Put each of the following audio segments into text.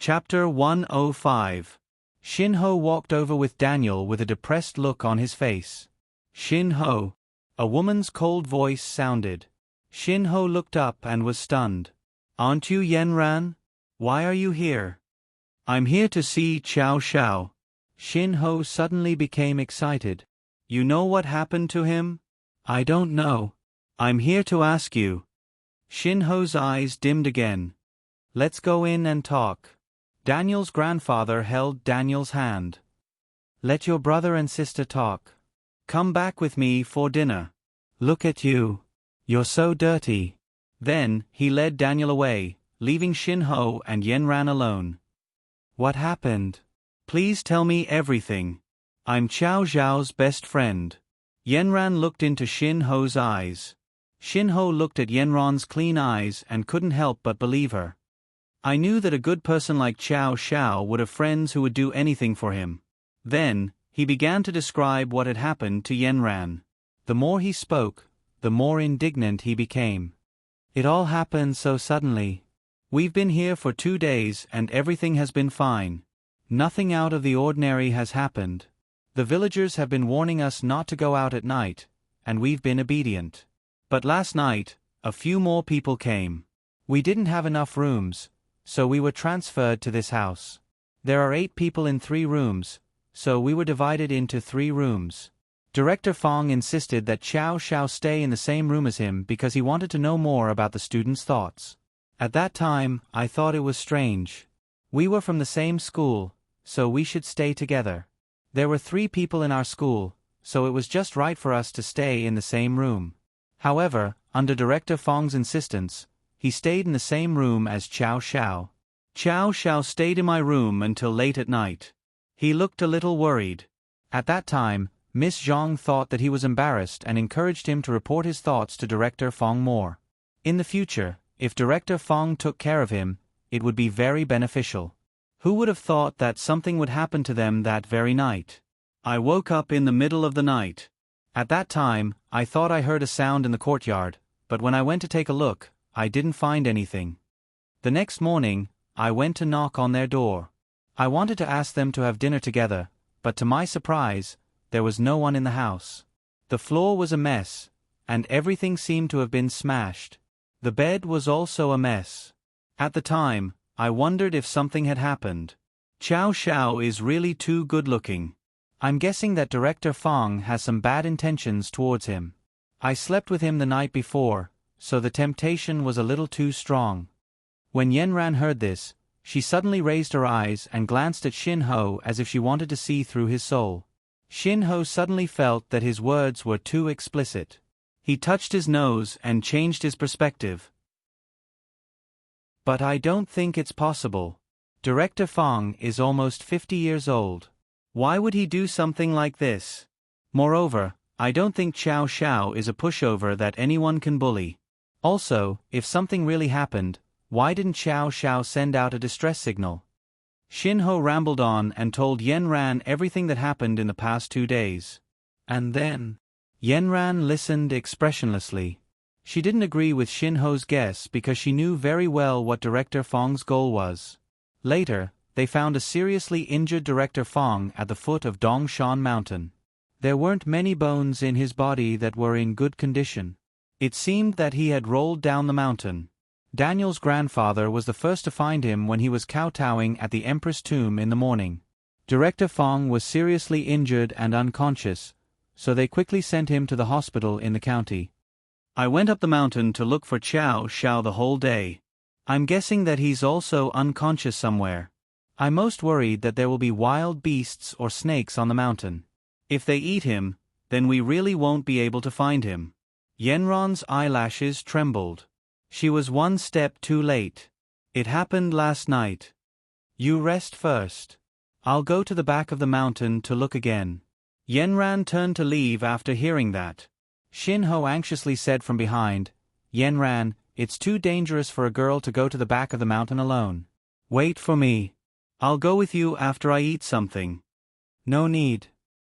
Chapter 105. Shin-ho walked over with Daniel with a depressed look on his face. Shin-ho. A woman's cold voice sounded. Shin-ho looked up and was stunned. Aren't you Yenran? Why are you here? I'm here to see Xiao Xiao. Shin-ho suddenly became excited. You know what happened to him? I don't know. I'm here to ask you. Shin-ho's eyes dimmed again. Let's go in and talk. Daniel's grandfather held Daniel's hand. Let your brother and sister talk. Come back with me for dinner. Look at you. You're so dirty. Then, he led Daniel away, leaving Shin-ho and Yenran alone. What happened? Please tell me everything. I'm Xiao Xiao's best friend. Yenran looked into Shin-ho's eyes. Shin-ho looked at Yenran's clean eyes and couldn't help but believe her. I knew that a good person like Xiao Xiao would have friends who would do anything for him. Then, he began to describe what had happened to Yenran. The more he spoke, the more indignant he became. It all happened so suddenly. We've been here for 2 days and everything has been fine. Nothing out of the ordinary has happened. The villagers have been warning us not to go out at night, and we've been obedient. But last night, a few more people came. We didn't have enough rooms, so we were transferred to this house. There are 8 people in 3 rooms, so we were divided into 3 rooms. Director Fong insisted that Xiao Xiao stay in the same room as him because he wanted to know more about the students' thoughts. At that time, I thought it was strange. We were from the same school, so we should stay together. There were 3 people in our school, so it was just right for us to stay in the same room. However, under Director Fong's insistence, he stayed in the same room as Xiao Xiao. Xiao Xiao stayed in my room until late at night. He looked a little worried. At that time, Miss Zhang thought that he was embarrassed and encouraged him to report his thoughts to Director Fong more. In the future, if Director Fong took care of him, it would be very beneficial. Who would have thought that something would happen to them that very night? I woke up in the middle of the night. At that time, I thought I heard a sound in the courtyard, but when I went to take a look, I didn't find anything. The next morning, I went to knock on their door. I wanted to ask them to have dinner together, but to my surprise, there was no one in the house. The floor was a mess, and everything seemed to have been smashed. The bed was also a mess. At the time, I wondered if something had happened. Xiao Xiao is really too good-looking. I'm guessing that Director Fong has some bad intentions towards him. I slept with him the night before, so the temptation was a little too strong. When Yenran heard this, she suddenly raised her eyes and glanced at Shin-ho as if she wanted to see through his soul. Shin-ho suddenly felt that his words were too explicit. He touched his nose and changed his perspective. But I don't think it's possible. Director Fong is almost 50 years old. Why would he do something like this? Moreover, I don't think Xiao Xiao is a pushover that anyone can bully. Also, if something really happened, why didn't Xiao Xiao send out a distress signal? Shin-ho rambled on and told Yenran everything that happened in the past 2 days. And then, Yenran listened expressionlessly. She didn't agree with Shin-ho's guess because she knew very well what Director Fong's goal was. Later, they found a seriously injured Director Fong at the foot of Dongshan Mountain. There weren't many bones in his body that were in good condition. It seemed that he had rolled down the mountain. Daniel's grandfather was the first to find him when he was kowtowing at the Empress tomb in the morning. Director Fong was seriously injured and unconscious, so they quickly sent him to the hospital in the county. I went up the mountain to look for Xiao Xiao the whole day. I'm guessing that he's also unconscious somewhere. I'm most worried that there will be wild beasts or snakes on the mountain. If they eat him, then we really won't be able to find him. Yenran's eyelashes trembled. She was 1 step too late. It happened last night. You rest first. I'll go to the back of the mountain to look again. Yenran turned to leave after hearing that. Shin-ho anxiously said from behind, Yenran, it's too dangerous for a girl to go to the back of the mountain alone. Wait for me. I'll go with you after I eat something. No need.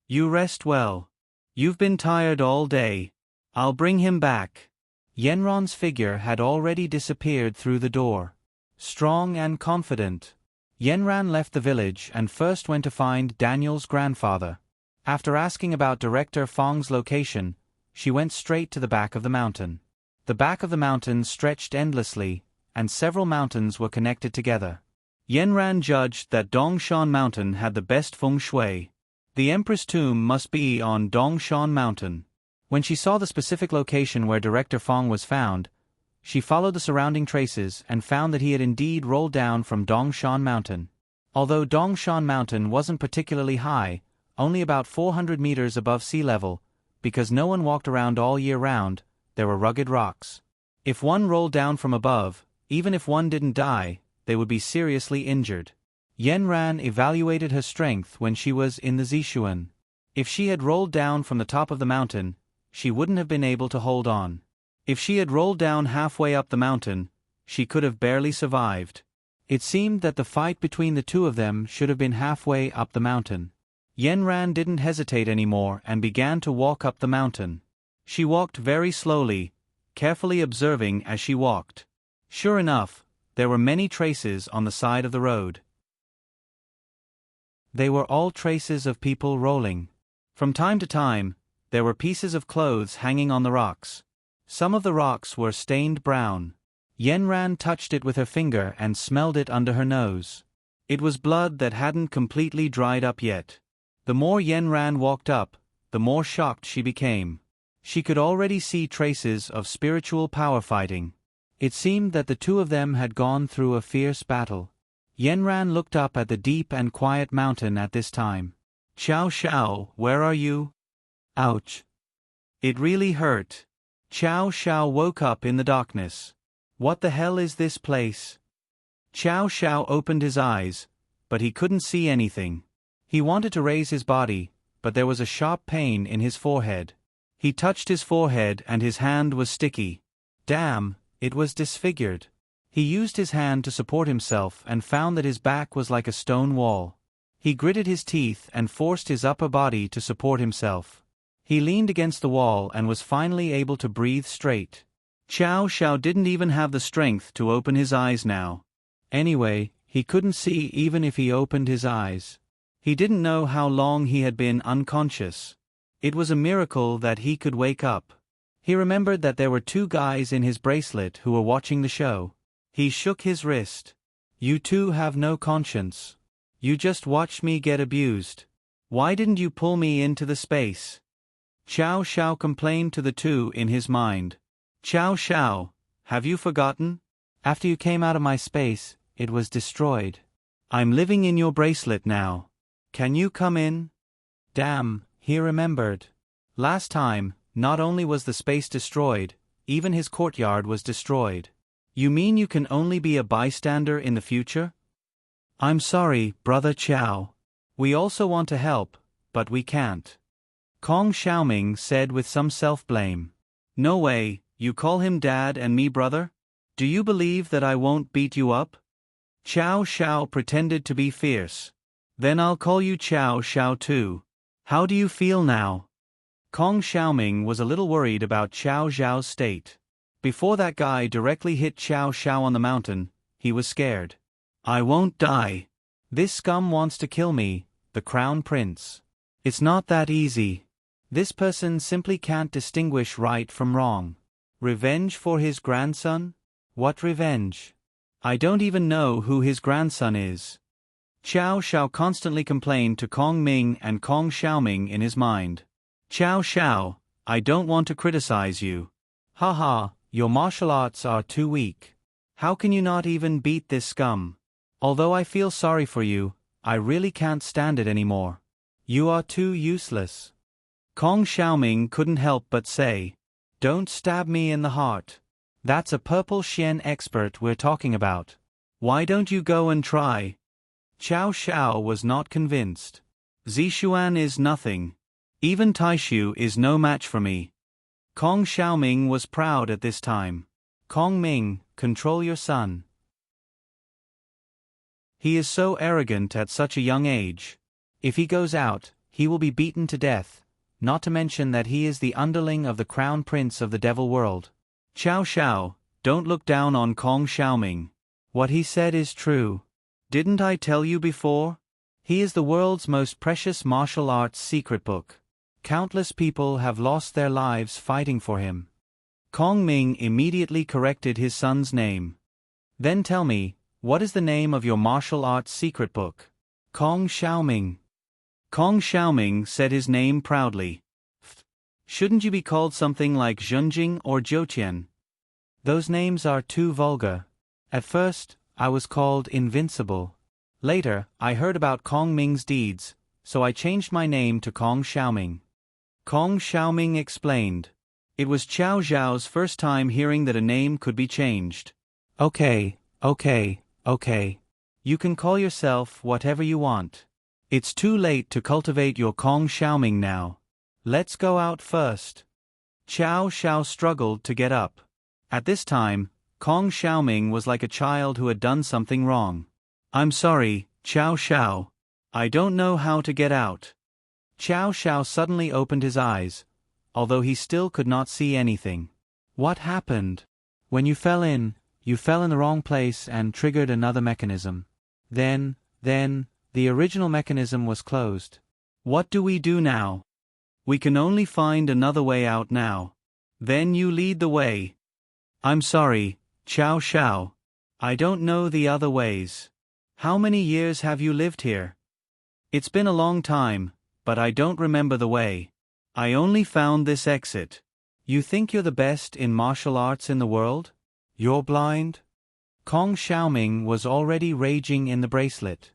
You rest well. You've been tired all day. I'll bring him back. Yenran's figure had already disappeared through the door. Strong and confident. Yenran left the village and first went to find Daniel's grandfather. After asking about Director Fong's location, she went straight to the back of the mountain. The back of the mountain stretched endlessly, and several mountains were connected together. Yenran judged that Dongshan Mountain had the best feng shui. The Empress tomb must be on Dongshan Mountain. When she saw the specific location where Director Fong was found, she followed the surrounding traces and found that he had indeed rolled down from Dongshan Mountain. Although Dongshan Mountain wasn't particularly high, only about 400 meters above sea level, because no one walked around all year round, there were rugged rocks. If one rolled down from above, even if one didn't die, they would be seriously injured. Yenran evaluated her strength when she was in the Zishuan. If she had rolled down from the top of the mountain, she wouldn't have been able to hold on. If she had rolled down halfway up the mountain, she could have barely survived. It seemed that the fight between the two of them should have been halfway up the mountain. Yenran didn't hesitate anymore and began to walk up the mountain. She walked very slowly, carefully observing as she walked. Sure enough, there were many traces on the side of the road. They were all traces of people rolling. From time to time, there were pieces of clothes hanging on the rocks. Some of the rocks were stained brown. Yenran touched it with her finger and smelled it under her nose. It was blood that hadn't completely dried up yet. The more Yenran walked up, the more shocked she became. She could already see traces of spiritual power fighting. It seemed that the two of them had gone through a fierce battle. Yenran looked up at the deep and quiet mountain at this time. Xiao Xiao, where are you? Ouch. It really hurt. Xiao Xiao woke up in the darkness. What the hell is this place? Xiao Xiao opened his eyes, but he couldn't see anything. He wanted to raise his body, but there was a sharp pain in his forehead. He touched his forehead and his hand was sticky. Damn, it was disfigured. He used his hand to support himself and found that his back was like a stone wall. He gritted his teeth and forced his upper body to support himself. He leaned against the wall and was finally able to breathe straight. Xiao Xiao didn't even have the strength to open his eyes now. Anyway, he couldn't see even if he opened his eyes. He didn't know how long he had been unconscious. It was a miracle that he could wake up. He remembered that there were two guys in his bracelet who were watching the show. He shook his wrist. You two have no conscience. You just watched me get abused. Why didn't you pull me into the space? Xiao Xiao complained to the two in his mind. Xiao Xiao, have you forgotten? After you came out of my space, it was destroyed. I'm living in your bracelet now. Can you come in? Damn, he remembered. Last time, not only was the space destroyed, even his courtyard was destroyed. You mean you can only be a bystander in the future? I'm sorry, Brother Qiao. We also want to help, but we can't. Kong Xiaoming said with some self-blame. No way, you call him dad and me brother? Do you believe that I won't beat you up? Xiao Xiao pretended to be fierce. Then I'll call you Xiao Xiao too. How do you feel now? Kong Xiaoming was a little worried about Xiao Xiao's state. Before that guy directly hit Xiao Xiao on the mountain, he was scared. I won't die. This scum wants to kill me, the Crown Prince. It's not that easy. This person simply can't distinguish right from wrong. Revenge for his grandson? What revenge? I don't even know who his grandson is. Xiao Xiao constantly complained to Kong Ming and Kong Xiaoming in his mind. Xiao Xiao, I don't want to criticize you. Haha, your martial arts are too weak. How can you not even beat this scum? Although I feel sorry for you, I really can't stand it anymore. You are too useless. Kong Xiaoming couldn't help but say, don't stab me in the heart. That's a purple Xian expert we're talking about. Why don't you go and try? Xiao Xiao was not convinced. Zishuan is nothing. Even Taishu is no match for me. Kong Xiaoming was proud at this time. Kong Ming, control your son. He is so arrogant at such a young age. If he goes out, he will be beaten to death, not to mention that he is the underling of the Crown Prince of the Devil World. Xiao Xiao, don't look down on Kong Xiaoming. What he said is true. Didn't I tell you before? He is the world's most precious martial arts secret book. Countless people have lost their lives fighting for him. Kong Ming immediately corrected his son's name. Then tell me, what is the name of your martial arts secret book? Kong Xiaoming. Kong Xiaoming said his name proudly. Shouldn't you be called something like Zhunjing or Jiutian? Those names are too vulgar. At first, I was called Invincible. Later, I heard about Kong Ming's deeds, so I changed my name to Kong Xiaoming. Kong Xiaoming explained. It was Qiao Zhao's first time hearing that a name could be changed. Okay. You can call yourself whatever you want. It's too late to cultivate your Kong Xiaoming now. Let's go out first. Qiao Xiao struggled to get up. At this time, Kong Xiaoming was like a child who had done something wrong. I'm sorry, Qiao Xiao. I don't know how to get out. Qiao Xiao suddenly opened his eyes, although he still could not see anything. What happened? When you fell in the wrong place and triggered another mechanism. Then, the original mechanism was closed. What do we do now? We can only find another way out now. Then you lead the way. I'm sorry, Qiao Xiao. I don't know the other ways. How many years have you lived here? It's been a long time, but I don't remember the way. I only found this exit. You think you're the best in martial arts in the world? You're blind? Kong Xiaoming was already raging in the bracelet.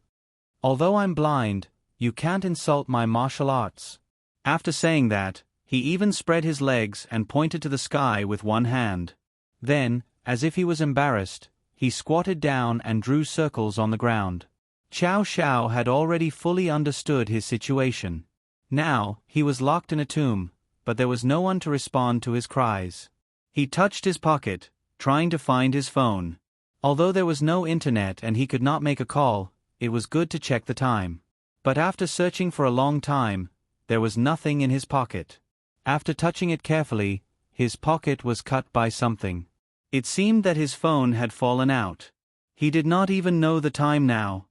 Although I'm blind, you can't insult my martial arts. After saying that, he even spread his legs and pointed to the sky with one hand. Then, as if he was embarrassed, he squatted down and drew circles on the ground. Qiao Xiao had already fully understood his situation. Now, he was locked in a tomb, but there was no one to respond to his cries. He touched his pocket, trying to find his phone. Although there was no internet and he could not make a call, it was good to check the time. But after searching for a long time, there was nothing in his pocket. After touching it carefully, his pocket was cut by something. It seemed that his phone had fallen out. He did not even know the time now.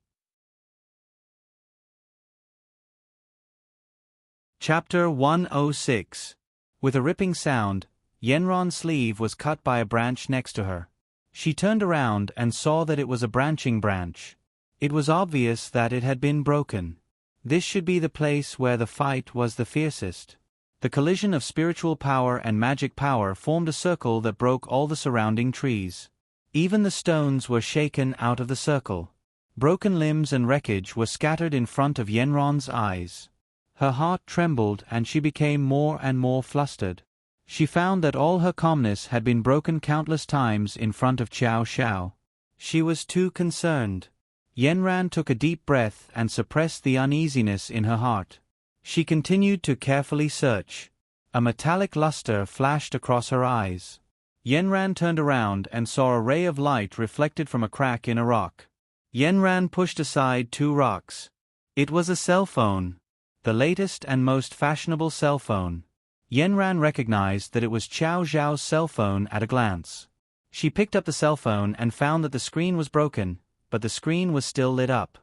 Chapter 106. With a ripping sound, Yenron's sleeve was cut by a branch next to her. She turned around and saw that it was a branching branch. It was obvious that it had been broken. This should be the place where the fight was the fiercest. The collision of spiritual power and magic power formed a circle that broke all the surrounding trees. Even the stones were shaken out of the circle. Broken limbs and wreckage were scattered in front of Yenron's eyes. Her heart trembled and she became more and more flustered. She found that all her calmness had been broken countless times in front of Qiao Xiao. She was too concerned. Yenran took a deep breath and suppressed the uneasiness in her heart. She continued to carefully search. A metallic luster flashed across her eyes. Yenran turned around and saw a ray of light reflected from a crack in a rock. Yenran pushed aside 2 rocks. It was a cell phone. The latest and most fashionable cell phone. Yenran recognized that it was Qiao Zhao's cell phone at a glance. She picked up the cell phone and found that the screen was broken, but the screen was still lit up.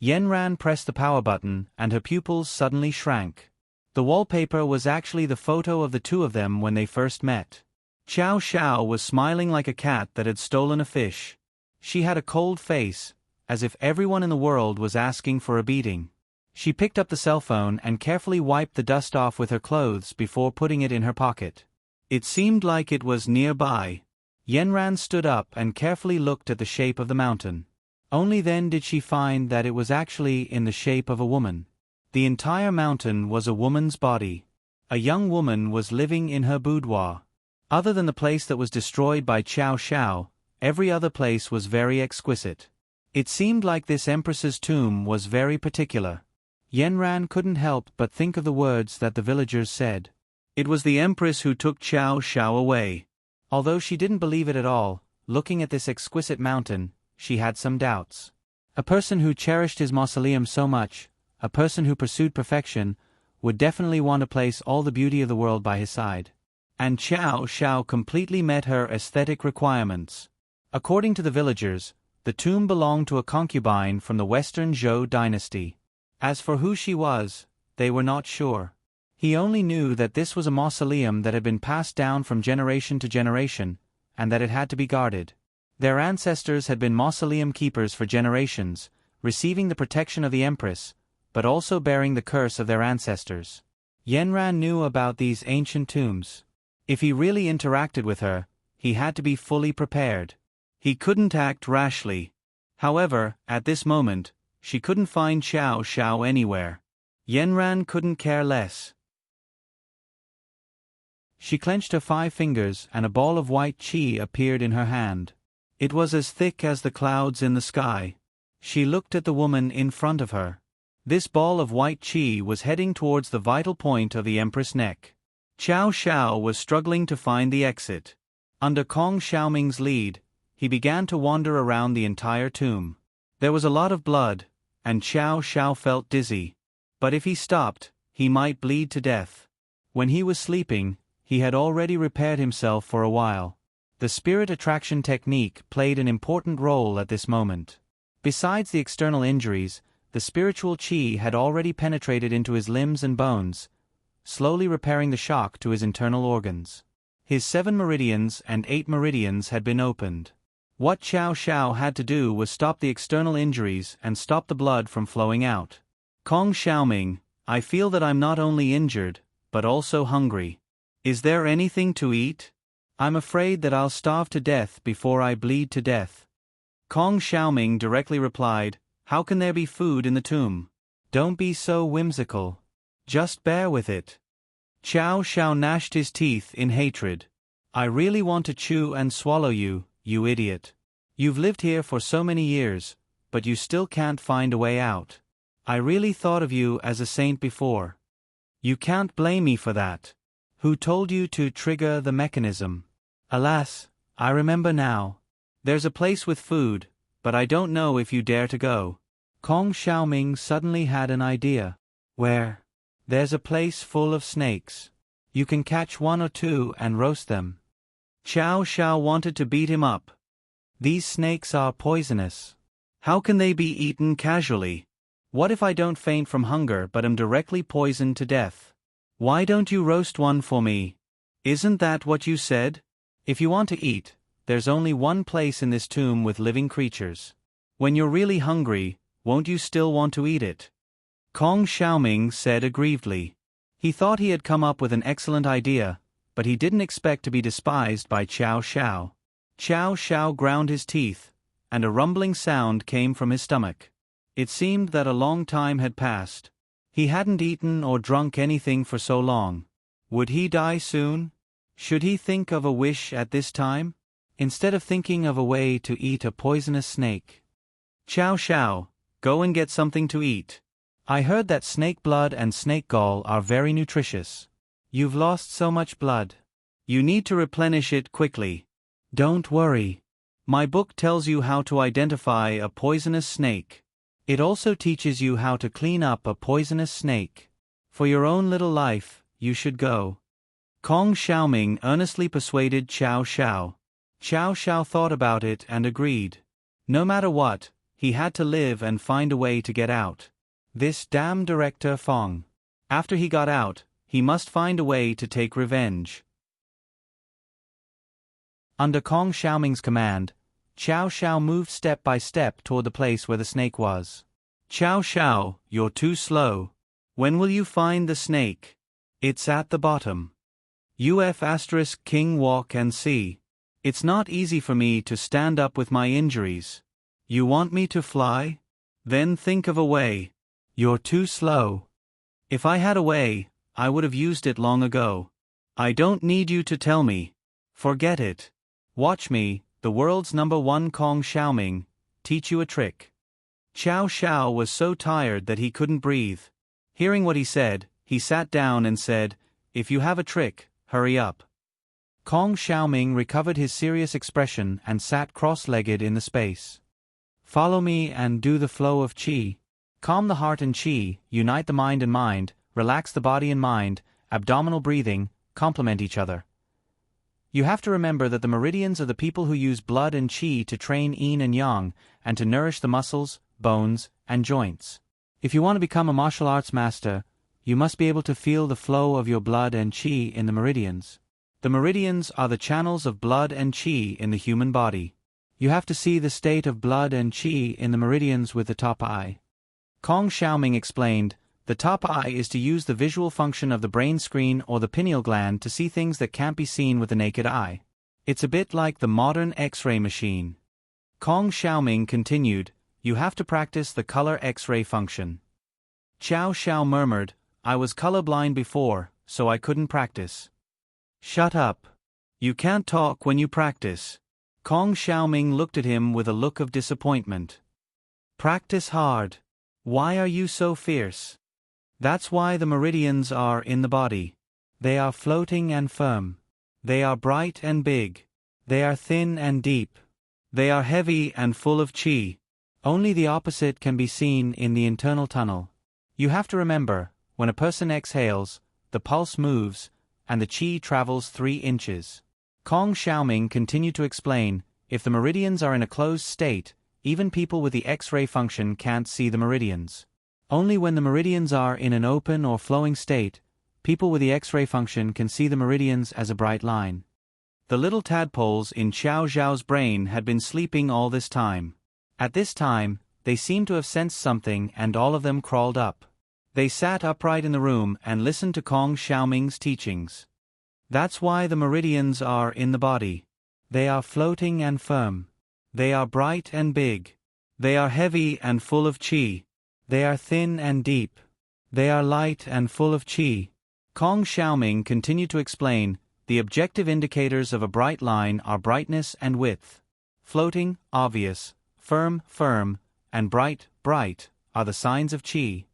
Yenran pressed the power button and her pupils suddenly shrank. The wallpaper was actually the photo of the two of them when they first met. Qiao Xiao was smiling like a cat that had stolen a fish. She had a cold face, as if everyone in the world was asking for a beating. She picked up the cell phone and carefully wiped the dust off with her clothes before putting it in her pocket. It seemed like it was nearby. Yenran stood up and carefully looked at the shape of the mountain. Only then did she find that it was actually in the shape of a woman. The entire mountain was a woman's body. A young woman was living in her boudoir. Other than the place that was destroyed by Qiao Xiao, every other place was very exquisite. It seemed like this empress's tomb was very particular. Yenran couldn't help but think of the words that the villagers said. It was the empress who took Qiao Xiao away. Although she didn't believe it at all, looking at this exquisite mountain, she had some doubts. A person who cherished his mausoleum so much, a person who pursued perfection, would definitely want to place all the beauty of the world by his side. And Qiao Xiao completely met her aesthetic requirements. According to the villagers, The tomb belonged to a concubine from the Western Zhou dynasty. As for who she was, they were not sure. He only knew that this was a mausoleum that had been passed down from generation to generation, and that it had to be guarded. Their ancestors had been mausoleum keepers for generations, receiving the protection of the empress, but also bearing the curse of their ancestors. Yanran knew about these ancient tombs. If he really interacted with her, he had to be fully prepared. He couldn't act rashly. However, at this moment, she couldn't find Xiao Xiao anywhere. Yanran couldn't care less. She clenched her 5 fingers and a ball of white qi appeared in her hand. It was as thick as the clouds in the sky. She looked at the woman in front of her. This ball of white qi was heading towards the vital point of the empress' neck. Xiao Xiao was struggling to find the exit. Under Kong Xiaoming's lead, he began to wander around the entire tomb. There was a lot of blood, and Xiao Xiao felt dizzy. But if he stopped, he might bleed to death. When he was sleeping, he had already repaired himself for a while. The spirit attraction technique played an important role at this moment. Besides the external injuries, the spiritual qi had already penetrated into his limbs and bones, slowly repairing the shock to his internal organs. His 7 meridians and 8 meridians had been opened. What Xiao Xiao had to do was stop the external injuries and stop the blood from flowing out. Kong Xiaoming, I feel that I'm not only injured, but also hungry. Is there anything to eat? I'm afraid that I'll starve to death before I bleed to death. Kong Xiaoming directly replied, How can there be food in the tomb? Don't be so whimsical. Just bear with it. Xiao Xiao gnashed his teeth in hatred. I really want to chew and swallow you, you idiot. You've lived here for so many years, but you still can't find a way out. I really thought of you as a saint before. You can't blame me for that. Who told you to trigger the mechanism? Alas, I remember now. There's a place with food, but I don't know if you dare to go. Kong Xiaoming suddenly had an idea. Where? There's a place full of snakes. You can catch 1 or 2 and roast them. Xiao Xiao wanted to beat him up. These snakes are poisonous. How can they be eaten casually? What if I don't faint from hunger but am directly poisoned to death? Why don't you roast one for me? Isn't that what you said? If you want to eat, there's only one place in this tomb with living creatures. When you're really hungry, won't you still want to eat it? Kong Xiaoming said aggrievedly. He thought he had come up with an excellent idea, but he didn't expect to be despised by Xiao Xiao. Xiao Xiao ground his teeth, and a rumbling sound came from his stomach. It seemed that a long time had passed. He hadn't eaten or drunk anything for so long. Would he die soon? Should he think of a wish at this time, instead of thinking of a way to eat a poisonous snake? Xiao Xiao, go and get something to eat. I heard that snake blood and snake gall are very nutritious. You've lost so much blood. You need to replenish it quickly. Don't worry. My book tells you how to identify a poisonous snake. It also teaches you how to clean up a poisonous snake. For your own little life, you should go. Kong Xiaoming earnestly persuaded Xiao Xiao. Xiao Xiao thought about it and agreed. No matter what, he had to live and find a way to get out. This damn director Fong. After he got out, he must find a way to take revenge. Under Kong Xiaoming's command, Xiao Xiao moved step by step toward the place where the snake was. Xiao Xiao, you're too slow. When will you find the snake? It's at the bottom. UF** King walk and see. It's not easy for me to stand up with my injuries. You want me to fly? Then think of a way. You're too slow. If I had a way, I would have used it long ago. I don't need you to tell me. Forget it. Watch me, the world's #1 Kong Xiaoming, teach you a trick. Xiao Xiao was so tired that he couldn't breathe. Hearing what he said, he sat down and said, If you have a trick, hurry up. Kong Xiaoming recovered his serious expression and sat cross-legged in the space. Follow me and do the flow of qi. Calm the heart and qi, unite the mind and mind, relax the body and mind, abdominal breathing, complement each other. You have to remember that the meridians are the people who use blood and qi to train yin and yang, and to nourish the muscles, bones, and joints. If you want to become a martial arts master, you must be able to feel the flow of your blood and qi in the meridians. The meridians are the channels of blood and qi in the human body. You have to see the state of blood and qi in the meridians with the top eye. Kong Xiaoming explained, the top eye is to use the visual function of the brain screen or the pineal gland to see things that can't be seen with the naked eye. It's a bit like the modern X-ray machine. Kong Xiaoming continued, you have to practice the color X-ray function. Qiao Xiao murmured, I was colorblind before, so I couldn't practice. Shut up. You can't talk when you practice. Kong Xiaoming looked at him with a look of disappointment. Practice hard. Why are you so fierce? That's why the meridians are in the body. They are floating and firm. They are bright and big. They are thin and deep. They are heavy and full of qi. Only the opposite can be seen in the internal tunnel. You have to remember, when a person exhales, the pulse moves, and the qi travels 3 inches. Kong Xiaoming continued to explain, if the meridians are in a closed state, even people with the X-ray function can't see the meridians. Only when the meridians are in an open or flowing state, people with the X-ray function can see the meridians as a bright line. The little tadpoles in Xiao Zhao's brain had been sleeping all this time. At this time, they seemed to have sensed something and all of them crawled up. They sat upright in the room and listened to Kong Xiaoming's teachings. That's why the meridians are in the body. They are floating and firm. They are bright and big. They are heavy and full of qi. They are thin and deep. They are light and full of qi. Kong Xiaoming continued to explain, the objective indicators of a bright line are brightness and width. Floating, obvious, firm, firm, and bright, bright, are the signs of qi.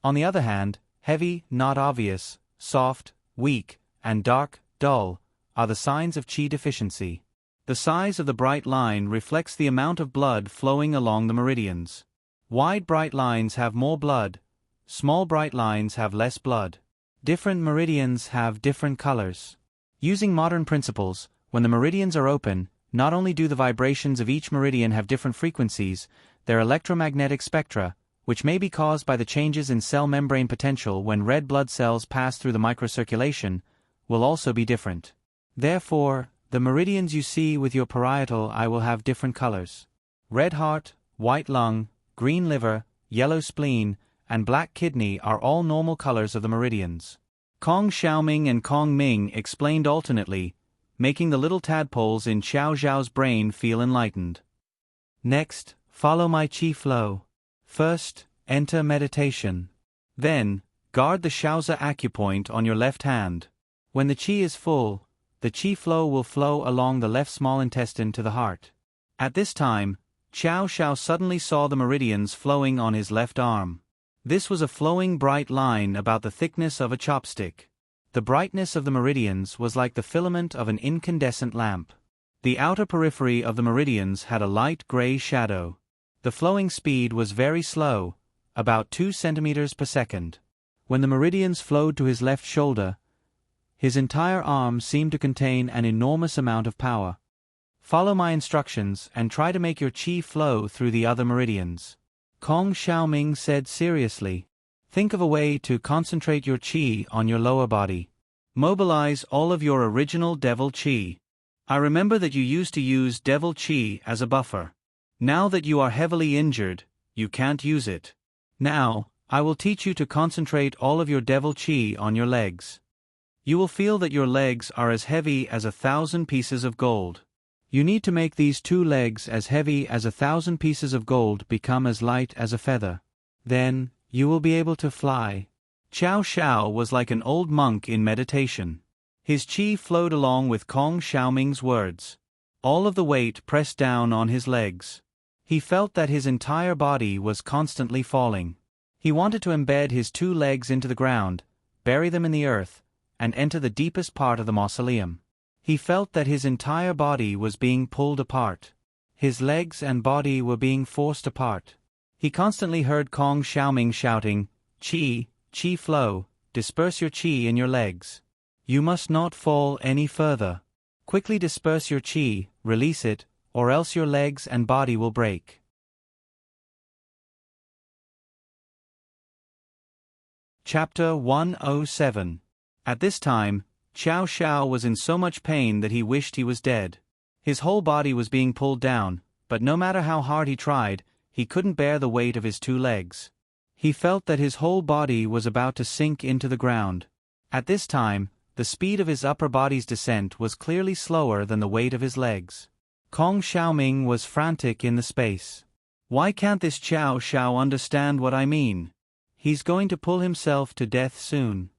On the other hand, heavy, not obvious, soft, weak, and dark, dull, are the signs of qi deficiency. The size of the bright line reflects the amount of blood flowing along the meridians. Wide bright lines have more blood, small bright lines have less blood. Different meridians have different colors. Using modern principles, when the meridians are open, not only do the vibrations of each meridian have different frequencies, their electromagnetic spectra, which may be caused by the changes in cell membrane potential when red blood cells pass through the microcirculation, will also be different. Therefore, the meridians you see with your parietal eye will have different colors. Red heart, white lung, green liver, yellow spleen, and black kidney are all normal colors of the meridians. Kong Xiaoming and Kong Ming explained alternately, making the little tadpoles in Xiao Zhao's brain feel enlightened. Next, follow my qi flow. First, enter meditation. Then, guard the Shaozi acupoint on your left hand. When the qi is full, the qi flow will flow along the left small intestine to the heart. At this time, Qiao Xiao suddenly saw the meridians flowing on his left arm. This was a flowing bright line about the thickness of a chopstick. The brightness of the meridians was like the filament of an incandescent lamp. The outer periphery of the meridians had a light gray shadow. The flowing speed was very slow, about 2 centimeters per second. When the meridians flowed to his left shoulder, his entire arm seemed to contain an enormous amount of power. Follow my instructions and try to make your qi flow through the other meridians. Kong Xiaoming said seriously. Think of a way to concentrate your qi on your lower body. Mobilize all of your original devil qi. I remember that you used to use devil qi as a buffer. Now that you are heavily injured, you can't use it. Now, I will teach you to concentrate all of your devil qi on your legs. You will feel that your legs are as heavy as 1,000 pieces of gold. You need to make these 2 legs as heavy as 1,000 pieces of gold become as light as a feather. Then, you will be able to fly. Qiao Xiao was like an old monk in meditation. His qi flowed along with Kong Xiaoming's words. All of the weight pressed down on his legs. He felt that his entire body was constantly falling. He wanted to embed his 2 legs into the ground, bury them in the earth, and enter the deepest part of the mausoleum. He felt that his entire body was being pulled apart. His legs and body were being forced apart. He constantly heard Kong Xiaoming shouting, "Qi, qi flow, disperse your qi in your legs." You must not fall any further. Quickly disperse your chi, release it, or else your legs and body will break. Chapter 107. At this time, Xiao Xiao was in so much pain that he wished he was dead. His whole body was being pulled down, but no matter how hard he tried, he couldn't bear the weight of his 2 legs. He felt that his whole body was about to sink into the ground. At this time, the speed of his upper body's descent was clearly slower than the weight of his legs. Kong Xiaoming was frantic in the space. Why can't this Xiao Xiao understand what I mean? He's going to pull himself to death soon.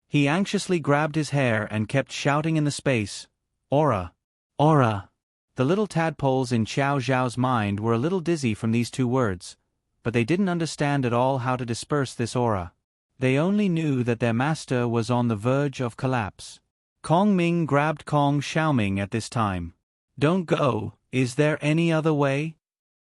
He anxiously grabbed his hair and kept shouting in the space, "Aura! Aura!" The little tadpoles in Xiao Xiao's mind were a little dizzy from these 2 words, but they didn't understand at all how to disperse this aura. They only knew that their master was on the verge of collapse. Kong Ming grabbed Kong Xiaoming at this time. "Don't go, is there any other way?"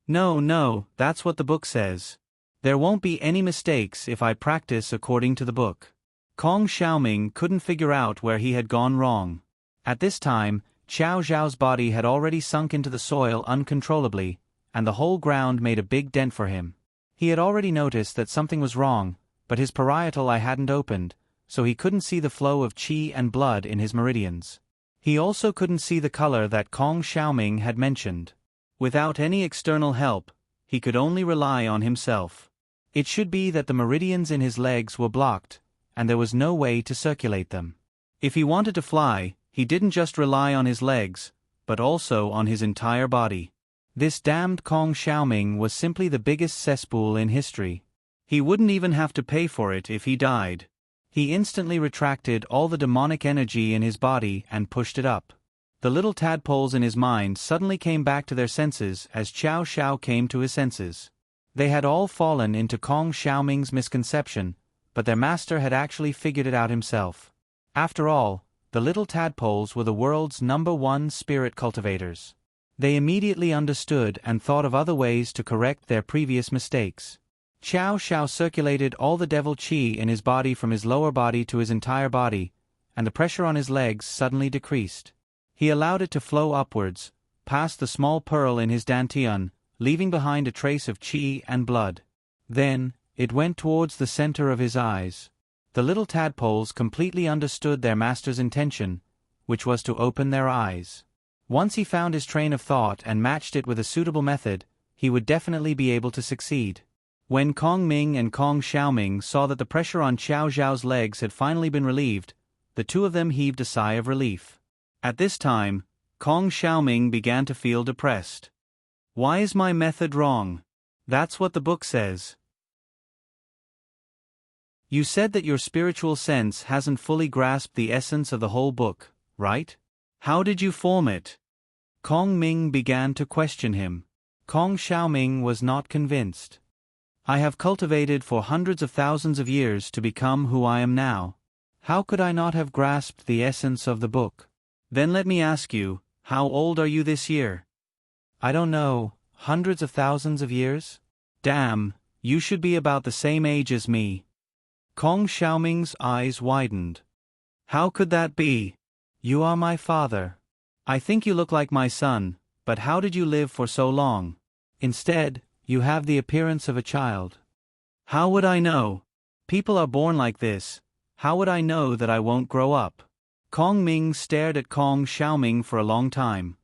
No, that's what the book says. There won't be any mistakes if I practice according to the book." Kong Xiaoming couldn't figure out where he had gone wrong. At this time, Xiao Xiao's body had already sunk into the soil uncontrollably, and the whole ground made a big dent for him. He had already noticed that something was wrong, but his parietal eye hadn't opened, so he couldn't see the flow of qi and blood in his meridians. He also couldn't see the color that Kong Xiaoming had mentioned. Without any external help, he could only rely on himself. It should be that the meridians in his legs were blocked, and there was no way to circulate them. If he wanted to fly, he didn't just rely on his legs, but also on his entire body. This damned Kong Xiaoming was simply the biggest cesspool in history. He wouldn't even have to pay for it if he died. He instantly retracted all the demonic energy in his body and pushed it up. The little tadpoles in his mind suddenly came back to their senses as Xiao Xiao came to his senses. They had all fallen into Kong Xiaoming's misconception, but their master had actually figured it out himself. After all, the little tadpoles were the world's #1 spirit cultivators. They immediately understood and thought of other ways to correct their previous mistakes. Xiao Xiao circulated all the devil qi in his body from his lower body to his entire body, and the pressure on his legs suddenly decreased. He allowed it to flow upwards, past the small pearl in his dantian, leaving behind a trace of qi and blood. Then, it went towards the center of his eyes. The little tadpoles completely understood their master's intention, which was to open their eyes. Once he found his train of thought and matched it with a suitable method, he would definitely be able to succeed. When Kong Ming and Kong Xiaoming saw that the pressure on Xiao Xiao's legs had finally been relieved, the 2 of them heaved a sigh of relief. At this time, Kong Xiaoming began to feel depressed. Why is my method wrong? That's what the book says. You said that your spiritual sense hasn't fully grasped the essence of the whole book, right? How did you form it? Kong Ming began to question him. Kong Xiaoming was not convinced. I have cultivated for hundreds of thousands of years to become who I am now. How could I not have grasped the essence of the book? Then let me ask you, how old are you this year? I don't know, hundreds of thousands of years? Damn, you should be about the same age as me. Kong Xiaoming's eyes widened. How could that be? You are my father. I think you look like my son, but how did you live for so long? Instead, you have the appearance of a child. How would I know? People are born like this. How would I know that I won't grow up? Kong Ming stared at Kong Xiaoming for a long time.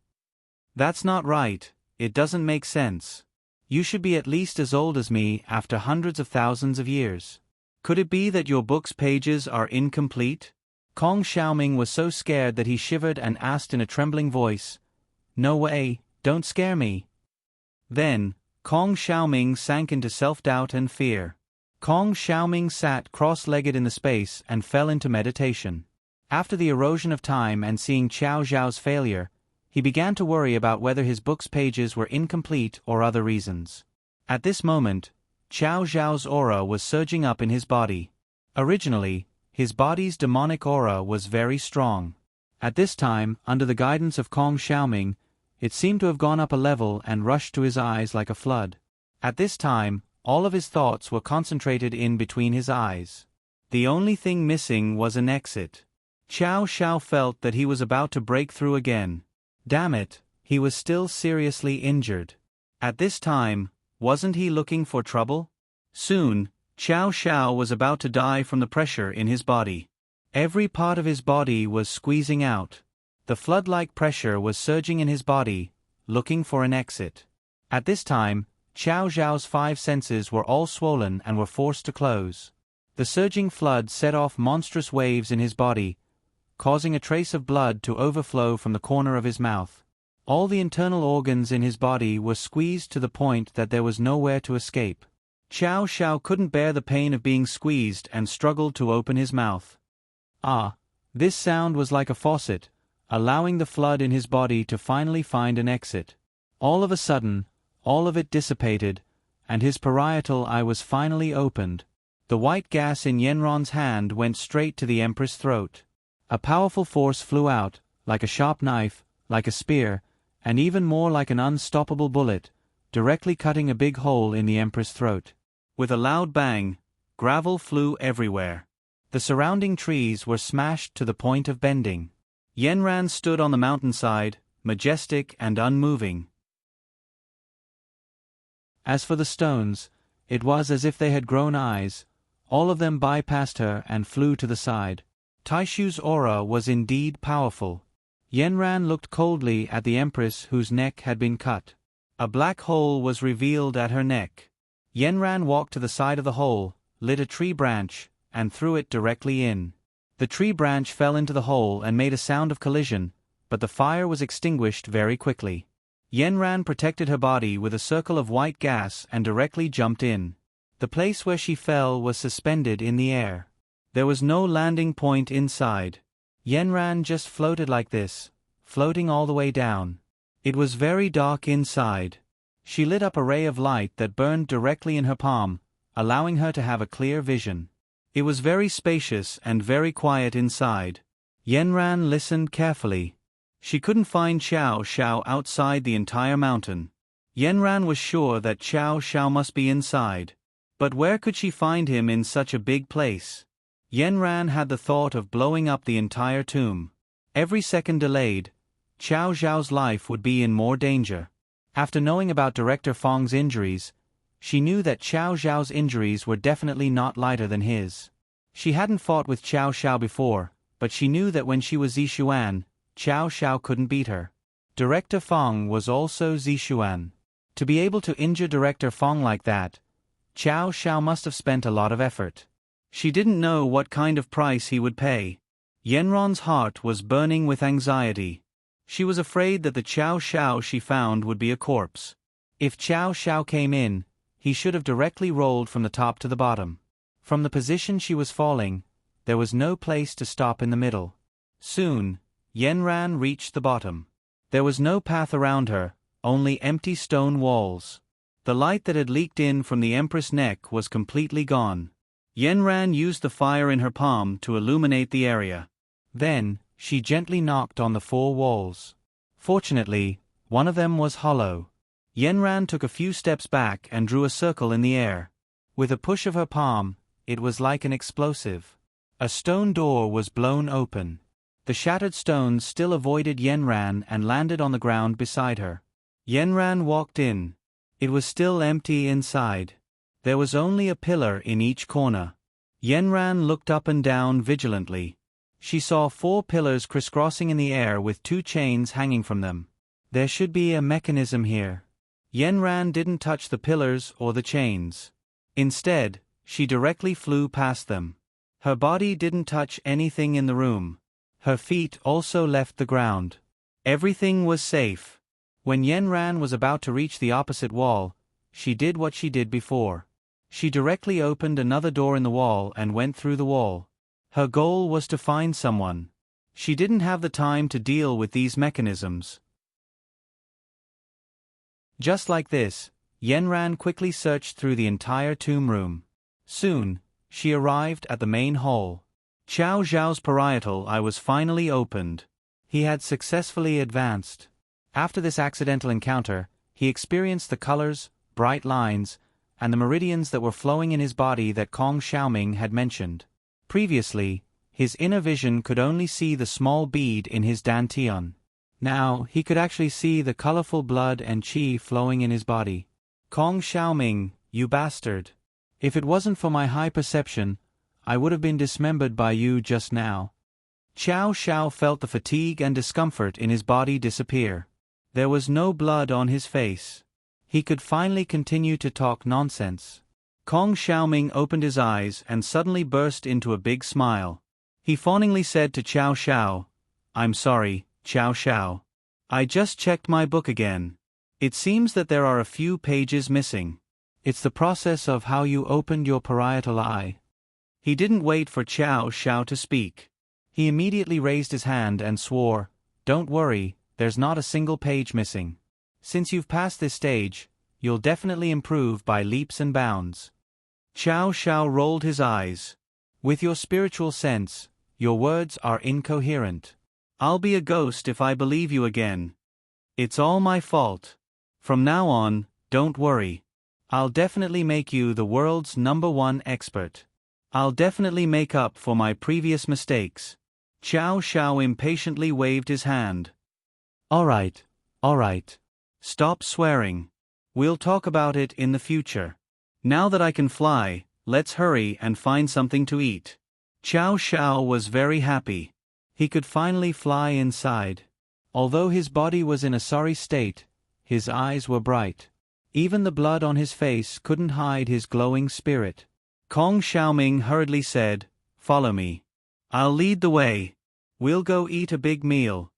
That's not right, it doesn't make sense. You should be at least as old as me after hundreds of thousands of years. Could it be that your book's pages are incomplete? Kong Xiaoming was so scared that he shivered and asked in a trembling voice, No way, don't scare me. Then, Kong Xiaoming sank into self-doubt and fear. Kong Xiaoming sat cross-legged in the space and fell into meditation. After the erosion of time and seeing Xiao Xiao's failure, he began to worry about whether his book's pages were incomplete or other reasons. At this moment, Xiao Xiao's aura was surging up in his body. Originally, his body's demonic aura was very strong. At this time, under the guidance of Kong Xiaoming, it seemed to have gone up a level and rushed to his eyes like a flood. At this time, all of his thoughts were concentrated in between his eyes. The only thing missing was an exit. Qiao Xiao felt that he was about to break through again. Damn it, he was still seriously injured. At this time, wasn't he looking for trouble? Soon, Qiao Xiao was about to die from the pressure in his body. Every part of his body was squeezing out. The flood-like pressure was surging in his body, looking for an exit. At this time, Qiao Xiao's 5 senses were all swollen and were forced to close. The surging flood set off monstrous waves in his body, causing a trace of blood to overflow from the corner of his mouth. All the internal organs in his body were squeezed to the point that there was nowhere to escape. Qiao Xiao couldn't bear the pain of being squeezed and struggled to open his mouth. Ah! This sound was like a faucet, allowing the flood in his body to finally find an exit. All of a sudden, all of it dissipated, and his parietal eye was finally opened. The white gas in Yanran's hand went straight to the Empress' throat. A powerful force flew out, like a sharp knife, like a spear, and even more like an unstoppable bullet, directly cutting a big hole in the Empress' throat. With a loud bang, gravel flew everywhere. The surrounding trees were smashed to the point of bending. Yanran stood on the mountainside, majestic and unmoving. As for the stones, it was as if they had grown eyes. All of them bypassed her and flew to the side. Taishu's aura was indeed powerful. Yanran looked coldly at the Empress whose neck had been cut. A black hole was revealed at her neck. Yanran walked to the side of the hole, lit a tree branch, and threw it directly in. The tree branch fell into the hole and made a sound of collision, but the fire was extinguished very quickly. Yanran protected her body with a circle of white gas and directly jumped in. The place where she fell was suspended in the air. There was no landing point inside. Yanran just floated like this, floating all the way down. It was very dark inside. She lit up a ray of light that burned directly in her palm, allowing her to have a clear vision. It was very spacious and very quiet inside. Yanran listened carefully. She couldn't find Qiao Xiao outside the entire mountain. Yanran was sure that Qiao Xiao must be inside. But where could she find him in such a big place? Yanran had the thought of blowing up the entire tomb. Every second delayed, Qiao Xiao's life would be in more danger. After knowing about Director Fong's injuries, she knew that Qiao Xiao's injuries were definitely not lighter than his. She hadn't fought with Qiao Xiao before, but she knew that when she was Zixuan, Qiao Xiao couldn't beat her. Director Fong was also Zixuan. To be able to injure Director Fong like that, Qiao Xiao must have spent a lot of effort. She didn't know what kind of price he would pay. Yanran's heart was burning with anxiety. She was afraid that the Qiao Xiao she found would be a corpse. If Qiao Xiao came in, he should have directly rolled from the top to the bottom. From the position she was falling, there was no place to stop in the middle. Soon, Yanran reached the bottom. There was no path around her, only empty stone walls. The light that had leaked in from the Empress' neck was completely gone. Yanran used the fire in her palm to illuminate the area. Then, she gently knocked on the 4 walls. Fortunately, one of them was hollow. Yanran took a few steps back and drew a circle in the air. With a push of her palm, it was like an explosive. A stone door was blown open. The shattered stones still avoided Yanran and landed on the ground beside her. Yanran walked in. It was still empty inside. There was only a pillar in each corner. Yanran looked up and down vigilantly. She saw 4 pillars crisscrossing in the air with 2 chains hanging from them. There should be a mechanism here. Yanran didn't touch the pillars or the chains. Instead, she directly flew past them. Her body didn't touch anything in the room. Her feet also left the ground. Everything was safe. When Yanran was about to reach the opposite wall, she did what she did before. She directly opened another door in the wall and went through the wall. Her goal was to find someone. She didn't have the time to deal with these mechanisms. Just like this, Yanran quickly searched through the entire tomb room. Soon, she arrived at the main hall. Qiao Zhao's parietal eye was finally opened. He had successfully advanced. After this accidental encounter, he experienced the colors, bright lines, and the meridians that were flowing in his body that Kong Xiaoming had mentioned. Previously, His inner vision could only see the small bead in his dantian. Now, he could actually see the colorful blood and qi flowing in his body. Kong Xiaoming, you bastard. If it wasn't for my high perception, I would have been dismembered by you just now. Qiao Xiao felt the fatigue and discomfort in his body disappear. There was no blood on his face. He could finally continue to talk nonsense. Kong Xiaoming opened his eyes and suddenly burst into a big smile. He fawningly said to Qiao Xiao, "I'm sorry, Qiao Xiao. I just checked my book again. It seems that there are a few pages missing. It's the process of how you opened your parietal eye." He didn't wait for Qiao Xiao to speak. He immediately raised his hand and swore, "Don't worry, there's not a single page missing. Since you've passed this stage, you'll definitely improve by leaps and bounds." Qiao Xiao rolled his eyes. "With your spiritual sense, your words are incoherent. I'll be a ghost if I believe you again. It's all my fault. From now on, don't worry. I'll definitely make you the world's #1 expert. I'll definitely make up for my previous mistakes." Qiao Xiao impatiently waved his hand. All right. Stop swearing. We'll talk about it in the future. Now that I can fly, let's hurry and find something to eat. Qiao Xiao was very happy. He could finally fly inside. Although his body was in a sorry state, his eyes were bright. Even the blood on his face couldn't hide his glowing spirit. Kong Xiaoming hurriedly said, "Follow me. I'll lead the way. We'll go eat a big meal."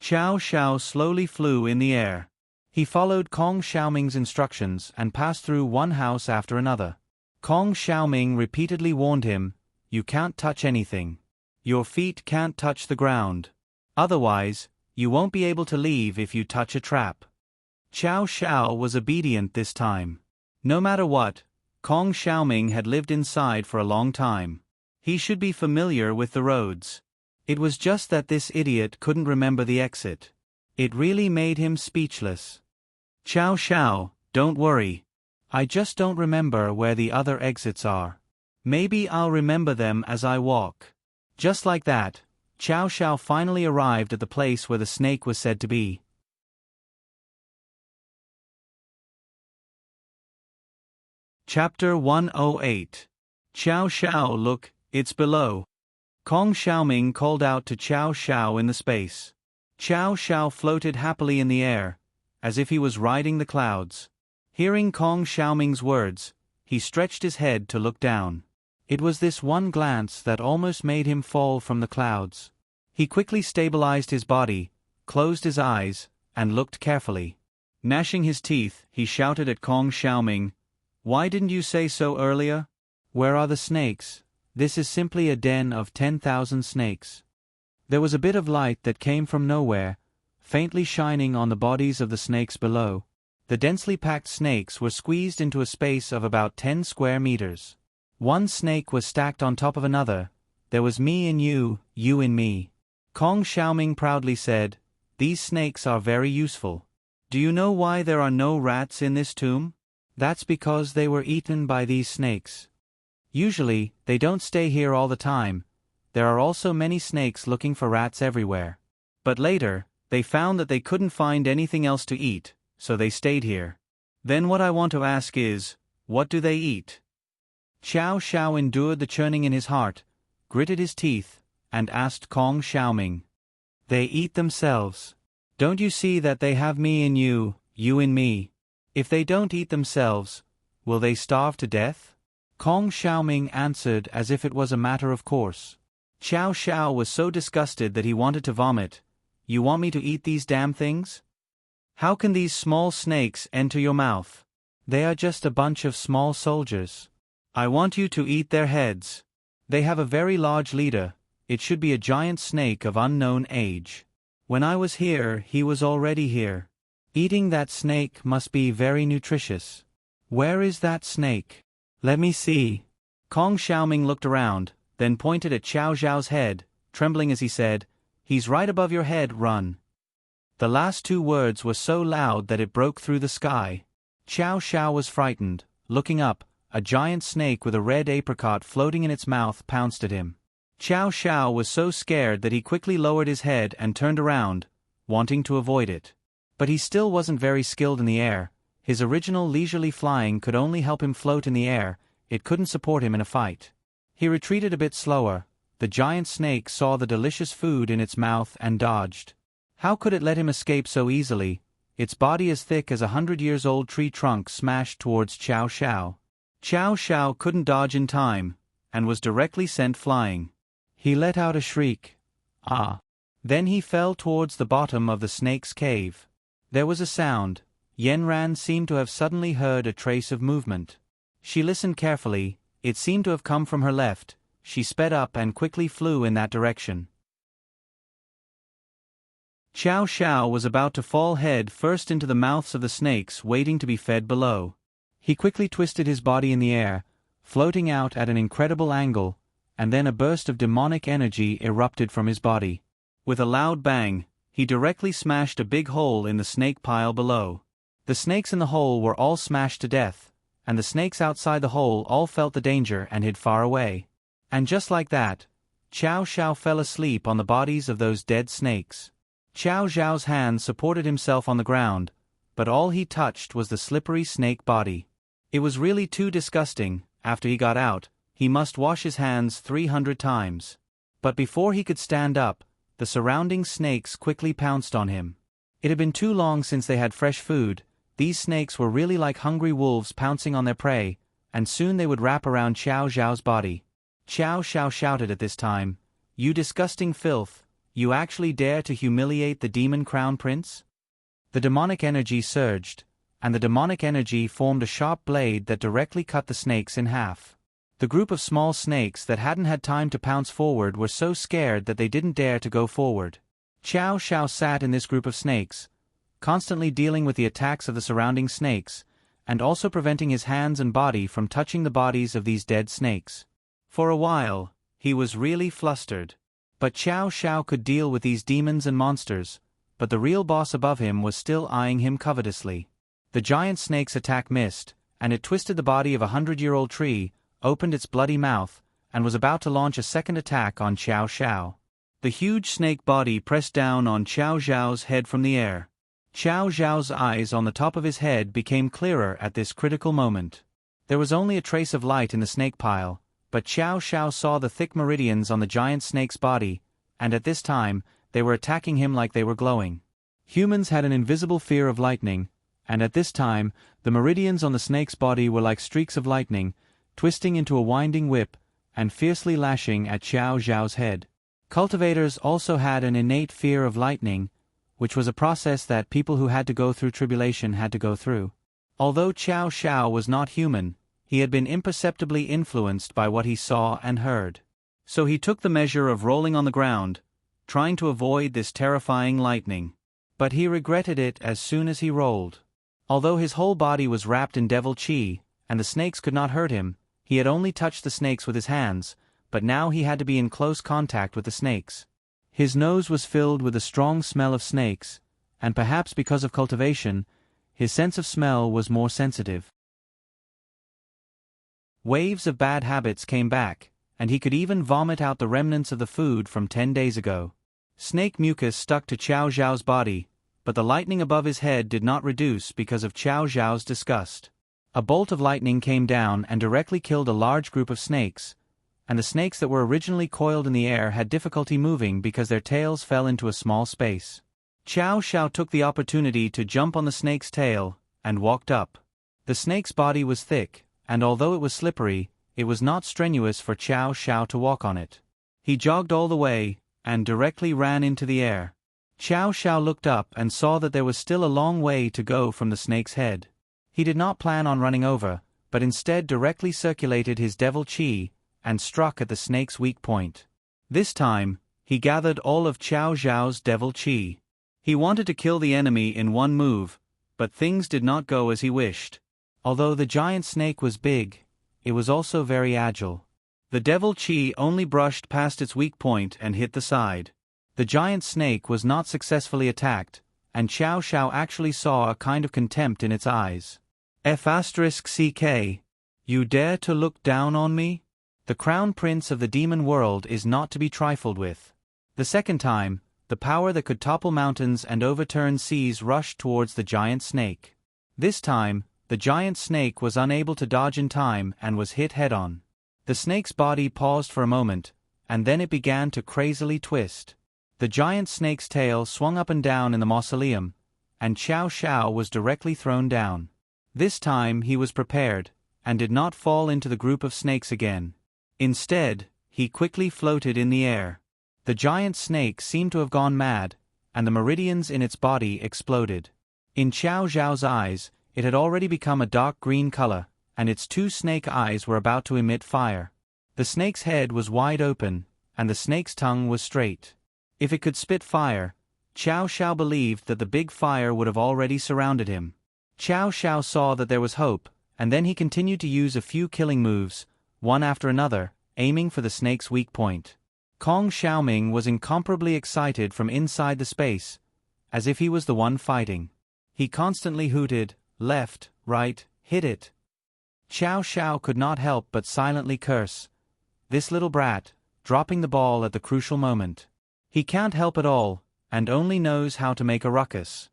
Qiao Xiao slowly flew in the air. He followed Kong Xiaoming's instructions and passed through one house after another. Kong Xiaoming repeatedly warned him, "You can't touch anything. Your feet can't touch the ground. Otherwise, you won't be able to leave if you touch a trap." Qiao Xiao was obedient this time. No matter what, Kong Xiaoming had lived inside for a long time. He should be familiar with the roads. It was just that this idiot couldn't remember the exit. It really made him speechless. "Qiao Xiao, don't worry. I just don't remember where the other exits are. Maybe I'll remember them as I walk." Just like that, Qiao Xiao finally arrived at the place where the snake was said to be. Chapter 108. Qiao Xiao, look, it's below. Kong Xiaoming called out to Qiao Xiao in the space. Qiao Xiao floated happily in the air, as if he was riding the clouds. Hearing Kong Xiaoming's words, he stretched his head to look down. It was this one glance that almost made him fall from the clouds. He quickly stabilized his body, closed his eyes, and looked carefully. Gnashing his teeth, he shouted at Kong Xiaoming, "Why didn't you say so earlier? Where are the snakes? This is simply a den of 10,000 snakes." There was a bit of light that came from nowhere, faintly shining on the bodies of the snakes below. The densely packed snakes were squeezed into a space of about 10 square meters. One snake was stacked on top of another. There was me in you, you in me. Kong Xiaoming proudly said, "These snakes are very useful. Do you know why there are no rats in this tomb? That's because they were eaten by these snakes. Usually, they don't stay here all the time. There are also many snakes looking for rats everywhere. But later, they found that they couldn't find anything else to eat, so they stayed here. Then what I want to ask is, what do they eat?" Qiao Xiao endured the churning in his heart, gritted his teeth, and asked Kong Xiaoming. "They eat themselves. Don't you see that they have me in you, you in me? If they don't eat themselves, will they starve to death?" Kong Xiaoming answered as if it was a matter of course. Qiao Xiao was so disgusted that he wanted to vomit. "You want me to eat these damn things? How can these small snakes enter your mouth? They are just a bunch of small soldiers. I want you to eat their heads. They have a very large leader. It should be a giant snake of unknown age. When I was here, he was already here. Eating that snake must be very nutritious. Where is that snake? Let me see." Kong Xiaoming looked around, then pointed at Qiao Xiao's head, trembling as he said, "He's right above your head, run." The last two words were so loud that it broke through the sky. Qiao Xiao was frightened. Looking up, a giant snake with a red apricot floating in its mouth pounced at him. Chow Chow was so scared that he quickly lowered his head and turned around, wanting to avoid it. But he still wasn't very skilled in the air. His original leisurely flying could only help him float in the air, it couldn't support him in a fight. He retreated a bit slower. The giant snake saw the delicious food in its mouth and dodged. How could it let him escape so easily? Its body as thick as 100-years-old tree trunk smashed towards Chow Chow. Chow Chow couldn't dodge in time, and was directly sent flying. He let out a shriek. Ah! Then he fell towards the bottom of the snake's cave. There was a sound. Yenran seemed to have suddenly heard a trace of movement. She listened carefully. It seemed to have come from her left. She sped up and quickly flew in that direction. Chow Chow was about to fall head first into the mouths of the snakes waiting to be fed below. He quickly twisted his body in the air, floating out at an incredible angle, and then a burst of demonic energy erupted from his body. With a loud bang, he directly smashed a big hole in the snake pile below. The snakes in the hole were all smashed to death, and the snakes outside the hole all felt the danger and hid far away. And just like that, Chow Chow fell asleep on the bodies of those dead snakes. Chow Chow's hand supported himself on the ground, but all he touched was the slippery snake body. It was really too disgusting. After he got out, he must wash his hands 300 times. But before he could stand up, the surrounding snakes quickly pounced on him. It had been too long since they had fresh food. These snakes were really like hungry wolves pouncing on their prey, and soon they would wrap around Chow Chow's body. Chow Chow shouted at this time, "You disgusting filth, you actually dare to humiliate the demon crown prince?" The demonic energy surged, and the demonic energy formed a sharp blade that directly cut the snakes in half. The group of small snakes that hadn't had time to pounce forward were so scared that they didn't dare to go forward. Chow Chow sat in this group of snakes, constantly dealing with the attacks of the surrounding snakes, and also preventing his hands and body from touching the bodies of these dead snakes. For a while, he was really flustered. But Chow Chow could deal with these demons and monsters, but the real boss above him was still eyeing him covetously. The giant snake's attack missed, and it twisted the body of a 100-year-old tree, opened its bloody mouth, and was about to launch a second attack on Chow Chow. The huge snake body pressed down on Chow Chow's head from the air. Chow Chow's eyes on the top of his head became clearer at this critical moment. There was only a trace of light in the snake pile, but Chow Chow saw the thick meridians on the giant snake's body, and at this time, they were attacking him like they were glowing. Humans had an invisible fear of lightning, and at this time, the meridians on the snake's body were like streaks of lightning, twisting into a winding whip, and fiercely lashing at Chow Chow's head. Cultivators also had an innate fear of lightning, which was a process that people who had to go through tribulation had to go through. Although Chow Chow was not human, he had been imperceptibly influenced by what he saw and heard. So he took the measure of rolling on the ground, trying to avoid this terrifying lightning. But he regretted it as soon as he rolled. Although his whole body was wrapped in devil chi, and the snakes could not hurt him, he had only touched the snakes with his hands, but now he had to be in close contact with the snakes. His nose was filled with a strong smell of snakes, and perhaps because of cultivation, his sense of smell was more sensitive. Waves of bad habits came back, and he could even vomit out the remnants of the food from 10 days ago. Snake mucus stuck to Chow Chow's body, but the lightning above his head did not reduce because of Chow Chow's disgust. A bolt of lightning came down and directly killed a large group of snakes, and the snakes that were originally coiled in the air had difficulty moving because their tails fell into a small space. Chow Chow took the opportunity to jump on the snake's tail, and walked up. The snake's body was thick, and although it was slippery, it was not strenuous for Chow Chow to walk on it. He jogged all the way, and directly ran into the air. Chow Chow looked up and saw that there was still a long way to go from the snake's head. He did not plan on running over, but instead directly circulated his devil chi, and struck at the snake's weak point. This time, he gathered all of Chow Chow's devil chi. He wanted to kill the enemy in one move, but things did not go as he wished. Although the giant snake was big, it was also very agile. The devil chi only brushed past its weak point and hit the side. The giant snake was not successfully attacked, and Chow Chow actually saw a kind of contempt in its eyes. F***ck, you dare to look down on me? The crown prince of the demon world is not to be trifled with. The second time, the power that could topple mountains and overturn seas rushed towards the giant snake. This time, the giant snake was unable to dodge in time and was hit head-on. The snake's body paused for a moment, and then it began to crazily twist. The giant snake's tail swung up and down in the mausoleum, and Xiao Xiao was directly thrown down. This time he was prepared, and did not fall into the group of snakes again. Instead, he quickly floated in the air. The giant snake seemed to have gone mad, and the meridians in its body exploded. In Xiao Xiao's eyes, it had already become a dark green color, and its two snake eyes were about to emit fire. The snake's head was wide open, and the snake's tongue was straight. If it could spit fire, Xiao Xiao believed that the big fire would have already surrounded him. Xiao Xiao saw that there was hope, and then he continued to use a few killing moves, one after another, aiming for the snake's weak point. Kong Xiaoming was incomparably excited from inside the space, as if he was the one fighting. He constantly hooted, left, right, hit it. Xiao Xiao could not help but silently curse. This little brat, dropping the ball at the crucial moment. He can't help at all, and only knows how to make a ruckus.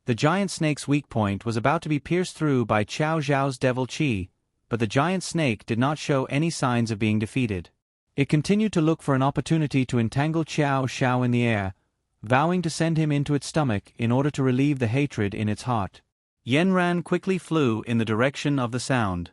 The giant snake's weak point was about to be pierced through by Xiao Xiao's devil chi, but the giant snake did not show any signs of being defeated. It continued to look for an opportunity to entangle Xiao Xiao in the air, vowing to send him into its stomach in order to relieve the hatred in its heart. Yanran quickly flew in the direction of the sound.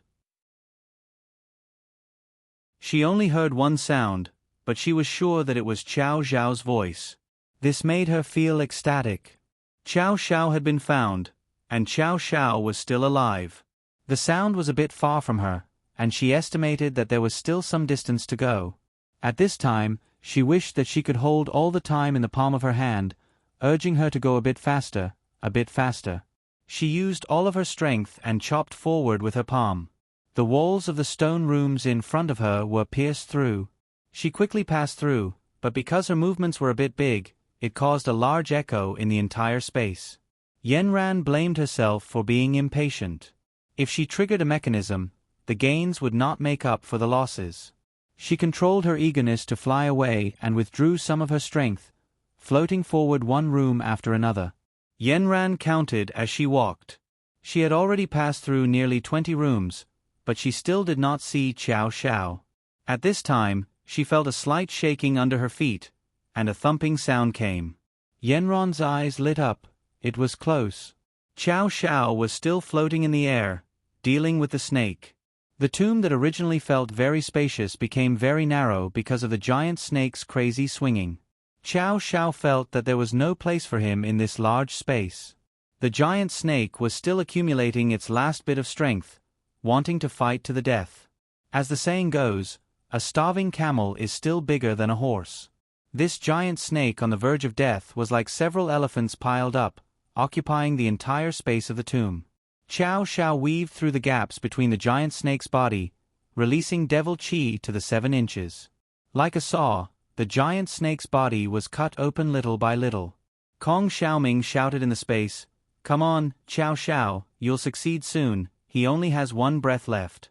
She only heard one sound, but she was sure that it was Xiao Xiao's voice. This made her feel ecstatic. Xiao Xiao had been found, and Xiao Xiao was still alive. The sound was a bit far from her, and she estimated that there was still some distance to go. At this time, she wished that she could hold all the time in the palm of her hand, urging her to go a bit faster, a bit faster. She used all of her strength and chopped forward with her palm. The walls of the stone rooms in front of her were pierced through. She quickly passed through, but because her movements were a bit big, it caused a large echo in the entire space. Yanran blamed herself for being impatient. If she triggered a mechanism, the gains would not make up for the losses. She controlled her eagerness to fly away and withdrew some of her strength, floating forward one room after another. Yanran counted as she walked. She had already passed through nearly 20 rooms, but she still did not see Xiao Xiao. At this time, she felt a slight shaking under her feet, and a thumping sound came. Yanran's eyes lit up. It was close. Xiao Xiao was still floating in the air, dealing with the snake. The tomb that originally felt very spacious became very narrow because of the giant snake's crazy swinging. Xiao Xiao felt that there was no place for him in this large space. The giant snake was still accumulating its last bit of strength, wanting to fight to the death. As the saying goes, a starving camel is still bigger than a horse. This giant snake on the verge of death was like several elephants piled up, occupying the entire space of the tomb. Xiao Xiao weaved through the gaps between the giant snake's body, releasing devil chi to the 7 inches. Like a saw, the giant snake's body was cut open little by little. Kong Xiaoming shouted in the space, "Come on, Xiao Xiao, you'll succeed soon, he only has 1 breath left."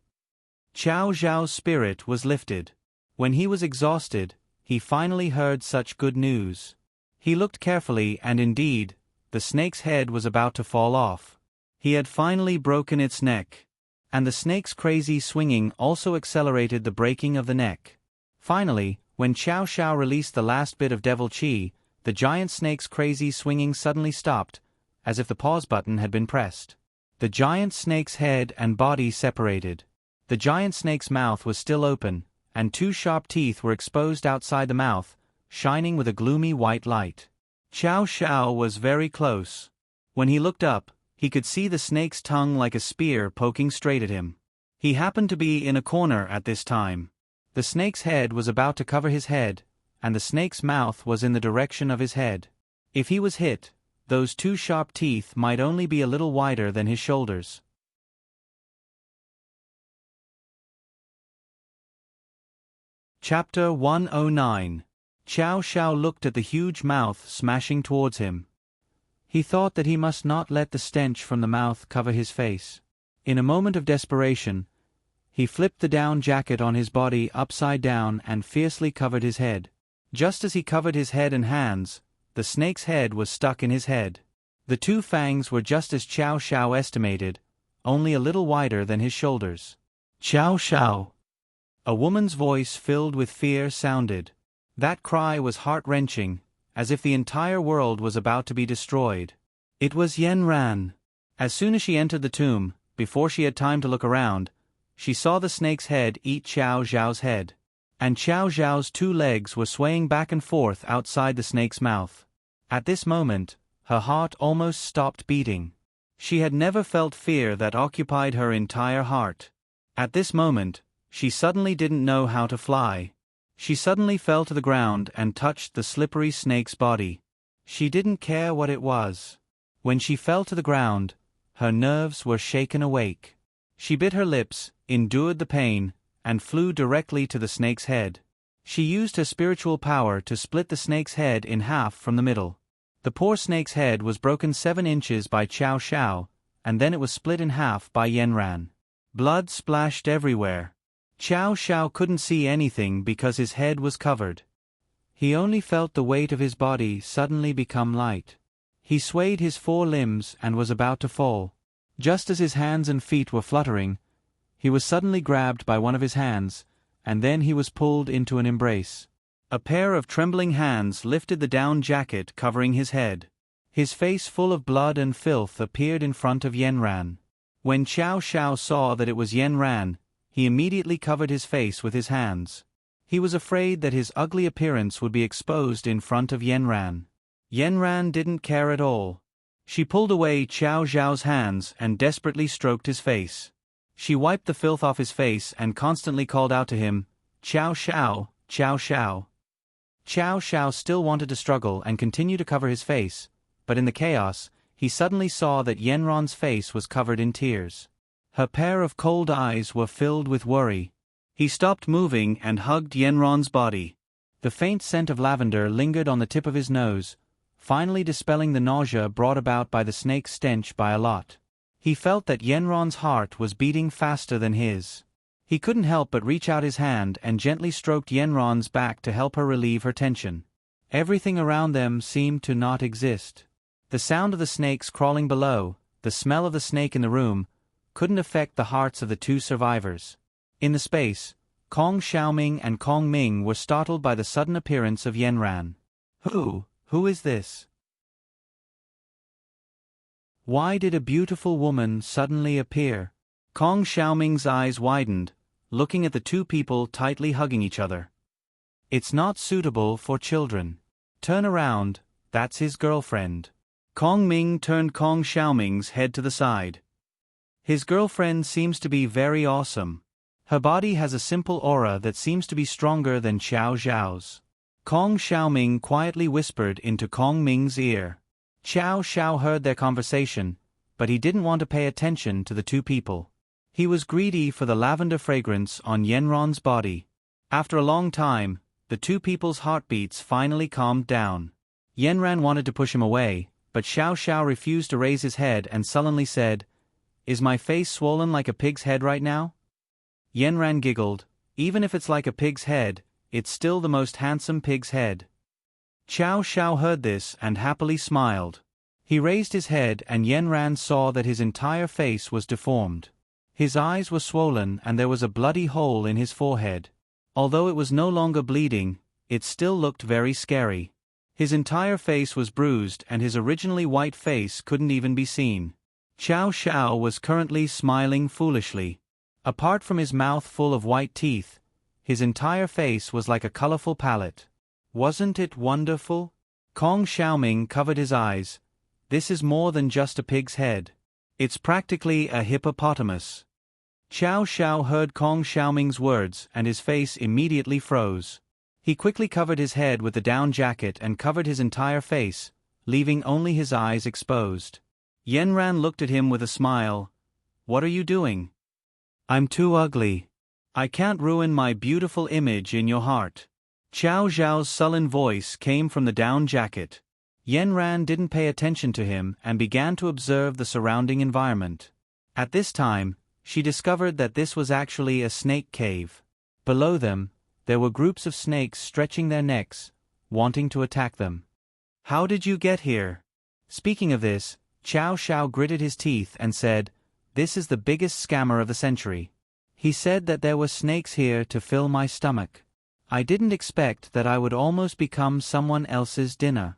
Xiao Xiao's spirit was lifted. When he was exhausted, he finally heard such good news. He looked carefully and indeed, the snake's head was about to fall off. He had finally broken its neck. And the snake's crazy swinging also accelerated the breaking of the neck. Finally, when Xiao Xiao released the last bit of devil chi, the giant snake's crazy swinging suddenly stopped, as if the pause button had been pressed. The giant snake's head and body separated. The giant snake's mouth was still open, and 2 sharp teeth were exposed outside the mouth, shining with a gloomy white light. Xiao Xiao was very close. When he looked up, he could see the snake's tongue like a spear poking straight at him. He happened to be in a corner at this time. The snake's head was about to cover his head, and the snake's mouth was in the direction of his head. If he was hit, those 2 sharp teeth might only be a little wider than his shoulders. Chapter 109. Xiao Xiao looked at the huge mouth smashing towards him. He thought that he must not let the stench from the mouth cover his face. In a moment of desperation, He flipped the down jacket on his body upside down and fiercely covered his head. Just as he covered his head and hands, the snake's head was stuck in his head. The two fangs were just as Chow Chow estimated, only a little wider than his shoulders. Chow Chow! A woman's voice filled with fear sounded. That cry was heart-wrenching, as if the entire world was about to be destroyed. It was Yen Ran. As soon as she entered the tomb, before she had time to look around, she saw the snake's head eat Chow Zhao's head. And Chow Zhao's two legs were swaying back and forth outside the snake's mouth. At this moment, her heart almost stopped beating. She had never felt fear that occupied her entire heart. At this moment, she suddenly didn't know how to fly. She suddenly fell to the ground and touched the slippery snake's body. She didn't care what it was. When she fell to the ground, her nerves were shaken awake. She bit her lips, endured the pain, and flew directly to the snake's head. She used her spiritual power to split the snake's head in half from the middle. The poor snake's head was broken 7 inches by Chow Chow, and then it was split in half by Yen Ran. Blood splashed everywhere. Chow Chow couldn't see anything because his head was covered. He only felt the weight of his body suddenly become light. He swayed his 4 limbs and was about to fall. Just as his hands and feet were fluttering, he was suddenly grabbed by one of his hands, and then he was pulled into an embrace. A pair of trembling hands lifted the down jacket covering his head. His face full of blood and filth appeared in front of Yen Ran. When Chow Chow saw that it was Yen Ran, he immediately covered his face with his hands. He was afraid that his ugly appearance would be exposed in front of Yen Ran. Yen Ran didn't care at all. She pulled away Chow Zhao's hands and desperately stroked his face. She wiped the filth off his face and constantly called out to him, "Chow Chow, Chow Chow." Chow Chow still wanted to struggle and continue to cover his face, but in the chaos, he suddenly saw that Yen Ran's face was covered in tears. Her pair of cold eyes were filled with worry. He stopped moving and hugged Yen Ran's body. The faint scent of lavender lingered on the tip of his nose, finally dispelling the nausea brought about by the snake's stench by a lot. He felt that Yen Ran's heart was beating faster than his. He couldn't help but reach out his hand and gently stroked Yen Ran's back to help her relieve her tension. Everything around them seemed to not exist. The sound of the snakes crawling below, the smell of the snake in the room, couldn't affect the hearts of the 2 survivors. In the space, Kong Xiaoming and Kong Ming were startled by the sudden appearance of Yen Ran. Who is this? Why did a beautiful woman suddenly appear? Kong Xiaoming's eyes widened, looking at the 2 people tightly hugging each other. It's not suitable for children. Turn around, that's his girlfriend. Kong Ming turned Kong Xiaoming's head to the side. His girlfriend seems to be very awesome. Her body has a simple aura that seems to be stronger than Chow Zhao's. Kong Xiaoming quietly whispered into Kong Ming's ear. Chow Chow heard their conversation, but he didn't want to pay attention to the 2 people. He was greedy for the lavender fragrance on Yen Ran's body. After a long time, the 2 people's heartbeats finally calmed down. Yen Ran wanted to push him away, but Chow Chow refused to raise his head and sullenly said, "Is my face swollen like a pig's head right now?" Yen Ran giggled. "Even if it's like a pig's head, it's still the most handsome pig's head." Chow Chow heard this and happily smiled. He raised his head and Yen Ran saw that his entire face was deformed. His eyes were swollen and there was a bloody hole in his forehead. Although it was no longer bleeding, it still looked very scary. His entire face was bruised and his originally white face couldn't even be seen. Chow Chow was currently smiling foolishly. Apart from his mouth full of white teeth, his entire face was like a colorful palette. Wasn't it wonderful? Kong Xiaoming covered his eyes. This is more than just a pig's head. It's practically a hippopotamus. Chow Chow heard Kong Xiaoming's words and his face immediately froze. He quickly covered his head with the down jacket and covered his entire face, leaving only his eyes exposed. Yen Ran looked at him with a smile. "What are you doing?" "I'm too ugly. I can't ruin my beautiful image in your heart." Chow Zhao's sullen voice came from the down jacket. Yen Ran didn't pay attention to him and began to observe the surrounding environment. At this time, she discovered that this was actually a snake cave. Below them, there were groups of snakes stretching their necks, wanting to attack them. How did you get here? Speaking of this, Chow Chow gritted his teeth and said, "This is the biggest scammer of the century. He said that there were snakes here to fill my stomach. I didn't expect that I would almost become someone else's dinner."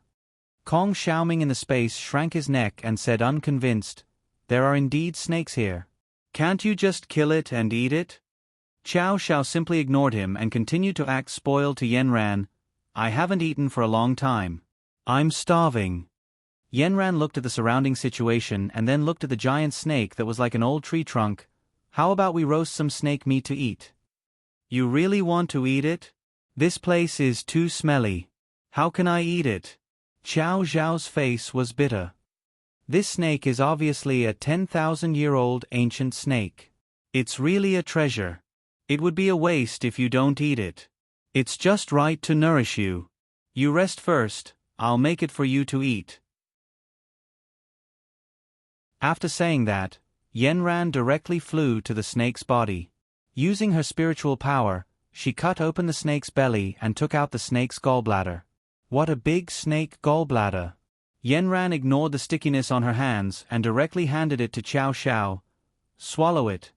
Kong Xiaoming in the space shrank his neck and said unconvinced, "There are indeed snakes here. Can't you just kill it and eat it?" Chow Chow simply ignored him and continued to act spoiled to Yenran. "I haven't eaten for a long time. I'm starving." Yenran looked at the surrounding situation and then looked at the giant snake that was like an old tree trunk. "How about we roast some snake meat to eat?" "You really want to eat it? This place is too smelly. How can I eat it?" Chow Zhao's face was bitter. This snake is obviously a 10,000-year-old ancient snake. It's really a treasure. It would be a waste if you don't eat it. It's just right to nourish you. You rest first, I'll make it for you to eat. After saying that, Yenran directly flew to the snake's body. Using her spiritual power, she cut open the snake's belly and took out the snake's gallbladder. What a big snake gallbladder! Yenran ignored the stickiness on her hands and directly handed it to Chow Chow. "Swallow it."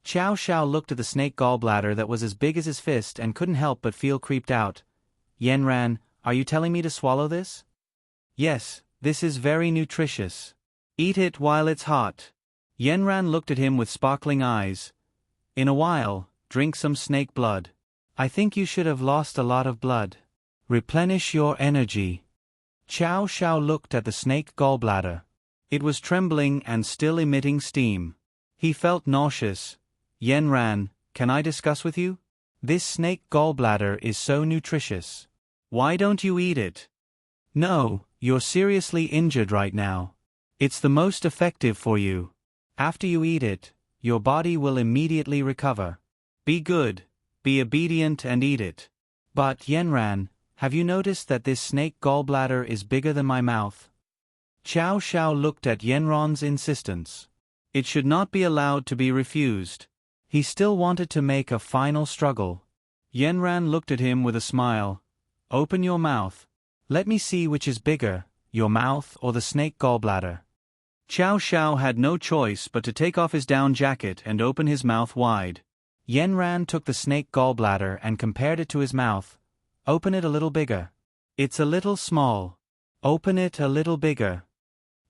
Chow Chow looked at the snake gallbladder that was as big as his fist and couldn't help but feel creeped out. "Yenran, are you telling me to swallow this?" "Yes, this is very nutritious. Eat it while it's hot." Yenran looked at him with sparkling eyes. "In a while, drink some snake blood. I think you should have lost a lot of blood. Replenish your energy." Chow Chow looked at the snake gallbladder. It was trembling and still emitting steam. He felt nauseous. "Yenran, can I discuss with you? This snake gallbladder is so nutritious. Why don't you eat it?" "No, you're seriously injured right now. It's the most effective for you. After you eat it, your body will immediately recover. Be good, be obedient and eat it." "But Yenran, have you noticed that this snake gallbladder is bigger than my mouth?" Chow Chow looked at Yenran's insistence. It should not be allowed to be refused. He still wanted to make a final struggle. Yenran looked at him with a smile. "Open your mouth. Let me see which is bigger, your mouth or the snake gallbladder." Chow Chow had no choice but to take off his down jacket and open his mouth wide. Yenran took the snake gallbladder and compared it to his mouth. "Open it a little bigger." "It's a little small." "Open it a little bigger."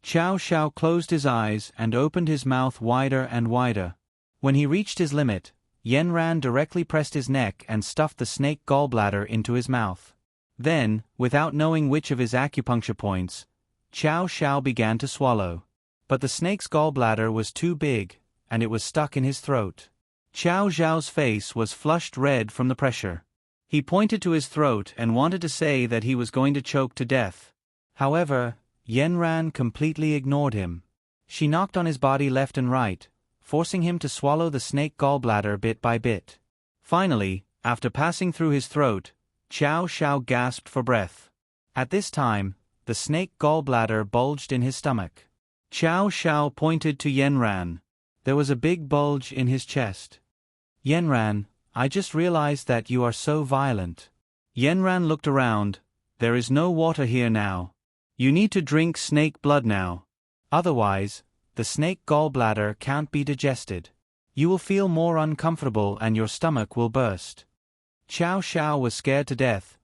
Chow Chow closed his eyes and opened his mouth wider and wider. When he reached his limit, Yenran directly pressed his neck and stuffed the snake gallbladder into his mouth. Then, without knowing which of his acupuncture points, Chow Chow began to swallow. But the snake's gallbladder was too big, and it was stuck in his throat. Chow Zhao's face was flushed red from the pressure. He pointed to his throat and wanted to say that he was going to choke to death. However, Yenran completely ignored him. She knocked on his body left and right, forcing him to swallow the snake gallbladder bit by bit. Finally, after passing through his throat, Chow Chow gasped for breath. At this time, the snake gallbladder bulged in his stomach. Chow Chow pointed to Yenran. There was a big bulge in his chest. "Yenran, I just realized that you are so violent." Yenran looked around. "There is no water here now. You need to drink snake blood now. Otherwise, the snake gallbladder can't be digested. You will feel more uncomfortable and your stomach will burst." Chow Chow was scared to death.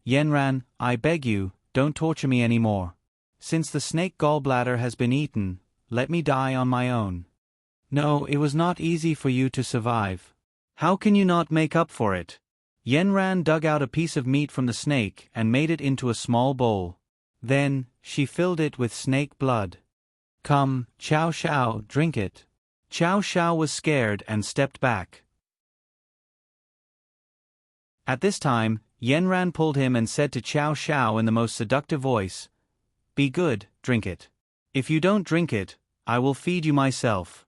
"Yenran, I beg you, don't torture me anymore. Since the snake gallbladder has been eaten, let me die on my own." "No, it was not easy for you to survive. How can you not make up for it?" Yenran dug out a piece of meat from the snake and made it into a small bowl. Then, she filled it with snake blood. "Come, Chow Chow, drink it." Chow Chow was scared and stepped back. At this time, Yenran pulled him and said to Chow Chow in the most seductive voice, "Be good, drink it. If you don't drink it, I will feed you myself."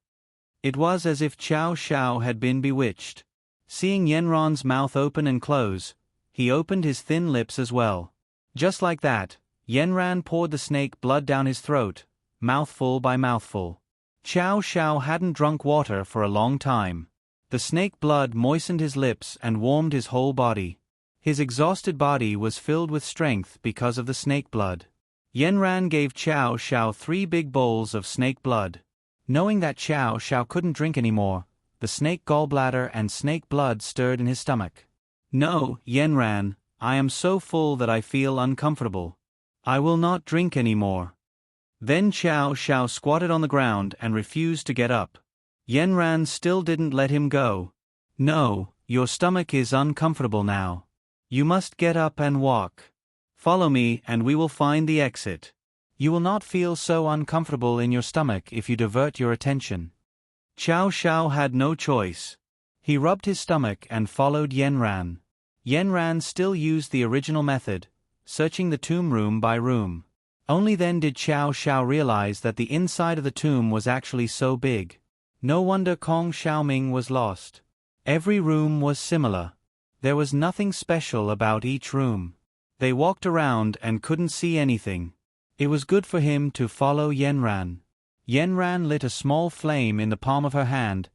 It was as if Chow Chow had been bewitched. Seeing Yenran's mouth open and close, he opened his thin lips as well. Just like that, Yenran poured the snake blood down his throat, mouthful by mouthful. Chow Chow hadn't drunk water for a long time. The snake blood moistened his lips and warmed his whole body. His exhausted body was filled with strength because of the snake blood. Yanran gave Chow Chow 3 big bowls of snake blood. Knowing that Chow Chow couldn't drink anymore, the snake gallbladder and snake blood stirred in his stomach. No, Yanran, I am so full that I feel uncomfortable. I will not drink anymore. Then Chow Chow squatted on the ground and refused to get up. Yanran still didn't let him go. No, your stomach is uncomfortable now. You must get up and walk. Follow me and we will find the exit. You will not feel so uncomfortable in your stomach if you divert your attention. Chow Chow had no choice. He rubbed his stomach and followed Yanran. Yanran still used the original method, searching the tomb room by room. Only then did Chow Chow realize that the inside of the tomb was actually so big. No wonder Kong Xiaoming was lost. Every room was similar. There was nothing special about each room. They walked around and couldn't see anything. It was good for him to follow Yanran. Yanran lit a small flame in the palm of her hand,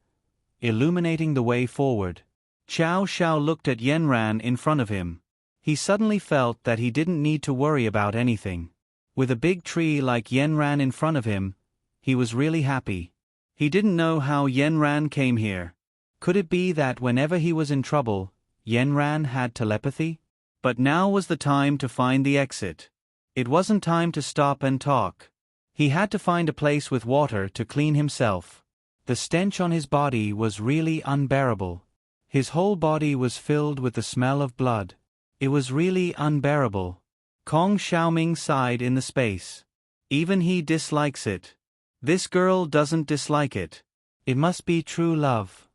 illuminating the way forward. Chow Chow looked at Yanran in front of him. He suddenly felt that he didn't need to worry about anything. With a big tree like Yanran in front of him, he was really happy. He didn't know how Yanran came here. Could it be that whenever he was in trouble, Yanran had telepathy? But now was the time to find the exit. It wasn't time to stop and talk. He had to find a place with water to clean himself. The stench on his body was really unbearable. His whole body was filled with the smell of blood. It was really unbearable. Kong Xiaoming sighed in the space. Even he dislikes it. This girl doesn't dislike it. It must be true love.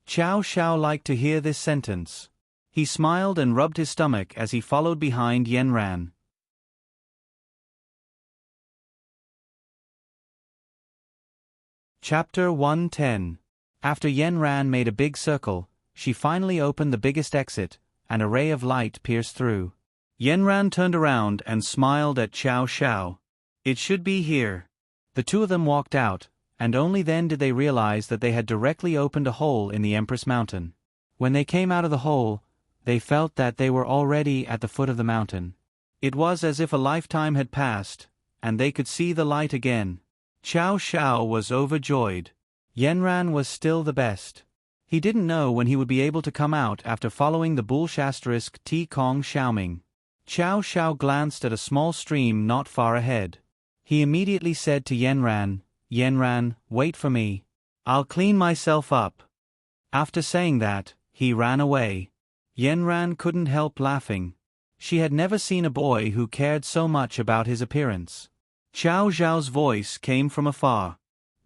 Chow Chow liked to hear this sentence. He smiled and rubbed his stomach as he followed behind Yanran. Chapter 110. After Yanran made a big circle, she finally opened the biggest exit, and a ray of light pierced through. Yanran turned around and smiled at Chow Chow. It should be here. The two of them walked out, and only then did they realize that they had directly opened a hole in the Empress Mountain. When they came out of the hole, they felt that they were already at the foot of the mountain. It was as if a lifetime had passed, and they could see the light again. Chow Chow was overjoyed. Yanran was still the best. He didn't know when he would be able to come out after following the bullsh * T Kong Xiaoming. Chow Chow glanced at a small stream not far ahead. He immediately said to Yanran, "Yanran, wait for me. I'll clean myself up." After saying that, he ran away. Yanran couldn't help laughing. She had never seen a boy who cared so much about his appearance. Chow Zhao's voice came from afar.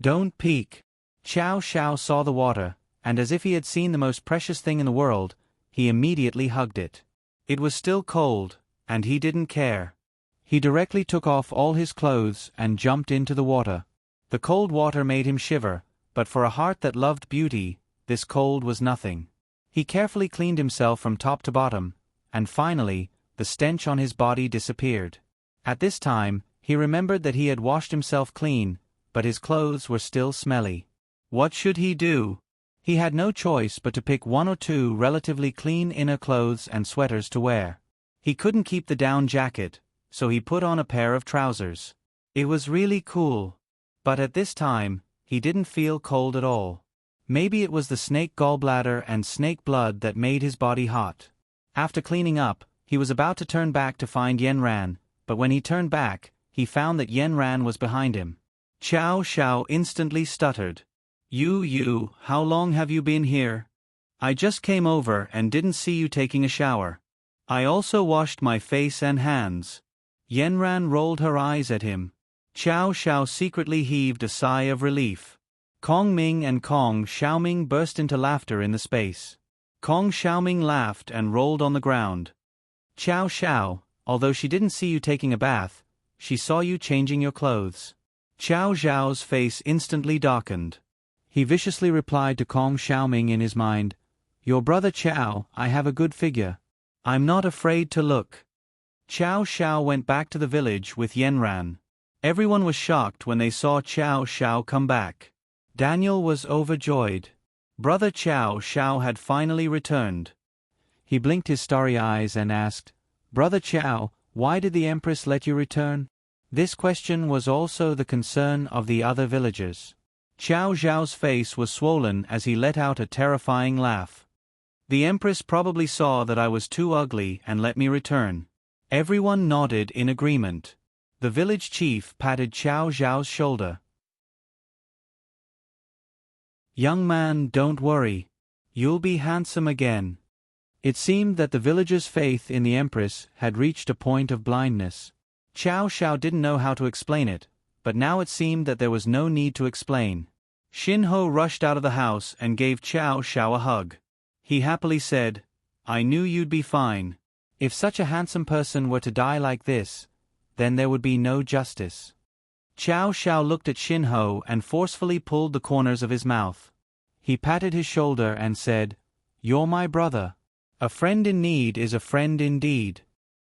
"Don't peek." Chow Chow saw the water, and as if he had seen the most precious thing in the world, he immediately hugged it. It was still cold, and he didn't care. He directly took off all his clothes and jumped into the water. The cold water made him shiver, but for a heart that loved beauty, this cold was nothing. He carefully cleaned himself from top to bottom, and finally, the stench on his body disappeared. At this time, he remembered that he had washed himself clean, but his clothes were still smelly. What should he do? He had no choice but to pick 1 or 2 relatively clean inner clothes and sweaters to wear. He couldn't keep the down jacket, so he put on a pair of trousers. It was really cool. But at this time, he didn't feel cold at all. Maybe it was the snake gallbladder and snake blood that made his body hot. After cleaning up, he was about to turn back to find Yanran, but when he turned back, he found that Yanran was behind him. Chow Chow instantly stuttered. You, how long have you been here? I just came over and didn't see you taking a shower. I also washed my face and hands." Yanran rolled her eyes at him. Chow Chow secretly heaved a sigh of relief. Kong Ming and Kong Xiaoming burst into laughter in the space. Kong Xiaoming laughed and rolled on the ground. "Chow Chow, although she didn't see you taking a bath, she saw you changing your clothes." Chow Zhao's face instantly darkened. He viciously replied to Kong Xiaoming in his mind, "Your brother Chow, I have a good figure. I'm not afraid to look." Chow Chow went back to the village with Yanran. Everyone was shocked when they saw Qiao Xiao come back. Daniel was overjoyed. Brother Qiao Xiao had finally returned. He blinked his starry eyes and asked, "Brother Qiao, why did the Empress let you return?" This question was also the concern of the other villagers. Qiao Xiao's face was swollen as he let out a terrifying laugh. "The Empress probably saw that I was too ugly and let me return." Everyone nodded in agreement. The village chief patted Qiao Xiao's shoulder. "Young man, don't worry. You'll be handsome again." It seemed that the villagers' faith in the Empress had reached a point of blindness. Qiao Xiao didn't know how to explain it, but now it seemed that there was no need to explain. Xin Ho rushed out of the house and gave Qiao Xiao a hug. He happily said, "I knew you'd be fine. If such a handsome person were to die like this, then there would be no justice." Qiao Xiao looked at Xin Ho and forcefully pulled the corners of his mouth. He patted his shoulder and said, "You're my brother. A friend in need is a friend indeed."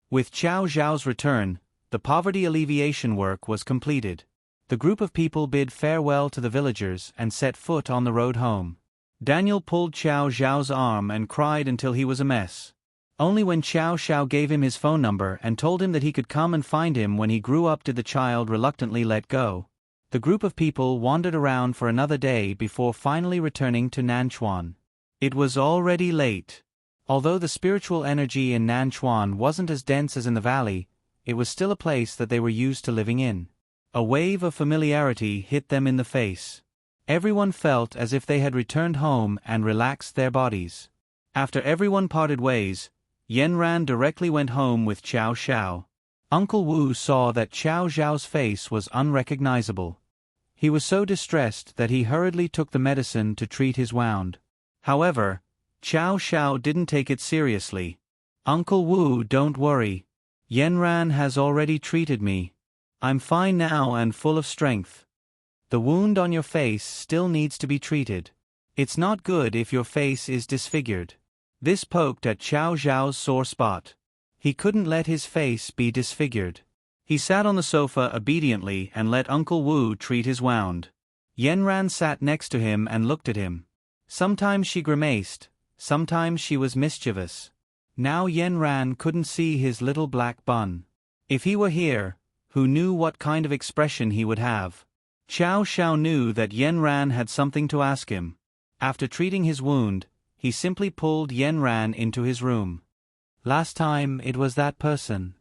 With Qiao Xiao's return, the poverty alleviation work was completed. The group of people bid farewell to the villagers and set foot on the road home. Daniel pulled Qiao Xiao's arm and cried until he was a mess. Only when Qiao Xiao gave him his phone number and told him that he could come and find him when he grew up did the child reluctantly let go. The group of people wandered around for another day before finally returning to Nanchuan. It was already late. Although the spiritual energy in Nanchuan wasn't as dense as in the valley, it was still a place that they were used to living in. A wave of familiarity hit them in the face. Everyone felt as if they had returned home and relaxed their bodies. After everyone parted ways, Yanran directly went home with Qiao Xiao. Uncle Wu saw that Qiao Xiao's face was unrecognizable. He was so distressed that he hurriedly took the medicine to treat his wound. However, Qiao Xiao didn't take it seriously. "Uncle Wu, don't worry. Yanran has already treated me. I'm fine now and full of strength. The wound on your face still needs to be treated. It's not good if your face is disfigured." This poked at Qiao Xiao's sore spot. He couldn't let his face be disfigured. He sat on the sofa obediently and let Uncle Wu treat his wound. Yanran sat next to him and looked at him. Sometimes she grimaced, sometimes she was mischievous. Now Yanran couldn't see his little black bun. If he were here, who knew what kind of expression he would have? Qiao Xiao knew that Yanran had something to ask him. After treating his wound, he simply pulled Yanran into his room. "Last time it was that person."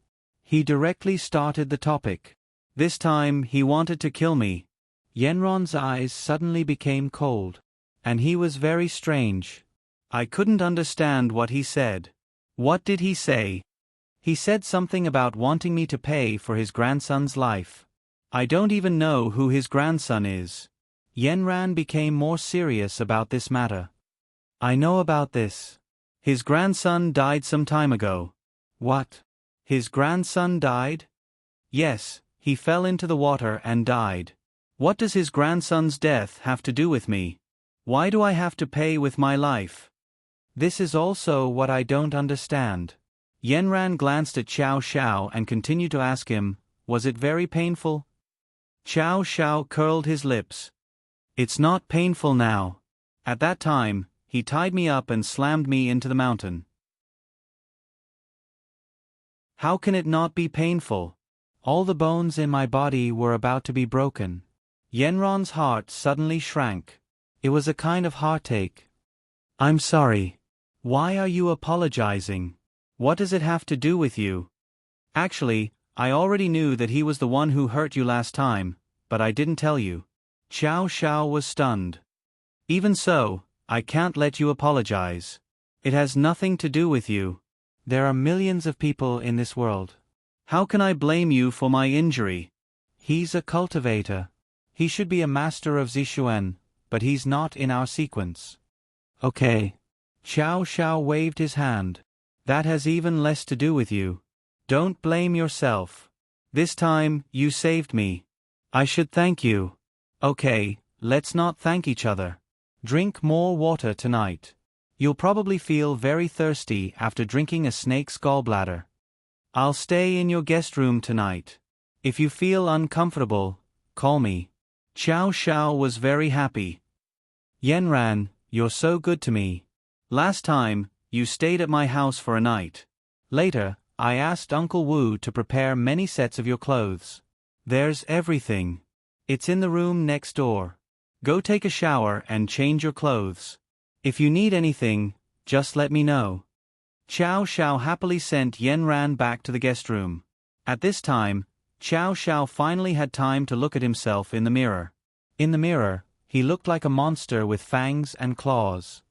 He directly started the topic. "This time he wanted to kill me." Yanran's eyes suddenly became cold. And he was very strange. I couldn't understand what he said. "What did he say?" "He said something about wanting me to pay for his grandson's life. I don't even know who his grandson is." Yanran became more serious about this matter. "I know about this. His grandson died some time ago." "What? His grandson died?" "Yes, he fell into the water and died." "What does his grandson's death have to do with me? Why do I have to pay with my life?" "This is also what I don't understand." Yanran glanced at Qiao Xiao and continued to ask him, "Was it very painful?" Qiao Xiao curled his lips. "It's not painful now. At that time, he tied me up and slammed me into the mountain." "How can it not be painful? All the bones in my body were about to be broken." Yanran's heart suddenly shrank. It was a kind of heartache. "I'm sorry." "Why are you apologizing? What does it have to do with you?" "Actually, I already knew that he was the one who hurt you last time, but I didn't tell you." Qiao Xiao was stunned. "Even so, I can't let you apologize. It has nothing to do with you. There are millions of people in this world. How can I blame you for my injury?" "He's a cultivator. He should be a master of Zixuan, but he's not in our sequence." "Okay." Qiao Xiao waved his hand. "That has even less to do with you. Don't blame yourself. This time, you saved me. I should thank you." "Okay, let's not thank each other. Drink more water tonight. You'll probably feel very thirsty after drinking a snake's gallbladder." "I'll stay in your guest room tonight." If you feel uncomfortable, call me. Xiao Xiao was very happy. Yanran, you're so good to me. Last time, you stayed at my house for a night. Later, I asked Uncle Wu to prepare many sets of your clothes. There's everything. It's in the room next door. Go take a shower and change your clothes. If you need anything, just let me know. Xiao Xiao happily sent Yanran back to the guest room. At this time, Xiao Xiao finally had time to look at himself in the mirror. In the mirror, he looked like a monster with fangs and claws.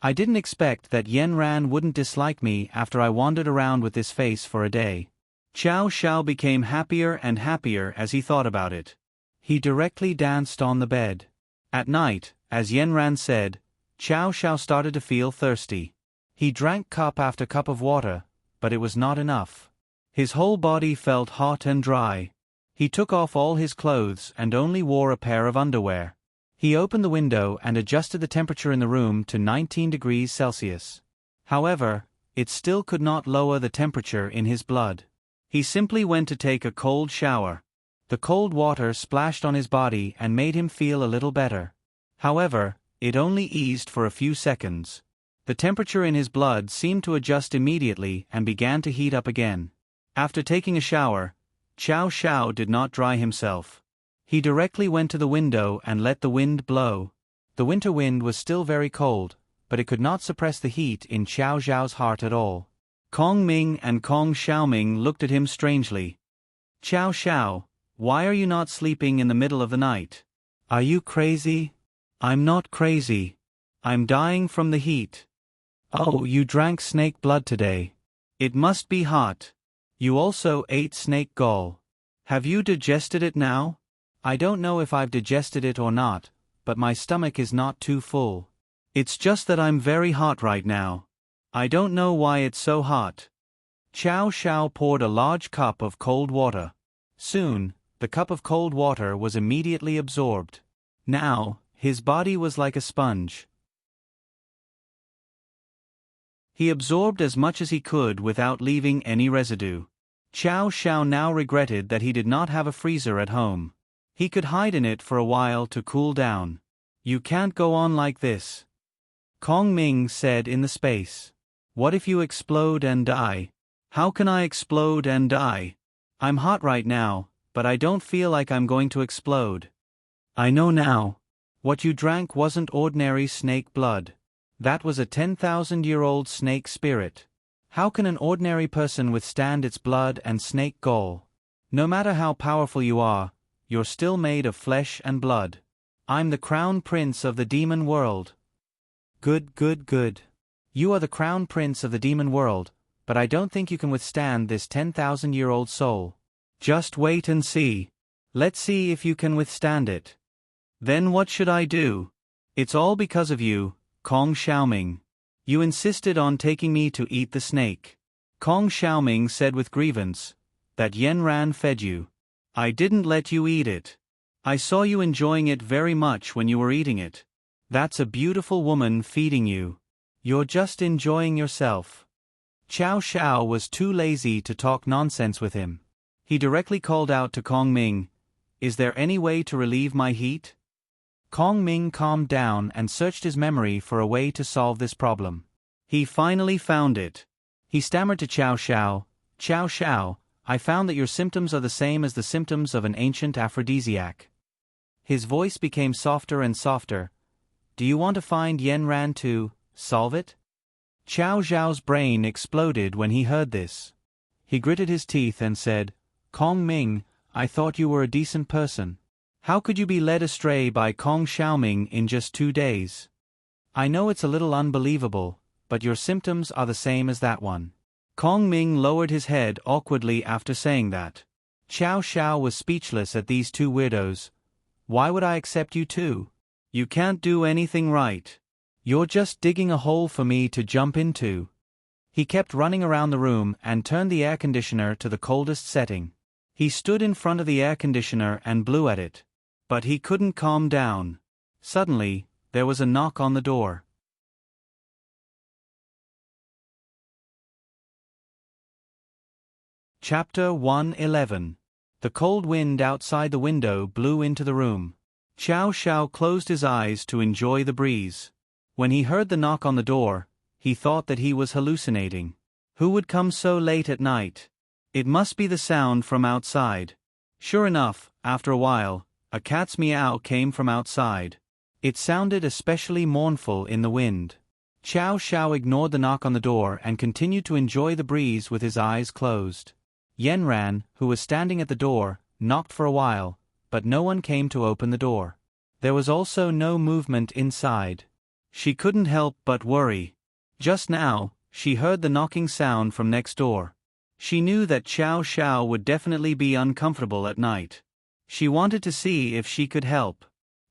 I didn't expect that Yanran wouldn't dislike me after I wandered around with this face for a day. Xiao Xiao became happier and happier as he thought about it. He directly danced on the bed. At night, as Yanran said, Xiao Xiao started to feel thirsty. He drank cup after cup of water, but it was not enough. His whole body felt hot and dry. He took off all his clothes and only wore a pair of underwear. He opened the window and adjusted the temperature in the room to 19 degrees Celsius. However, it still could not lower the temperature in his blood. He simply went to take a cold shower. The cold water splashed on his body and made him feel a little better. However, it only eased for a few seconds. The temperature in his blood seemed to adjust immediately and began to heat up again. After taking a shower, Xiao Xiao did not dry himself. He directly went to the window and let the wind blow. The winter wind was still very cold, but it could not suppress the heat in Xiao Xiao's heart at all. Kong Ming and Kong Xiaoming looked at him strangely. Xiao Xiao, why are you not sleeping in the middle of the night? Are you crazy? I'm not crazy. I'm dying from the heat. Oh, you drank snake blood today. It must be hot. You also ate snake gall. Have you digested it now? I don't know if I've digested it or not, but my stomach is not too full. It's just that I'm very hot right now. I don't know why it's so hot. Xiao Xiao poured a large cup of cold water. Soon, the cup of cold water was immediately absorbed. Now, his body was like a sponge. He absorbed as much as he could without leaving any residue. Xiao Xiao now regretted that he did not have a freezer at home. He could hide in it for a while to cool down. You can't go on like this. Kong Ming said in the space. What if you explode and die? How can I explode and die? I'm hot right now, but I don't feel like I'm going to explode. I know now. What you drank wasn't ordinary snake blood. That was a 10,000-year-old snake spirit. How can an ordinary person withstand its blood and snake gall? No matter how powerful you are, you're still made of flesh and blood. I'm the crown prince of the demon world. Good, good, good. You are the crown prince of the demon world, but I don't think you can withstand this 10,000-year-old soul. Just wait and see. Let's see if you can withstand it. Then what should I do? It's all because of you, Kong Xiaoming. You insisted on taking me to eat the snake. Kong Xiaoming said with grievance, that Yanran fed you. I didn't let you eat it. I saw you enjoying it very much when you were eating it. That's a beautiful woman feeding you. You're just enjoying yourself. Xiao Xiao was too lazy to talk nonsense with him. He directly called out to Kong Ming, Is there any way to relieve my heat? Kong Ming calmed down and searched his memory for a way to solve this problem. He finally found it. He stammered to Xiao Xiao, Xiao Xiao, I found that your symptoms are the same as the symptoms of an ancient aphrodisiac. His voice became softer and softer. Do you want to find Yanran to solve it? Xiao Zhao's brain exploded when he heard this. He gritted his teeth and said, Kong Ming, I thought you were a decent person. How could you be led astray by Kong Xiaoming in just 2 days? I know it's a little unbelievable, but your symptoms are the same as that one. Kong Ming lowered his head awkwardly after saying that. Xiao Xiao was speechless at these two weirdos. Why would I accept you too? You can't do anything right. You're just digging a hole for me to jump into. He kept running around the room and turned the air conditioner to the coldest setting. He stood in front of the air conditioner and blew at it. But he couldn't calm down. Suddenly, there was a knock on the door. Chapter 111. The cold wind outside the window blew into the room. Xiao Xiao closed his eyes to enjoy the breeze. When he heard the knock on the door, he thought that he was hallucinating. Who would come so late at night? It must be the sound from outside. Sure enough, after a while, a cat's meow came from outside. It sounded especially mournful in the wind. Xiao Xiao ignored the knock on the door and continued to enjoy the breeze with his eyes closed. Yanran, who was standing at the door, knocked for a while, but no one came to open the door. There was also no movement inside. She couldn't help but worry. Just now, she heard the knocking sound from next door. She knew that Xiao Xiao would definitely be uncomfortable at night. She wanted to see if she could help.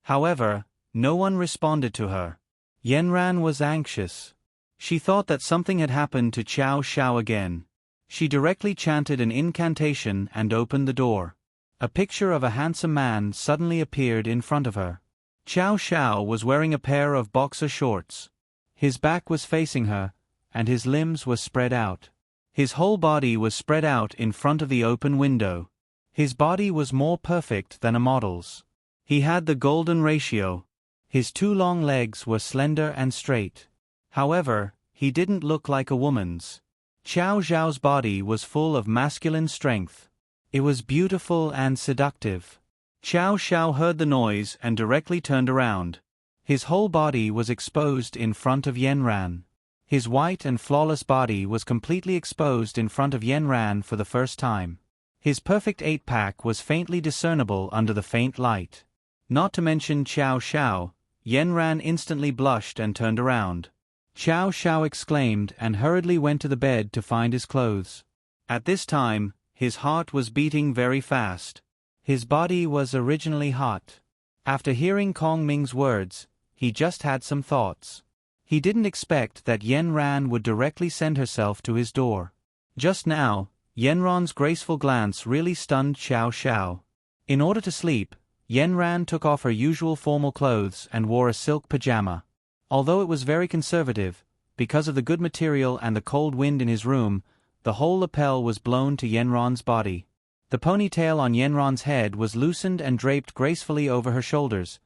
However, no one responded to her. Yanran was anxious. She thought that something had happened to Xiao Xiao again. She directly chanted an incantation and opened the door. A picture of a handsome man suddenly appeared in front of her. Xiao Xiao was wearing a pair of boxer shorts. His back was facing her, and his limbs were spread out. His whole body was spread out in front of the open window. His body was more perfect than a model's. He had the golden ratio. His 2 long legs were slender and straight. However, he didn't look like a woman's. Xiao Xiao's body was full of masculine strength. It was beautiful and seductive. Xiao Xiao heard the noise and directly turned around. His whole body was exposed in front of Yanran. His white and flawless body was completely exposed in front of Yanran for the first time. His perfect 8-pack was faintly discernible under the faint light. Not to mention Xiao Xiao, Yanran instantly blushed and turned around. Xiao Xiao exclaimed and hurriedly went to the bed to find his clothes. At this time, his heart was beating very fast. His body was originally hot. After hearing Kong Ming's words, he just had some thoughts. He didn't expect that Yanran would directly send herself to his door. Just now, Yanran's graceful glance really stunned Xiao Xiao. In order to sleep, Yanran took off her usual formal clothes and wore a silk pajama. Although it was very conservative, because of the good material and the cold wind in his room, the whole lapel was blown to Yanran's body. The ponytail on Yanran's head was loosened and draped gracefully over her shoulders,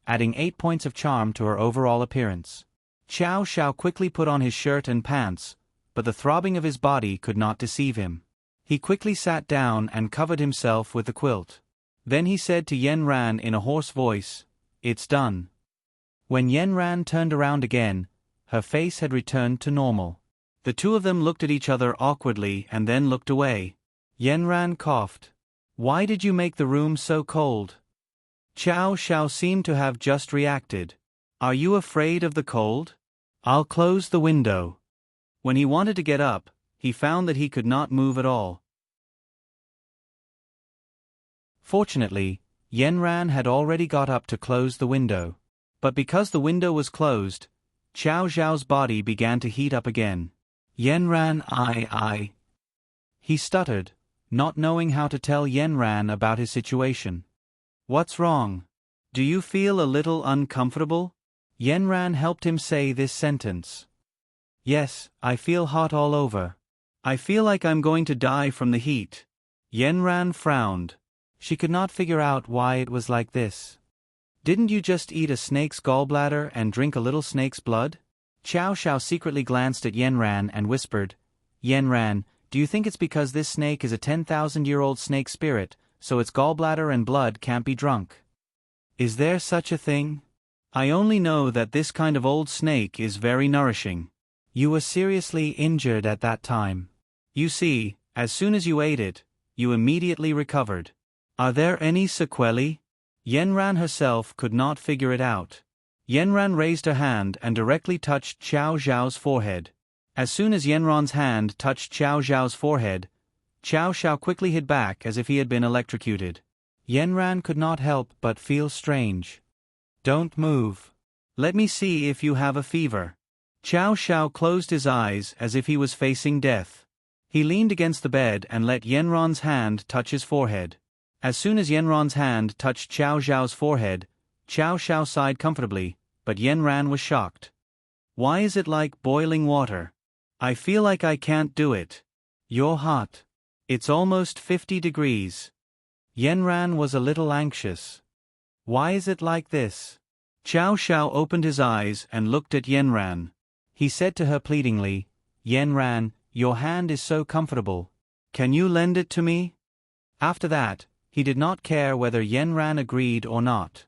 adding 8 points of charm to her overall appearance. Xiao Xiao quickly put on his shirt and pants, but the throbbing of his body could not deceive him. He quickly sat down and covered himself with the quilt. Then he said to Yanran in a hoarse voice, "It's done." When Yanran turned around again, her face had returned to normal. The two of them looked at each other awkwardly and then looked away. Yanran coughed. "Why did you make the room so cold?" Xiao Xiao seemed to have just reacted. "Are you afraid of the cold? I'll close the window." When he wanted to get up, he found that he could not move at all. Fortunately, Yanran had already got up to close the window. But because the window was closed, Xiao Xiao's body began to heat up again. "Yanran, I. He stuttered, not knowing how to tell Yanran about his situation. "What's wrong? Do you feel a little uncomfortable?" Yanran helped him say this sentence. "Yes, I feel hot all over. I feel like I'm going to die from the heat." Yanran frowned. She could not figure out why it was like this. "Didn't you just eat a snake's gallbladder and drink a little snake's blood?" Xiao Xiao secretly glanced at Yanran and whispered, "Yanran, do you think it's because this snake is a 10,000-year-old snake spirit, so its gallbladder and blood can't be drunk? Is there such a thing? I only know that this kind of old snake is very nourishing. You were seriously injured at that time. You see, as soon as you ate it, you immediately recovered. Are there any sequelae?" Yanran herself could not figure it out. Yanran raised her hand and directly touched Xiao Xiao's forehead. As soon as Yanran's hand touched Xiao Xiao's forehead, Xiao Xiao quickly hid back as if he had been electrocuted. Yanran could not help but feel strange. "Don't move. Let me see if you have a fever." Xiao Xiao closed his eyes as if he was facing death. He leaned against the bed and let Yanran's hand touch his forehead. As soon as Yanran's hand touched Xiao Xiao's forehead, Xiao Xiao sighed comfortably, but Yanran was shocked. "Why is it like boiling water? I feel like I can't do it." "You're hot. It's almost 50 degrees. Yanran was a little anxious. Why is it like this? Xiao Xiao opened his eyes and looked at Yanran. He said to her pleadingly, Yanran, your hand is so comfortable. Can you lend it to me? After that, he did not care whether Yanran agreed or not.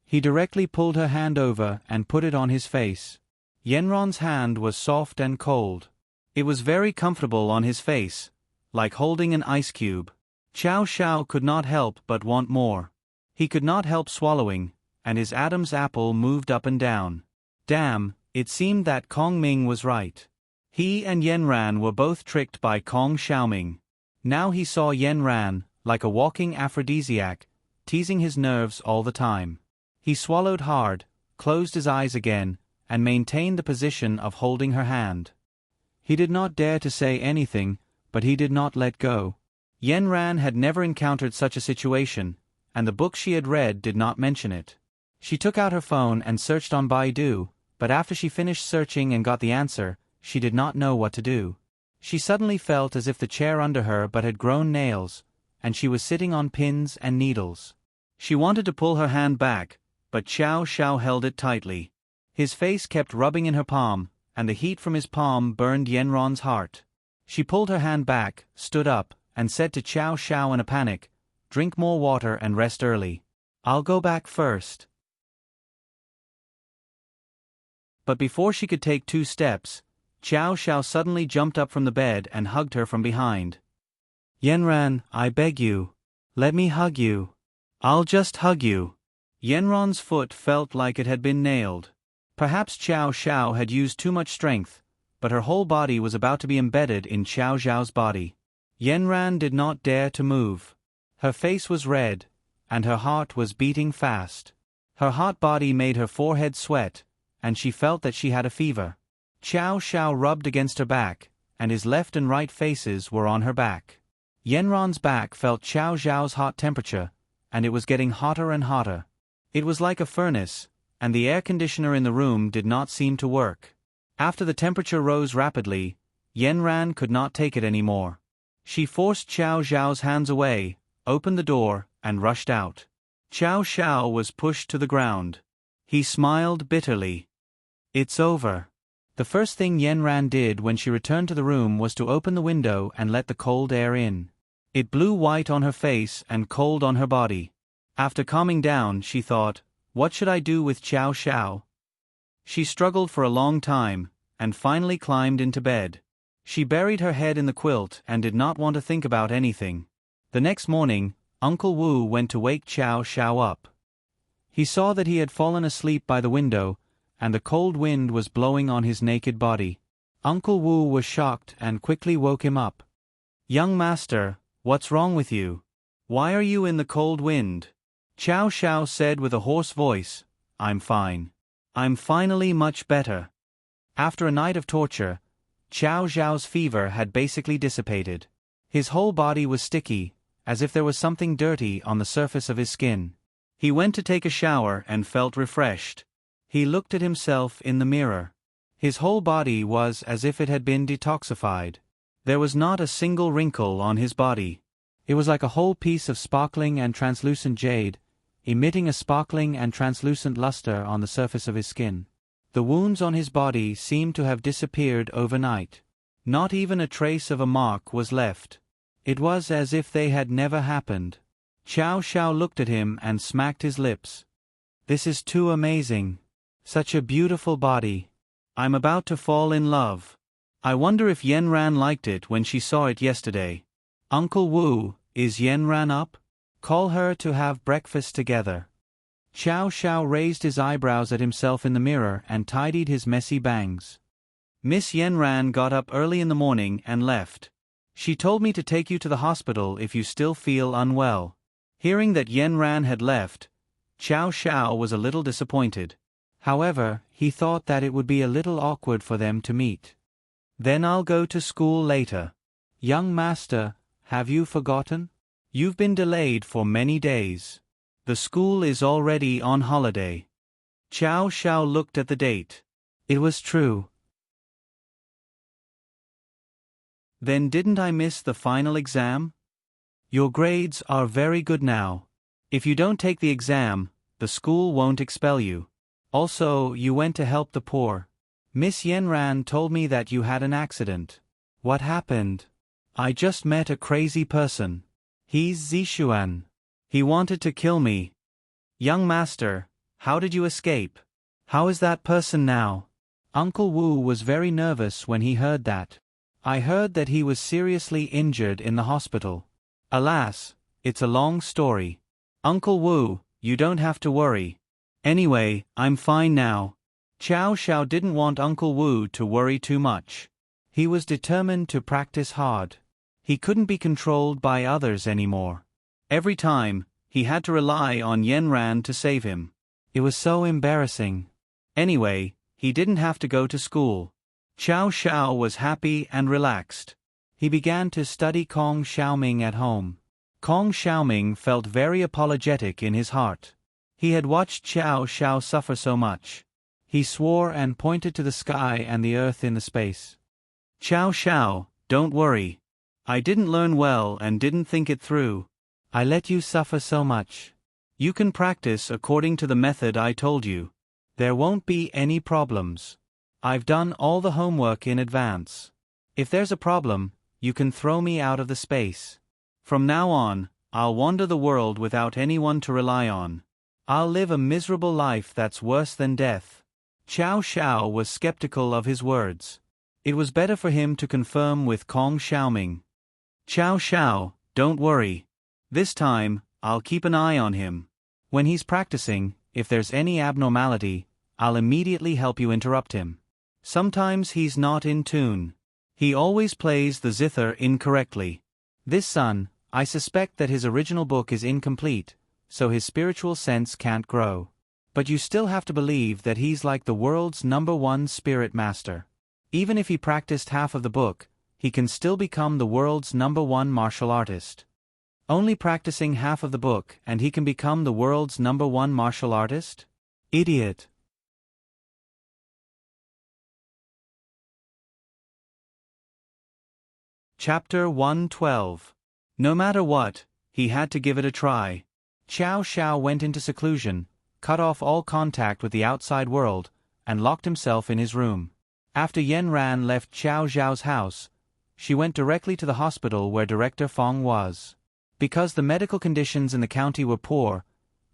He directly pulled her hand over and put it on his face. Yanran's hand was soft and cold. It was very comfortable on his face, like holding an ice cube. Xiao Xiao could not help but want more. He could not help swallowing, and his Adam's apple moved up and down. Damn, it seemed that Kong Ming was right. He and Yanran were both tricked by Kong Xiaoming. Now he saw Yanran, like a walking aphrodisiac, teasing his nerves all the time. He swallowed hard, closed his eyes again, and maintained the position of holding her hand. He did not dare to say anything, but he did not let go. Yanran had never encountered such a situation, and the book she had read did not mention it. She took out her phone and searched on Baidu, but after she finished searching and got the answer, she did not know what to do. She suddenly felt as if the chair under her but had grown nails, and she was sitting on pins and needles. She wanted to pull her hand back, but Xiao Xiao held it tightly. His face kept rubbing in her palm, and the heat from his palm burned Yanran's heart. She pulled her hand back, stood up, and said to Xiao Xiao in a panic, "Drink more water and rest early. I'll go back first." But before she could take 2 steps, Xiao Xiao suddenly jumped up from the bed and hugged her from behind. "Yanran, I beg you. Let me hug you. I'll just hug you." Yanran's foot felt like it had been nailed. Perhaps Xiao Xiao had used too much strength, but her whole body was about to be embedded in Xiao Xiao's body. Yanran did not dare to move. Her face was red, and her heart was beating fast. Her hot body made her forehead sweat, and she felt that she had a fever. Xiao Xiao rubbed against her back, and his left and right faces were on her back. Yanran's back felt Xiao Xiao's hot temperature, and it was getting hotter and hotter. It was like a furnace, and the air conditioner in the room did not seem to work. After the temperature rose rapidly, Yanran could not take it anymore. She forced Xiao Xiao's hands away, opened the door, and rushed out. Xiao Xiao was pushed to the ground. He smiled bitterly. "It's over." The first thing Yanran did when she returned to the room was to open the window and let the cold air in. It blew white on her face and cold on her body. After calming down, she thought, "What should I do with Xiao Xiao?" She struggled for a long time, and finally climbed into bed. She buried her head in the quilt and did not want to think about anything. The next morning, Uncle Wu went to wake Xiao Xiao up. He saw that he had fallen asleep by the window, and the cold wind was blowing on his naked body. Uncle Wu was shocked and quickly woke him up. "Young master, what's wrong with you? Why are you in the cold wind?" Xiao Xiao said with a hoarse voice, "I'm fine. I'm finally much better." After a night of torture, Xiao Xiao's fever had basically dissipated. His whole body was sticky, as if there was something dirty on the surface of his skin. He went to take a shower and felt refreshed. He looked at himself in the mirror. His whole body was as if it had been detoxified. There was not a single wrinkle on his body. It was like a whole piece of sparkling and translucent jade, emitting a sparkling and translucent luster on the surface of his skin. The wounds on his body seemed to have disappeared overnight. Not even a trace of a mark was left. It was as if they had never happened. Xiao Xiao looked at him and smacked his lips. "This is too amazing. Such a beautiful body. I'm about to fall in love. I wonder if Yanran liked it when she saw it yesterday. Uncle Wu, is Yanran up? Call her to have breakfast together." Xiao Xiao raised his eyebrows at himself in the mirror and tidied his messy bangs. "Miss Yanran got up early in the morning and left. She told me to take you to the hospital if you still feel unwell." Hearing that Yanran had left, Xiao Xiao was a little disappointed. However, he thought that it would be a little awkward for them to meet. "Then I'll go to school later." "Young master, have you forgotten? You've been delayed for many days. The school is already on holiday." Xiao Xiao looked at the date. It was true. "Then didn't I miss the final exam?" Your grades are very good now. If you don't take the exam, the school won't expel you. Also, you went to help the poor. Miss Yenran told me that you had an accident. What happened? I just met a crazy person. He's Zishuan. He wanted to kill me. Young master, how did you escape? How is that person now? Uncle Wu was very nervous when he heard that. I heard that he was seriously injured in the hospital. Alas, it's a long story. Uncle Wu, you don't have to worry. Anyway, I'm fine now. Xiao Xiao didn't want Uncle Wu to worry too much. He was determined to practice hard. He couldn't be controlled by others anymore. Every time, he had to rely on Yenran to save him. It was so embarrassing. Anyway, he didn't have to go to school. Xiao Xiao was happy and relaxed. He began to study Kong Xiaoming at home. Kong Xiaoming felt very apologetic in his heart. He had watched Xiao Xiao suffer so much. He swore and pointed to the sky and the earth in the space. Xiao Xiao, don't worry. I didn't learn well and didn't think it through. I let you suffer so much. You can practice according to the method I told you. There won't be any problems. I've done all the homework in advance. If there's a problem, you can throw me out of the space. From now on, I'll wander the world without anyone to rely on. I'll live a miserable life that's worse than death. Xiao Xiao was skeptical of his words. It was better for him to confirm with Kong Xiaoming. Xiao Xiao, don't worry. This time, I'll keep an eye on him. When he's practicing, if there's any abnormality, I'll immediately help you interrupt him. Sometimes he's not in tune. He always plays the zither incorrectly. This son, I suspect that his original book is incomplete, so his spiritual sense can't grow. But you still have to believe that he's like the world's #1 spirit master. Even if he practiced half of the book, he can still become the world's #1 martial artist. Only practicing half of the book and he can become the world's #1 martial artist? Idiot. Chapter 112. No matter what, he had to give it a try. Xiao Xiao went into seclusion, cut off all contact with the outside world, and locked himself in his room. After Yenran left Xiao Zhao's house, she went directly to the hospital where Director Fong was. Because the medical conditions in the county were poor,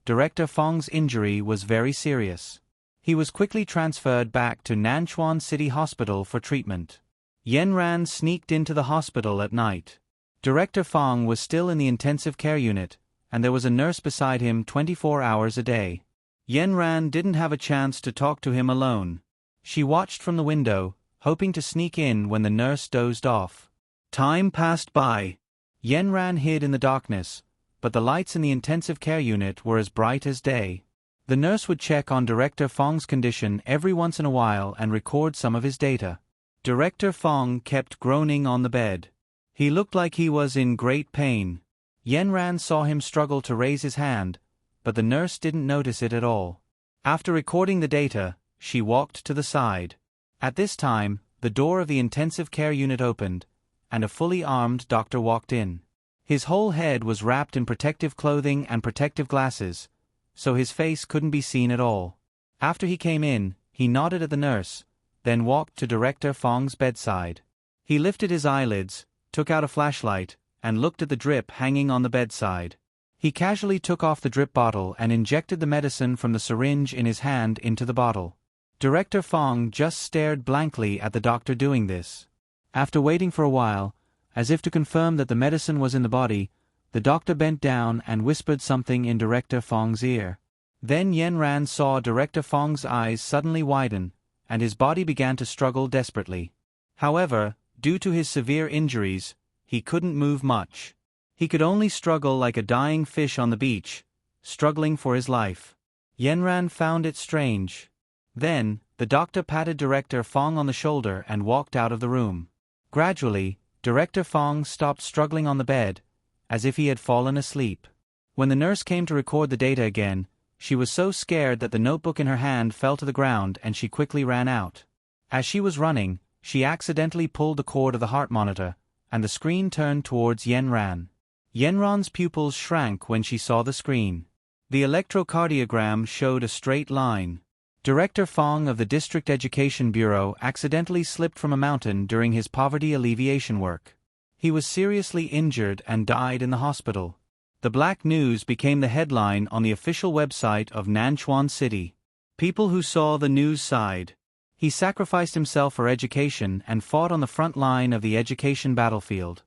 Director Fong's injury was very serious. He was quickly transferred back to Nanchuan City Hospital for treatment. Yenran sneaked into the hospital at night. Director Fong was still in the intensive care unit, and there was a nurse beside him 24 hours a day. Yenran didn't have a chance to talk to him alone. She watched from the window, hoping to sneak in when the nurse dozed off. Time passed by. Yenran hid in the darkness, but the lights in the intensive care unit were as bright as day. The nurse would check on Director Fong's condition every once in a while and record some of his data. Director Fong kept groaning on the bed. He looked like he was in great pain. Yenran saw him struggle to raise his hand, but the nurse didn't notice it at all. After recording the data, she walked to the side. At this time, the door of the intensive care unit opened, and a fully armed doctor walked in. His whole head was wrapped in protective clothing and protective glasses, so his face couldn't be seen at all. After he came in, he nodded at the nurse, then walked to Director Fong's bedside. He lifted his eyelids, took out a flashlight, and looked at the drip hanging on the bedside. He casually took off the drip bottle and injected the medicine from the syringe in his hand into the bottle. Director Fong just stared blankly at the doctor doing this. After waiting for a while, as if to confirm that the medicine was in the body, the doctor bent down and whispered something in Director Fong's ear. Then Yenran saw Director Fong's eyes suddenly widen, and his body began to struggle desperately. However, due to his severe injuries, he couldn't move much. He could only struggle like a dying fish on the beach, struggling for his life. Yenran found it strange. Then, the doctor patted Director Fong on the shoulder and walked out of the room. Gradually, Director Fong stopped struggling on the bed, as if he had fallen asleep. When the nurse came to record the data again, she was so scared that the notebook in her hand fell to the ground and she quickly ran out. As she was running, she accidentally pulled the cord of the heart monitor, and the screen turned towards Yenran. Yenran's pupils shrank when she saw the screen. The electrocardiogram showed a straight line. Director Fong of the District Education Bureau accidentally slipped from a mountain during his poverty alleviation work. He was seriously injured and died in the hospital. The black news became the headline on the official website of Nanchuan City. People who saw the news sighed. He sacrificed himself for education and fought on the front line of the education battlefield.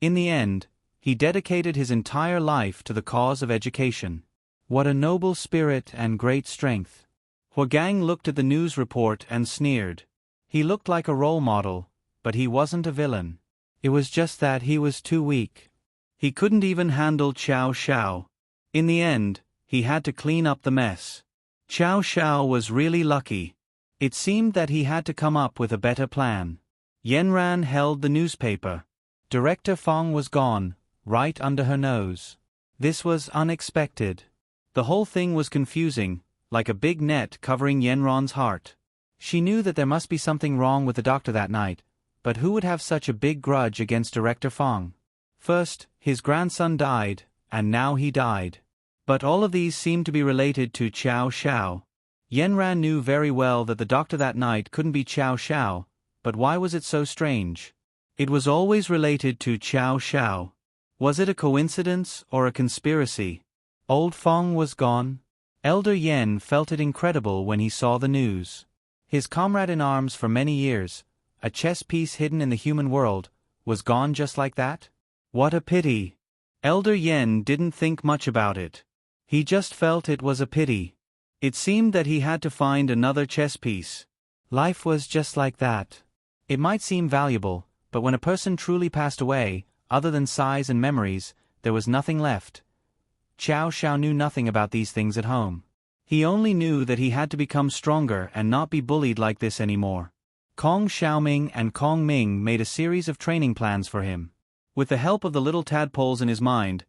In the end, he dedicated his entire life to the cause of education. What a noble spirit and great strength. Huagang looked at the news report and sneered. He looked like a role model, but he wasn't a villain. It was just that he was too weak. He couldn't even handle Qiao Xiao. In the end, he had to clean up the mess. Qiao Xiao was really lucky. It seemed that he had to come up with a better plan. Yenran held the newspaper. Director Fong was gone, right under her nose. This was unexpected. The whole thing was confusing, like a big net covering Yenran's heart. She knew that there must be something wrong with the doctor that night, but who would have such a big grudge against Director Fong? First, his grandson died, and now he died. But all of these seemed to be related to Qiao Xiao. Yenran knew very well that the doctor that night couldn't be Qiao Xiao, but why was it so strange? It was always related to Qiao Xiao. Was it a coincidence or a conspiracy? Old Fong was gone. Elder Yen felt it incredible when he saw the news. His comrade in arms for many years, a chess piece hidden in the human world, was gone just like that? What a pity. Elder Yen didn't think much about it. He just felt it was a pity. It seemed that he had to find another chess piece. Life was just like that. It might seem valuable, but when a person truly passed away, other than sighs and memories, there was nothing left. Qiao Xiao knew nothing about these things at home. He only knew that he had to become stronger and not be bullied like this anymore. Kong Xiaoming and Kong Ming made a series of training plans for him. With the help of the little tadpoles in his mind,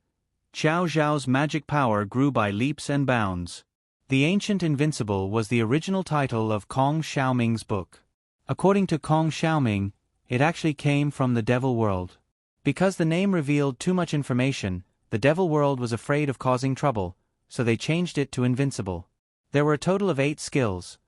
Qiao Zhao's magic power grew by leaps and bounds. The Ancient Invincible was the original title of Kong Xiaoming's book. According to Kong Xiaoming, it actually came from the Devil World. Because the name revealed too much information, the Devil World was afraid of causing trouble, so they changed it to Invincible. There were a total of 8 skills: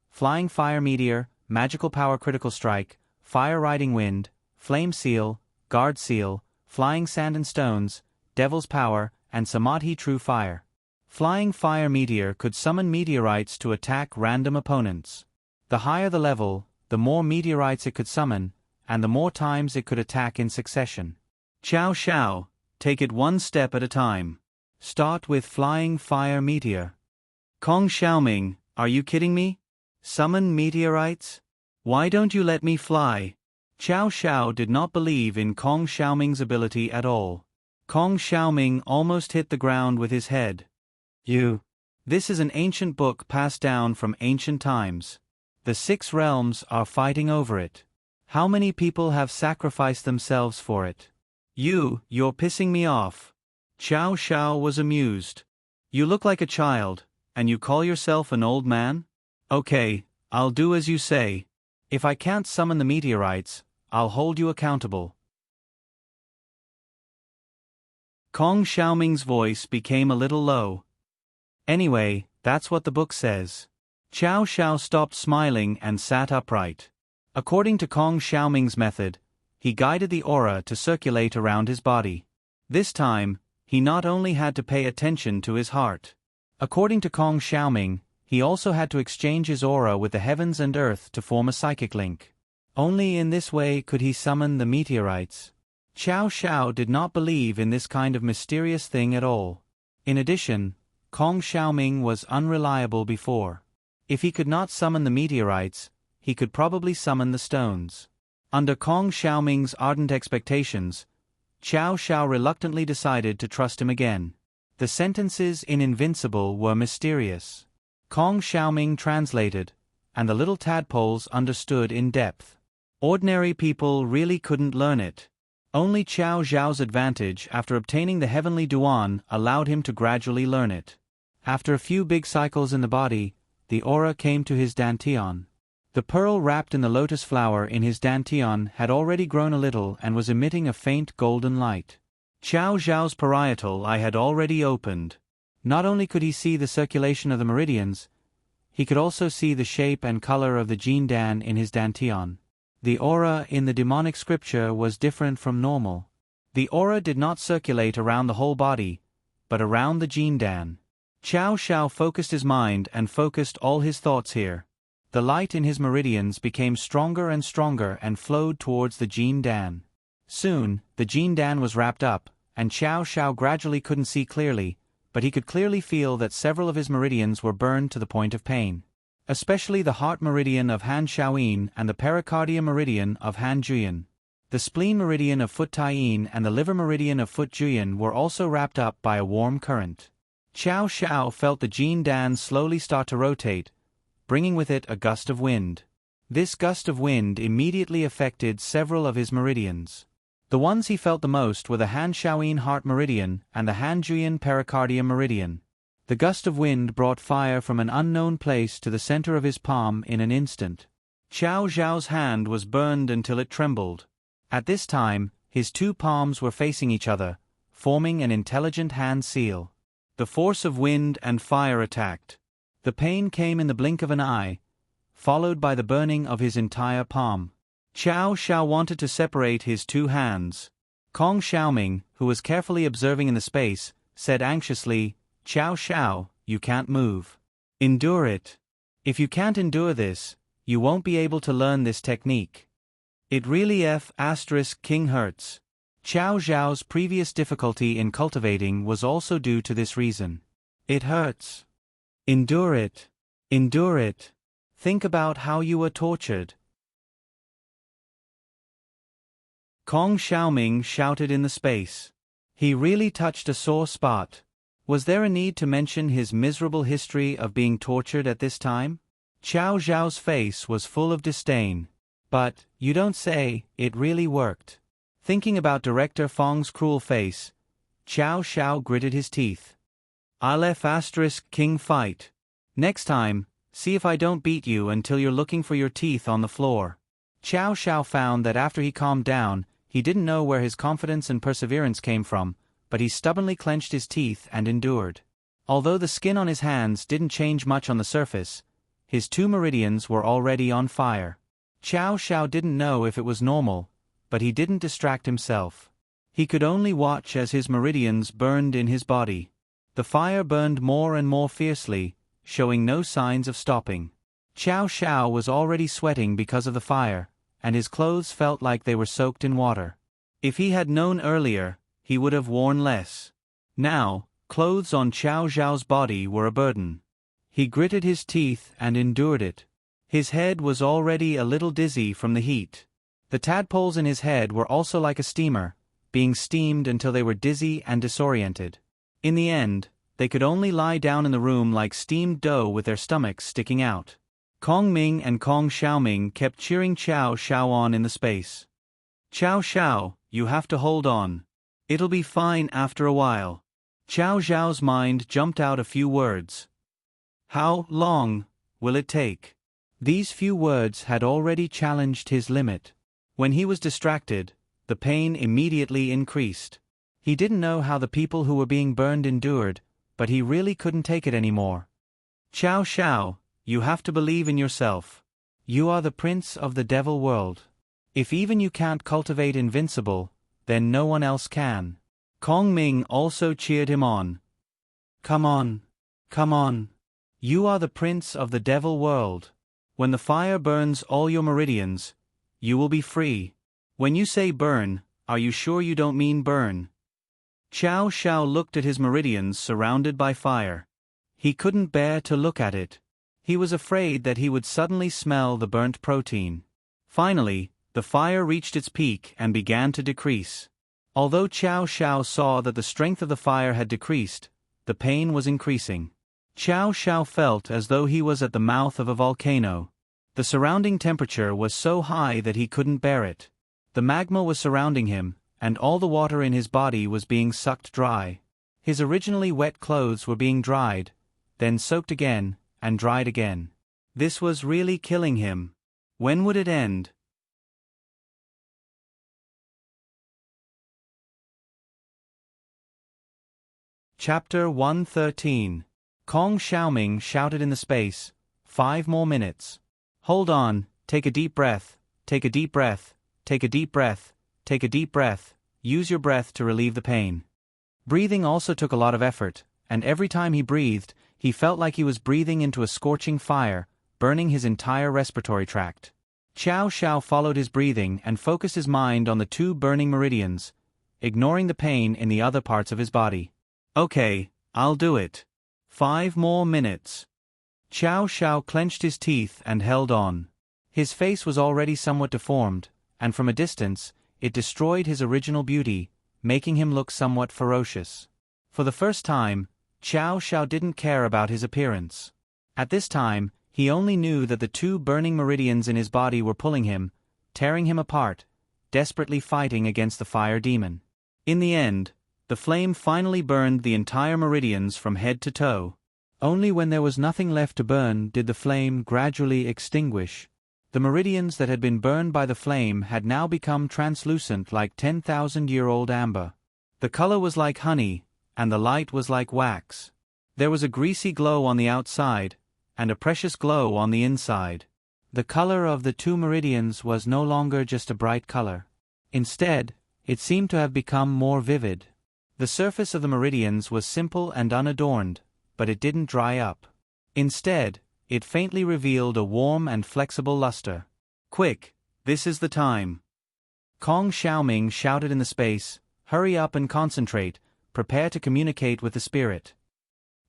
Flying Fire Meteor, Magical Power Critical Strike, Fire Riding Wind, Flame Seal, Guard Seal, Flying Sand and Stones, Devil's Power, and Samadhi True Fire. Flying Fire Meteor could summon meteorites to attack random opponents. The higher the level, the more meteorites it could summon, and the more times it could attack in succession. Qiao Xiao, take it one step at a time. Start with Flying Fire Meteor. Kong Xiaoming, are you kidding me? Summon meteorites? Why don't you let me fly? Qiao Xiao did not believe in Kong Xiaoming's ability at all. Kong Xiaoming almost hit the ground with his head. This is an ancient book passed down from ancient times. The 6 realms are fighting over it. How many people have sacrificed themselves for it? You're pissing me off. Qiao Xiao was amused. You look like a child, and you call yourself an old man? Okay, I'll do as you say. If I can't summon the meteorites, I'll hold you accountable. Kong Xiaoming's voice became a little low. Anyway, that's what the book says. Qiao Xiao stopped smiling and sat upright. According to Kong Xiaoming's method, he guided the aura to circulate around his body. This time, he not only had to pay attention to his heart. According to Kong Xiaoming, he also had to exchange his aura with the heavens and earth to form a psychic link. Only in this way could he summon the meteorites. Qiao Xiao did not believe in this kind of mysterious thing at all. In addition, Kong Xiaoming was unreliable before. If he could not summon the meteorites, he could probably summon the stones. Under Kong Xiaoming's ardent expectations, Qiao Xiao reluctantly decided to trust him again. The sentences in Invincible were mysterious. Kong Xiaoming translated, and the little tadpoles understood in depth. Ordinary people really couldn't learn it. Only Qiao Zhao's advantage after obtaining the heavenly Duan allowed him to gradually learn it. After a few big cycles in the body, the aura came to his dantian. The pearl wrapped in the lotus flower in his dantian had already grown a little and was emitting a faint golden light. Qiao Zhao's parietal eye had already opened. Not only could he see the circulation of the meridians, he could also see the shape and color of the Jin Dan in his dantian. The aura in the demonic scripture was different from normal. The aura did not circulate around the whole body, but around the Jin Dan. Qiao Zhao focused his mind and focused all his thoughts here. The light in his meridians became stronger and flowed towards the Jin Dan. Soon, the Jin Dan was wrapped up, and Qiao Zhao gradually couldn't see clearly, but he could clearly feel that several of his meridians were burned to the point of pain. Especially the heart meridian of Han Shaoyin and the pericardium meridian of Han Juyin. The spleen meridian of Foot Taiyin and the liver meridian of Foot Juyin were also wrapped up by a warm current. Qiao Zhao felt the Jin Dan slowly start to rotate, bringing with it a gust of wind. This gust of wind immediately affected several of his meridians. The ones he felt the most were the Han Shaoyin heart meridian and the Han Juyin pericardium meridian. The gust of wind brought fire from an unknown place to the center of his palm in an instant. Qiao Zhao's hand was burned until it trembled. At this time, his two palms were facing each other, forming an intelligent hand seal. The force of wind and fire attacked. The pain came in the blink of an eye, followed by the burning of his entire palm. Qiao Zhao wanted to separate his two hands. Kong Xiaoming, who was carefully observing in the space, said anxiously, "Qiao Zhao, you can't move. Endure it. If you can't endure this, you won't be able to learn this technique. It really King hurts." Qiao Zhao's previous difficulty in cultivating was also due to this reason. It hurts. Endure it. Endure it. Think about how you were tortured. Kong Xiaoming shouted in the space. He really touched a sore spot. Was there a need to mention his miserable history of being tortured at this time? Qiao Zhao's face was full of disdain. But, you don't say, it really worked. Thinking about Director Fong's cruel face, Qiao Zhao gritted his teeth. I'll King fight. Next time, see if I don't beat you until you're looking for your teeth on the floor. Qiao Zhao found that after he calmed down, he didn't know where his confidence and perseverance came from, but he stubbornly clenched his teeth and endured. Although the skin on his hands didn't change much on the surface, his two meridians were already on fire. Qiao Zhao didn't know if it was normal, but he didn't distract himself. He could only watch as his meridians burned in his body. The fire burned more and more fiercely, showing no signs of stopping. Qiao Zhao was already sweating because of the fire, and his clothes felt like they were soaked in water. If he had known earlier, he would have worn less. Now, clothes on Qiao Zhao's body were a burden. He gritted his teeth and endured it. His head was already a little dizzy from the heat. The tadpoles in his head were also like a steamer, being steamed until they were dizzy and disoriented. In the end, they could only lie down in the room like steamed dough with their stomachs sticking out. Kong Ming and Kong Xiaoming kept cheering Qiao Zhao on in the space. Qiao Zhao, you have to hold on. It'll be fine after a while. Qiao Zhao's mind jumped out a few words. How long will it take? These few words had already challenged his limit. When he was distracted, the pain immediately increased. He didn't know how the people who were being burned endured, but he really couldn't take it anymore. Qiao Zhao, you have to believe in yourself. You are the prince of the devil world. If even you can't cultivate invincible, then no one else can. Kong Ming also cheered him on. Come on. Come on. You are the prince of the devil world. When the fire burns all your meridians, you will be free. When you say burn, are you sure you don't mean burn? Qiao Zhao looked at his meridians surrounded by fire. He couldn't bear to look at it. He was afraid that he would suddenly smell the burnt protein. Finally, the fire reached its peak and began to decrease. Although Qiao Zhao saw that the strength of the fire had decreased, the pain was increasing. Qiao Zhao felt as though he was at the mouth of a volcano. The surrounding temperature was so high that he couldn't bear it. The magma was surrounding him, and all the water in his body was being sucked dry. His originally wet clothes were being dried, then soaked again, and dried again. This was really killing him. When would it end? Chapter 113. Kong Xiaoming shouted in the space. 5 more minutes. Hold on, take a deep breath, take a deep breath, take a deep breath, take a deep breath, use your breath to relieve the pain. Breathing also took a lot of effort, and every time he breathed, he felt like he was breathing into a scorching fire, burning his entire respiratory tract. Qiao Xiao followed his breathing and focused his mind on the 2 burning meridians, ignoring the pain in the other parts of his body. Okay, I'll do it. 5 more minutes. Qiao Xiao clenched his teeth and held on. His face was already somewhat deformed, and from a distance, it destroyed his original beauty, making him look somewhat ferocious. For the first time, Qiao Xiao didn't care about his appearance. At this time, he only knew that the 2 burning meridians in his body were pulling him, tearing him apart, desperately fighting against the fire demon. In the end, the flame finally burned the entire meridians from head to toe. Only when there was nothing left to burn did the flame gradually extinguish. The meridians that had been burned by the flame had now become translucent like 10,000-year-old amber. The color was like honey, and the light was like wax. There was a greasy glow on the outside, and a precious glow on the inside. The color of the 2 meridians was no longer just a bright color. Instead, it seemed to have become more vivid. The surface of the meridians was simple and unadorned, but it didn't dry up. Instead, it faintly revealed a warm and flexible luster. Quick, this is the time. Kong Xiaoming shouted in the space, hurry up and concentrate, prepare to communicate with the spirit.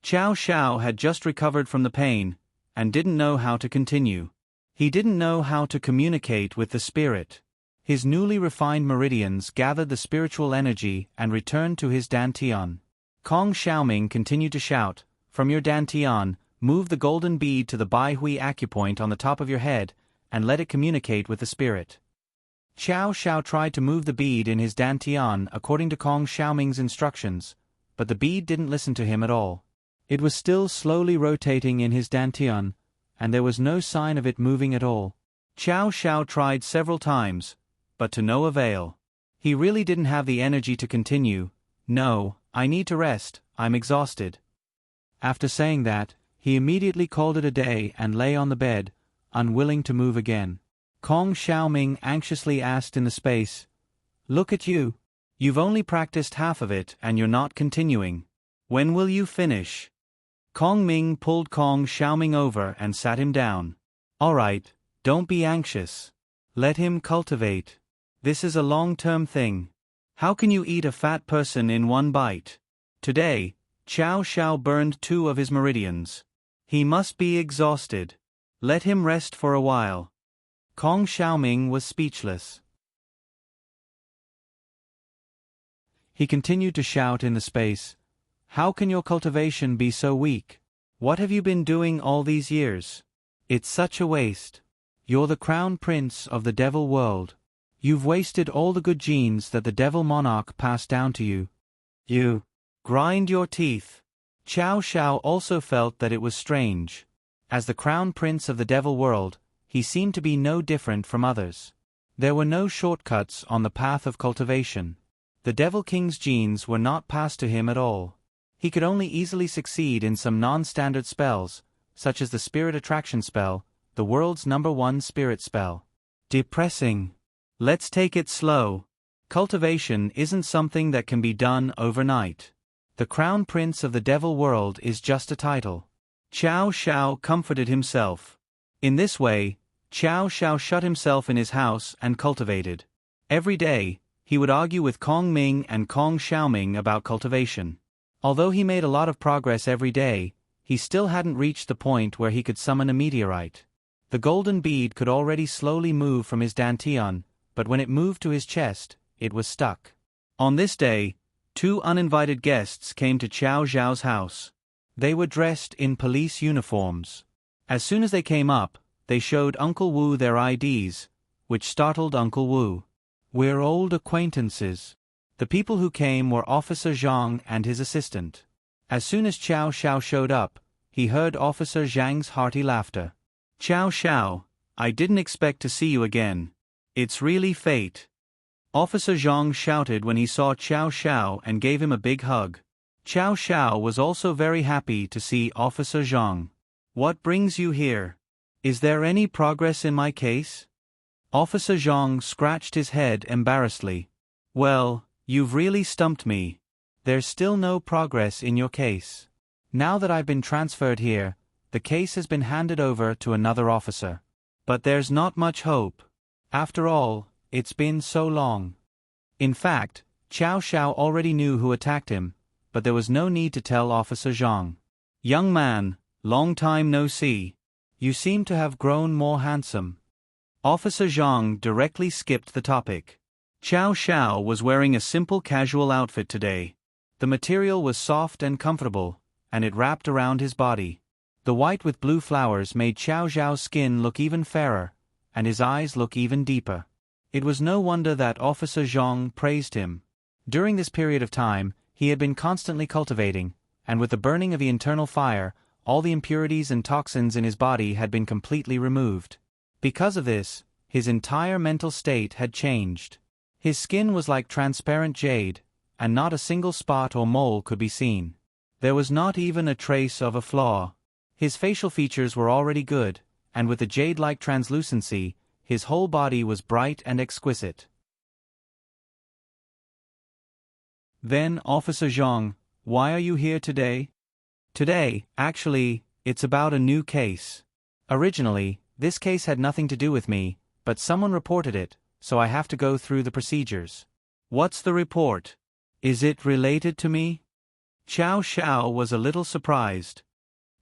Qiao Xiao had just recovered from the pain, and didn't know how to continue. He didn't know how to communicate with the spirit. His newly refined meridians gathered the spiritual energy and returned to his dantian. Kong Xiaoming continued to shout, from your dantian, move the golden bead to the Bai Hui acupoint on the top of your head, and let it communicate with the spirit. Qiao Xiao tried to move the bead in his dantian according to Kong Xiaoming's instructions, but the bead didn't listen to him at all. It was still slowly rotating in his dantian, and there was no sign of it moving at all. Qiao Xiao tried several times, but to no avail. He really didn't have the energy to continue. No, I need to rest, I'm exhausted. After saying that, he immediately called it a day and lay on the bed, unwilling to move again. Kong Xiaoming anxiously asked in the space, look at you. You've only practiced half of it and you're not continuing. When will you finish? Kong Ming pulled Kong Xiaoming over and sat him down. All right, don't be anxious. Let him cultivate. This is a long-term thing. How can you eat a fat person in one bite? Today, Qiao Xiao burned 2 of his meridians. He must be exhausted. Let him rest for a while. Kong Xiaoming was speechless. He continued to shout in the space, how can your cultivation be so weak? What have you been doing all these years? It's such a waste. You're the crown prince of the devil world. You've wasted all the good genes that the devil monarch passed down to you. You grind your teeth. Qiao Xiao also felt that it was strange. As the crown prince of the devil world, he seemed to be no different from others. There were no shortcuts on the path of cultivation. The devil king's genes were not passed to him at all. He could only easily succeed in some non-standard spells, such as the spirit attraction spell, the world's #1 spirit spell. Depressing. Let's take it slow. Cultivation isn't something that can be done overnight. The crown prince of the devil world is just a title. Qiao Xiao comforted himself. In this way, Qiao Xiao shut himself in his house and cultivated. Every day, he would argue with Kong Ming and Kong Xiaoming about cultivation. Although he made a lot of progress every day, he still hadn't reached the point where he could summon a meteorite. The golden bead could already slowly move from his dantian, but when it moved to his chest, it was stuck. On this day, 2 uninvited guests came to Qiao Xiao's house. They were dressed in police uniforms. As soon as they came up, they showed Uncle Wu their IDs, which startled Uncle Wu. We're old acquaintances. The people who came were Officer Zhang and his assistant. As soon as Qiao Xiao showed up, he heard Officer Zhang's hearty laughter. Qiao Xiao, I didn't expect to see you again. It's really fate. Officer Zhang shouted when he saw Qiao Xiao and gave him a big hug. Qiao Xiao was also very happy to see Officer Zhang. What brings you here? Is there any progress in my case? Officer Zhang scratched his head embarrassedly. Well, you've really stumped me. There's still no progress in your case. Now that I've been transferred here, the case has been handed over to another officer. But there's not much hope. After all, it's been so long. In fact, Qiao Xiao already knew who attacked him, but there was no need to tell Officer Zhang. Young man, long time no see. You seem to have grown more handsome. Officer Zhang directly skipped the topic. Qiao Xiao was wearing a simple casual outfit today. The material was soft and comfortable, and it wrapped around his body. The white with blue flowers made Qiao Xiao's skin look even fairer, and his eyes look even deeper. It was no wonder that Officer Zhang praised him. During this period of time, he had been constantly cultivating, and with the burning of the internal fire, all the impurities and toxins in his body had been completely removed. Because of this, his entire mental state had changed. His skin was like transparent jade, and not a single spot or mole could be seen. There was not even a trace of a flaw. His facial features were already good, and with the jade-like translucency, his whole body was bright and exquisite. Then, Officer Zhang, why are you here today? Today, actually, it's about a new case. Originally, this case had nothing to do with me, but someone reported it, so I have to go through the procedures. What's the report? Is it related to me? Qiao Xiao was a little surprised.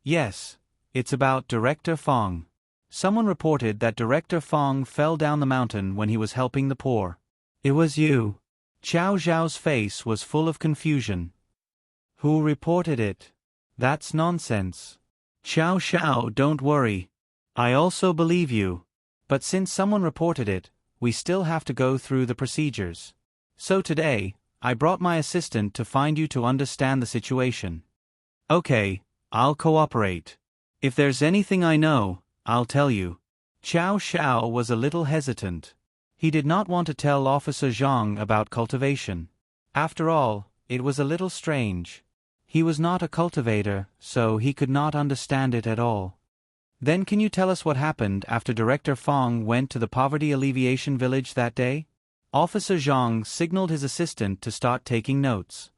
Yes, it's about Director Fong. Someone reported that Director Fong fell down the mountain when he was helping the poor. It was you. Qiao Xiao's face was full of confusion. Who reported it? That's nonsense. Qiao Xiao, don't worry. I also believe you. But since someone reported it, we still have to go through the procedures. So today, I brought my assistant to find you to understand the situation. Okay, I'll cooperate. If there's anything I know, I'll tell you. Qiao Xiao was a little hesitant. He did not want to tell Officer Zhang about cultivation. After all, it was a little strange. He was not a cultivator, so he could not understand it at all. Then can you tell us what happened after Director Fong went to the poverty alleviation village that day? Officer Zhang signaled his assistant to start taking notes.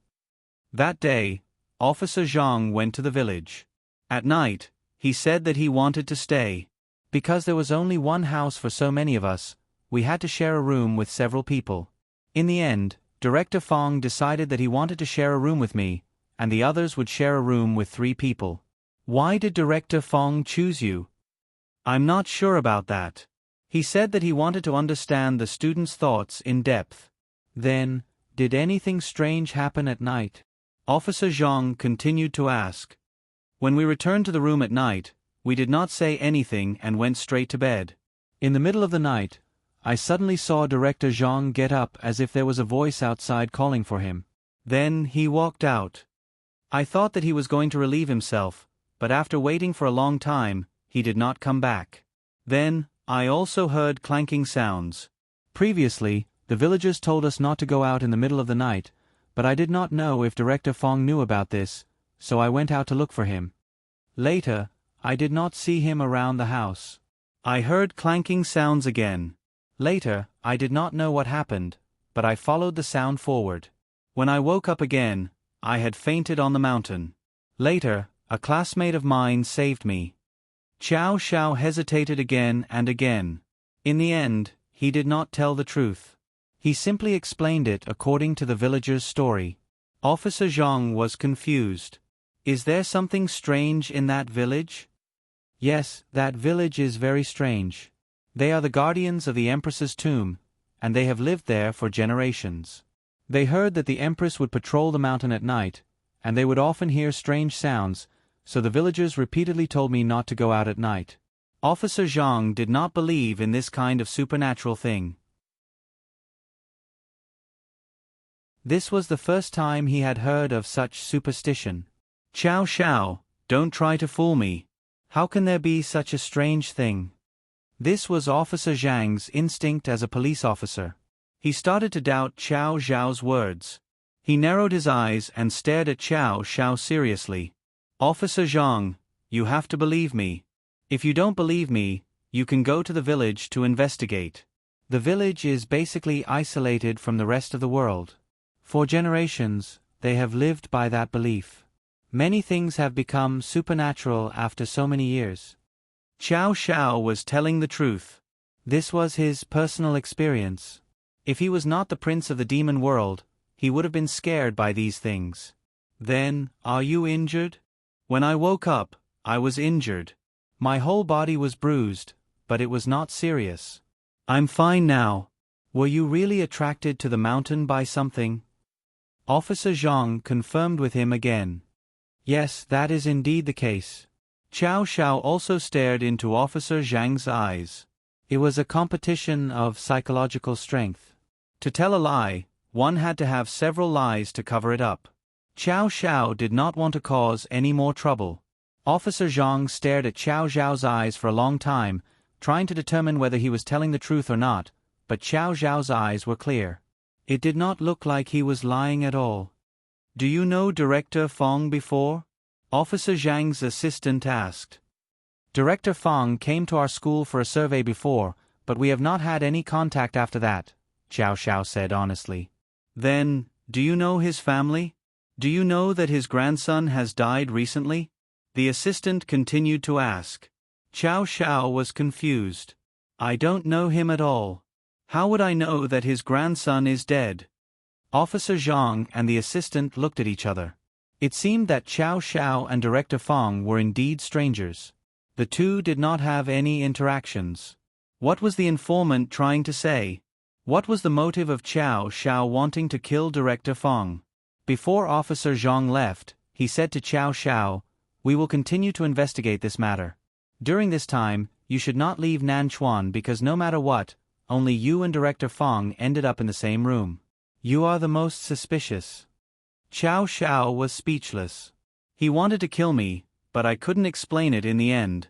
That day, Officer Zhang went to the village. At night, he said that he wanted to stay. Because there was only one house for so many of us, we had to share a room with several people. In the end, Director Fong decided that he wanted to share a room with me, and the others would share a room with 3 people. Why did Director Fong choose you? I'm not sure about that. He said that he wanted to understand the students' thoughts in depth. Then, did anything strange happen at night? Officer Zhang continued to ask. When we returned to the room at night, we did not say anything and went straight to bed. In the middle of the night, I suddenly saw Director Zhang get up as if there was a voice outside calling for him. Then he walked out. I thought that he was going to relieve himself, but after waiting for a long time, he did not come back. Then, I also heard clanking sounds. Previously, the villagers told us not to go out in the middle of the night, but I did not know if Director Fong knew about this, so I went out to look for him. Later, I did not see him around the house. I heard clanking sounds again. Later, I did not know what happened, but I followed the sound forward. When I woke up again, I had fainted on the mountain. Later, a classmate of mine saved me. Qiao Xiao hesitated again and again. In the end, he did not tell the truth. He simply explained it according to the villager's story. Officer Zhang was confused. Is there something strange in that village? Yes, that village is very strange. They are the guardians of the Empress's tomb, and they have lived there for generations. They heard that the Empress would patrol the mountain at night, and they would often hear strange sounds, so the villagers repeatedly told me not to go out at night. Officer Zhang did not believe in this kind of supernatural thing. This was the first time he had heard of such superstition. Qiao Xiao, don't try to fool me. How can there be such a strange thing? This was Officer Zhang's instinct as a police officer. He started to doubt Qiao Zhao's words. He narrowed his eyes and stared at Qiao Zhao seriously. Officer Zhang, you have to believe me. If you don't believe me, you can go to the village to investigate. The village is basically isolated from the rest of the world. For generations, they have lived by that belief. Many things have become supernatural after so many years. Qiao Zhao was telling the truth. This was his personal experience. If he was not the prince of the demon world, he would have been scared by these things. Then, are you injured? When I woke up, I was injured. My whole body was bruised, but it was not serious. I'm fine now. Were you really attracted to the mountain by something? Officer Zhang confirmed with him again. Yes, that is indeed the case. Qiao Zhao also stared into Officer Zhang's eyes. It was a competition of psychological strength. To tell a lie, one had to have several lies to cover it up. Qiao Zhao did not want to cause any more trouble. Officer Zhang stared at Qiao Zhao's eyes for a long time, trying to determine whether he was telling the truth or not, but Qiao Zhao's eyes were clear. It did not look like he was lying at all. Do you know Director Fong before? Officer Zhang's assistant asked. Director Fong came to our school for a survey before, but we have not had any contact after that, Qiao Zhao said honestly. Then, do you know his family? Do you know that his grandson has died recently? The assistant continued to ask. Qiao Zhao was confused. I don't know him at all. How would I know that his grandson is dead? Officer Zhang and the assistant looked at each other. It seemed that Qiao Zhao and Director Fong were indeed strangers. The two did not have any interactions. What was the informant trying to say? What was the motive of Qiao Zhao wanting to kill Director Fong? Before Officer Zhang left, he said to Qiao Zhao, "We will continue to investigate this matter. During this time, you should not leave Nanchuan because no matter what, only you and Director Fong ended up in the same room. You are the most suspicious." Qiao Zhao was speechless. He wanted to kill me, but I couldn't explain it in the end.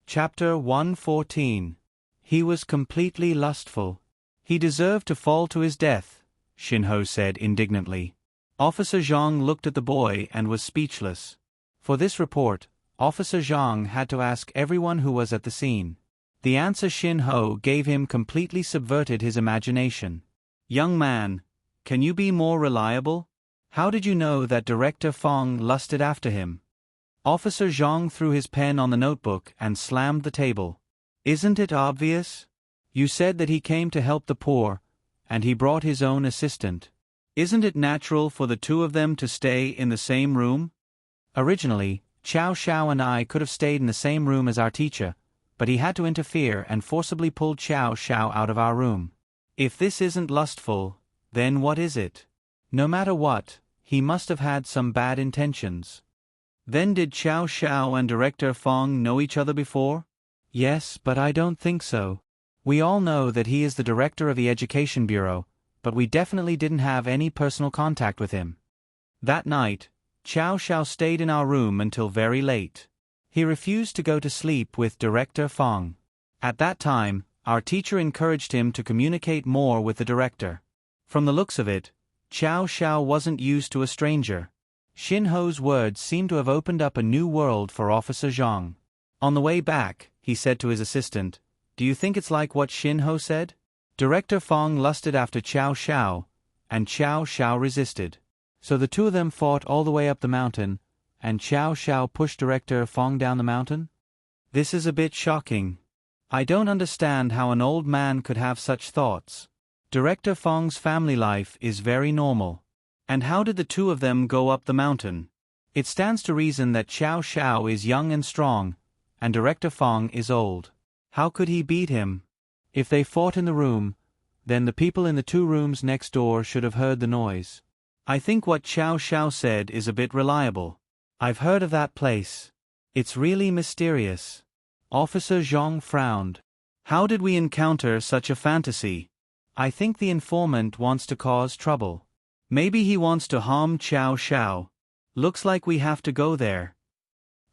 Chapter 114. He was completely lustful. He deserved to fall to his death, Xinhou said indignantly. Officer Zhang looked at the boy and was speechless. For this report, Officer Zhang had to ask everyone who was at the scene. The answer Xinhou gave him completely subverted his imagination. Young man, can you be more reliable? How did you know that Director Fong lusted after him? Officer Zhang threw his pen on the notebook and slammed the table. Isn't it obvious? You said that he came to help the poor, and he brought his own assistant. Isn't it natural for the two of them to stay in the same room? Originally, Qiao Zhao and I could have stayed in the same room as our teacher, but he had to interfere and forcibly pulled Qiao Zhao out of our room. If this isn't lustful, then what is it? No matter what, he must have had some bad intentions. Then did Qiao Zhao and Director Fong know each other before? Yes, but I don't think so. We all know that he is the director of the Education Bureau, but we definitely didn't have any personal contact with him. That night, Qiao Zhao stayed in our room until very late. He refused to go to sleep with Director Fong. At that time, our teacher encouraged him to communicate more with the director. From the looks of it, Qiao Zhao wasn't used to a stranger. Xinhou's words seemed to have opened up a new world for Officer Zhang. On the way back, he said to his assistant, "Do you think it's like what Xinhou said? Director Fong lusted after Qiao Zhao, and Qiao Zhao resisted. So the two of them fought all the way up the mountain, and Qiao Zhao pushed Director Fong down the mountain? This is a bit shocking. I don't understand how an old man could have such thoughts. Director Fong's family life is very normal. And how did the two of them go up the mountain? It stands to reason that Qiao Zhao is young and strong, and Director Fong is old. How could he beat him? If they fought in the room, then the people in the two rooms next door should have heard the noise. I think what Qiao Zhao said is a bit reliable. I've heard of that place. It's really mysterious." Officer Zhang frowned. "How did we encounter such a fantasy? I think the informant wants to cause trouble. Maybe he wants to harm Qiao Zhao. Looks like we have to go there.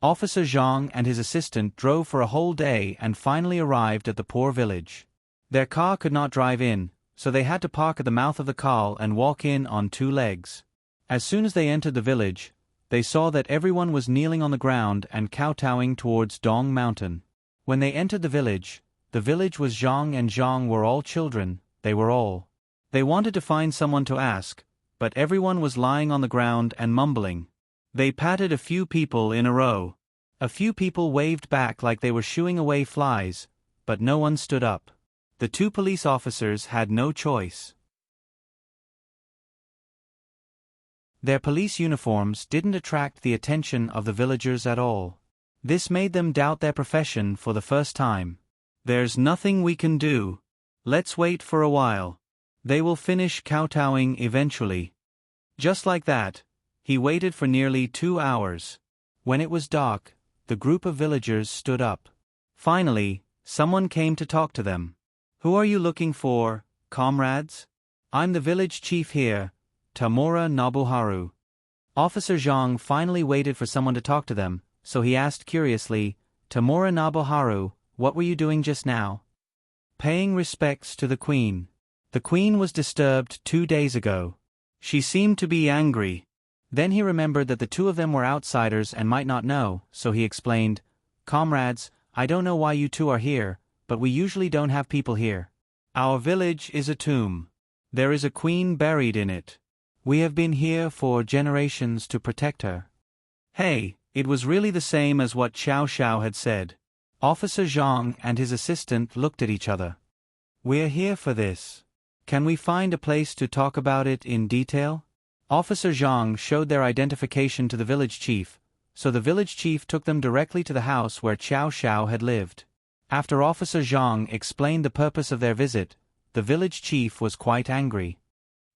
Officer Zhang and his assistant drove for a whole day and finally arrived at the poor village. Their car could not drive in, so they had to park at the mouth of the khal and walk in on 2 legs. As soon as they entered the village, they saw that everyone was kneeling on the ground and kowtowing towards Dong Mountain. When they entered the village was Zhang, and Zhang were all children, they wanted to find someone to ask, but everyone was lying on the ground and mumbling. They patted a few people in a row. A few people waved back like they were shooing away flies, but no one stood up. The 2 police officers had no choice. Their police uniforms didn't attract the attention of the villagers at all. This made them doubt their profession for the first time. There's nothing we can do. Let's wait for a while. They will finish kowtowing eventually. Just like that, he waited for nearly 2 hours. When it was dark, the group of villagers stood up. Finally, someone came to talk to them. Who are you looking for, comrades? I'm the village chief here, Tamura Nobuharu. Officer Zhang finally waited for someone to talk to them, so he asked curiously, Tamura Nobuharu, what were you doing just now? Paying respects to the queen. The queen was disturbed 2 days ago. She seemed to be angry. Then he remembered that the 2 of them were outsiders and might not know, so he explained, Comrades, I don't know why you 2 are here, but we usually don't have people here. Our village is a tomb. There is a queen buried in it. We have been here for generations to protect her. Hey, it was really the same as what Xiao Xiao had said. Officer Zhang and his assistant looked at each other. We're here for this. Can we find a place to talk about it in detail? Officer Zhang showed their identification to the village chief, so the village chief took them directly to the house where Xiao Xiao had lived. After Officer Zhang explained the purpose of their visit, the village chief was quite angry.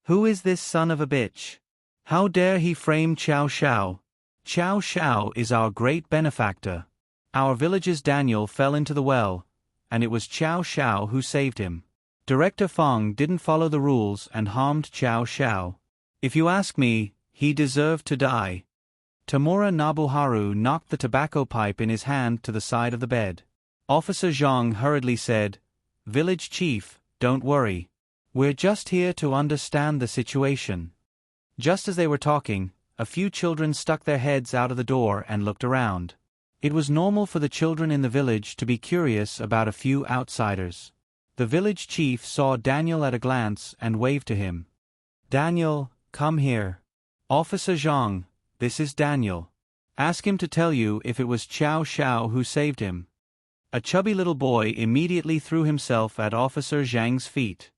Who is this son of a bitch? How dare he frame Xiao Xiao? Xiao Xiao is our great benefactor. Our village's Daniel fell into the well, and it was Xiao Xiao who saved him. Director Feng didn't follow the rules and harmed Xiao Xiao. If you ask me, he deserved to die. Tamura Nobuharu knocked the tobacco pipe in his hand to the side of the bed. Officer Zhang hurriedly said, Village chief, don't worry. We're just here to understand the situation. Just as they were talking, a few children stuck their heads out of the door and looked around. It was normal for the children in the village to be curious about a few outsiders. The village chief saw Daniel at a glance and waved to him. Daniel, come here. Officer Zhang, this is Daniel. Ask him to tell you if it was Xiao Xiao who saved him. A chubby little boy immediately threw himself at Officer Zhang's feet.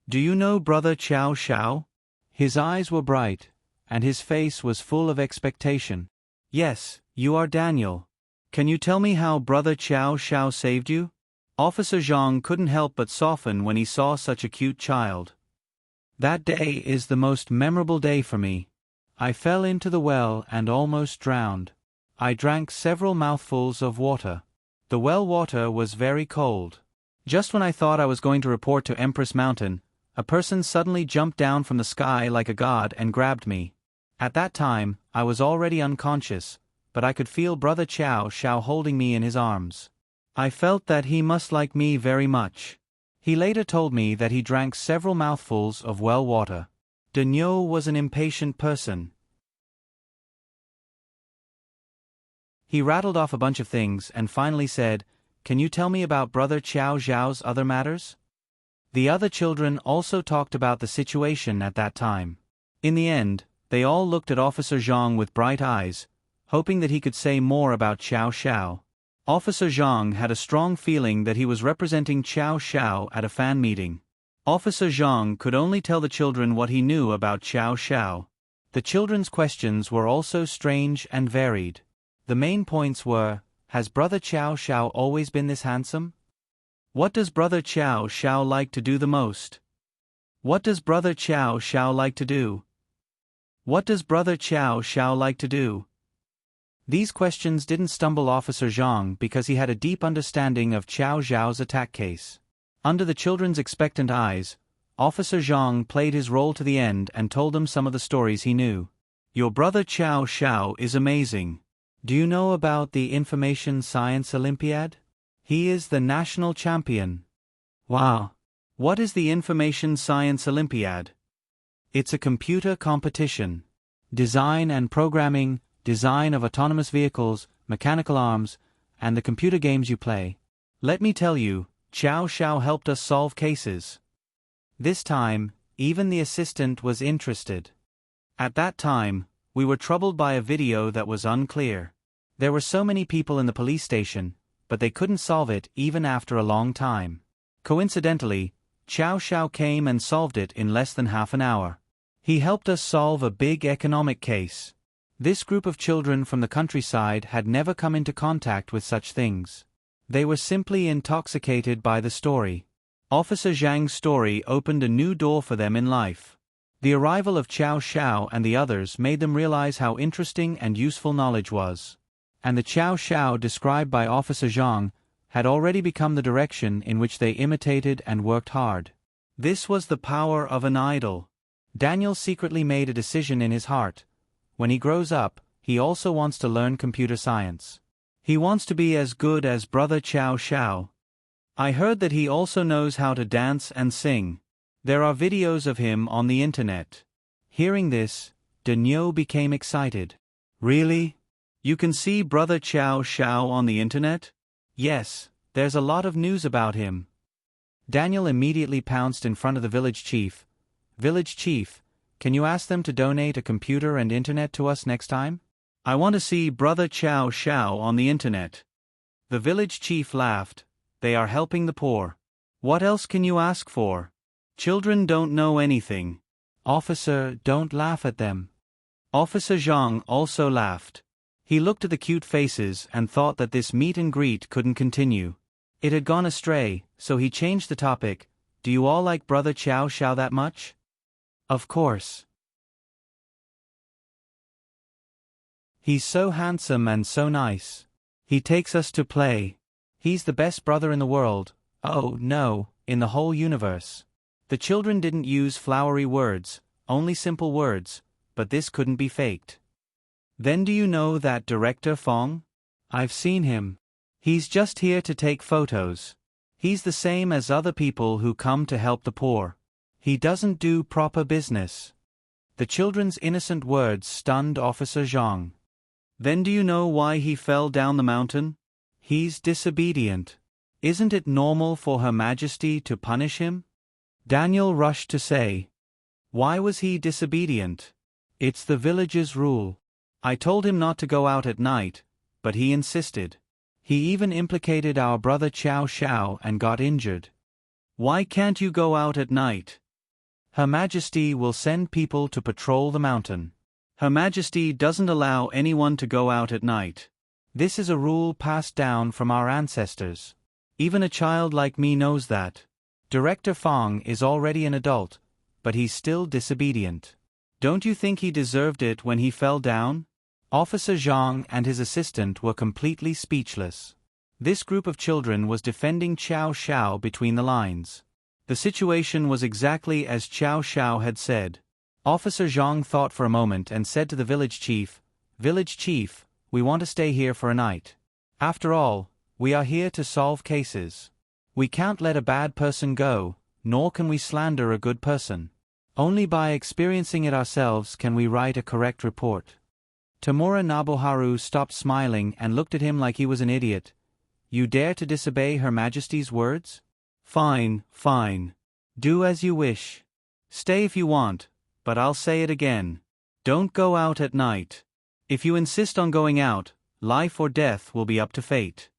Do you know Brother Xiao Xiao? His eyes were bright, and his face was full of expectation. Yes, you are Daniel. Can you tell me how Brother Xiao Xiao saved you? Officer Zhang couldn't help but soften when he saw such a cute child. That day is the most memorable day for me. I fell into the well and almost drowned. I drank several mouthfuls of water. The well water was very cold. Just when I thought I was going to report to Empress Mountain, a person suddenly jumped down from the sky like a god and grabbed me. At that time, I was already unconscious, but I could feel Brother Xiao Xiao holding me in his arms. I felt that he must like me very much. He later told me that he drank several mouthfuls of well water. Daniel was an impatient person. He rattled off a bunch of things and finally said, Can you tell me about Brother Xiao Xiao's other matters? The other children also talked about the situation at that time. In the end, they all looked at Officer Zhang with bright eyes, hoping that he could say more about Xiao Xiao. Officer Zhang had a strong feeling that he was representing Xiao Xiao at a fan meeting. Officer Zhang could only tell the children what he knew about Xiao Xiao. The children's questions were also strange and varied. The main points were, has Brother Xiao Xiao always been this handsome? What does Brother Xiao Xiao like to do the most? What does Brother Xiao Xiao like to do? What does Brother Xiao Xiao like to do? These questions didn't stumble Officer Zhang because he had a deep understanding of Xiao Xiao's attack case. Under the children's expectant eyes, Officer Zhang played his role to the end and told them some of the stories he knew. Your brother Chow Xiao is amazing. Do you know about the Information Science Olympiad? He is the national champion. Wow. What is the Information Science Olympiad? It's a computer competition. Design and programming, design of autonomous vehicles, mechanical arms, and the computer games you play. Let me tell you, Chow Xiao helped us solve cases. This time, even the assistant was interested. At that time, we were troubled by a video that was unclear. There were so many people in the police station, but they couldn't solve it even after a long time. Coincidentally, Chow Xiao came and solved it in less than half an hour. He helped us solve a big economic case. This group of children from the countryside had never come into contact with such things. They were simply intoxicated by the story. Officer Zhang's story opened a new door for them in life. The arrival of Chow Xiao and the others made them realize how interesting and useful knowledge was. And the Chow Xiao described by Officer Zhang had already become the direction in which they imitated and worked hard. This was the power of an idol. Daniel secretly made a decision in his heart. When he grows up, he also wants to learn computer science. He wants to be as good as brother Chow Xiao. I heard that he also knows how to dance and sing. There are videos of him on the internet. Hearing this, Daniel became excited. Really? You can see brother Chow Xiao on the internet? Yes, there's a lot of news about him. Daniel immediately pounced in front of the village chief. Village chief, can you ask them to donate a computer and internet to us next time? I want to see brother Chow Xiao on the internet. The village chief laughed. They are helping the poor. What else can you ask for? Children don't know anything. Officer, don't laugh at them. Officer Zhang also laughed. He looked at the cute faces and thought that this meet and greet couldn't continue. It had gone astray, so he changed the topic. Do you all like brother Chow Xiao that much? Of course. He's so handsome and so nice. He takes us to play. He's the best brother in the world. Oh, no, in the whole universe. The children didn't use flowery words, only simple words, but this couldn't be faked. Then do you know that director Fong? I've seen him. He's just here to take photos. He's the same as other people who come to help the poor. He doesn't do proper business. The children's innocent words stunned Officer Zhang. Then do you know why he fell down the mountain? He's disobedient. Isn't it normal for Her Majesty to punish him? Daniel rushed to say. Why was he disobedient? It's the village's rule. I told him not to go out at night, but he insisted. He even implicated our brother Chow Xiao and got injured. Why can't you go out at night? Her Majesty will send people to patrol the mountain. Her Majesty doesn't allow anyone to go out at night. This is a rule passed down from our ancestors. Even a child like me knows that. Director Fong is already an adult, but he's still disobedient. Don't you think he deserved it when he fell down? Officer Zhang and his assistant were completely speechless. This group of children was defending Chow Xiao between the lines. The situation was exactly as Chow Xiao had said. Officer Zhang thought for a moment and said to the village chief, "Village chief, we want to stay here for a night. After all, we are here to solve cases. We can't let a bad person go, nor can we slander a good person. Only by experiencing it ourselves can we write a correct report." Tamura Nobuharu stopped smiling and looked at him like he was an idiot. You dare to disobey Her Majesty's words? Fine, fine. Do as you wish. Stay if you want, but I'll say it again. Don't go out at night. If you insist on going out, life or death will be up to fate.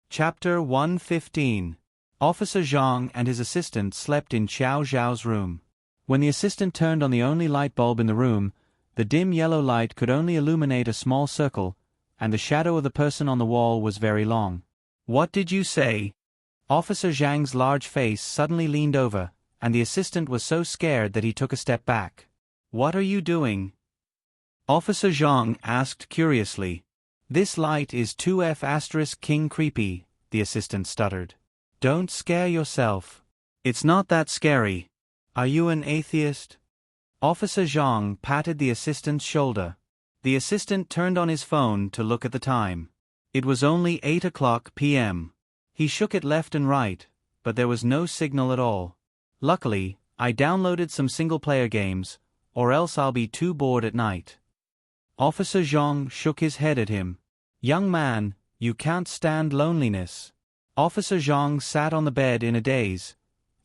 Chapter 115. Officer Zhang and his assistant slept in Xiao Zhao's room. When the assistant turned on the only light bulb in the room, the dim yellow light could only illuminate a small circle, and the shadow of the person on the wall was very long. What did you say? Officer Zhang's large face suddenly leaned over, and the assistant was so scared that he took a step back. What are you doing? Officer Zhang asked curiously. This light is 2F*King creepy, the assistant stuttered. Don't scare yourself. It's not that scary. Are you an atheist? Officer Zhang patted the assistant's shoulder. The assistant turned on his phone to look at the time. It was only 8 p.m. He shook it left and right, but there was no signal at all. Luckily, I downloaded some single-player games, or else I'll be too bored at night. Officer Zhang shook his head at him. Young man, you can't stand loneliness. Officer Zhang sat on the bed in a daze,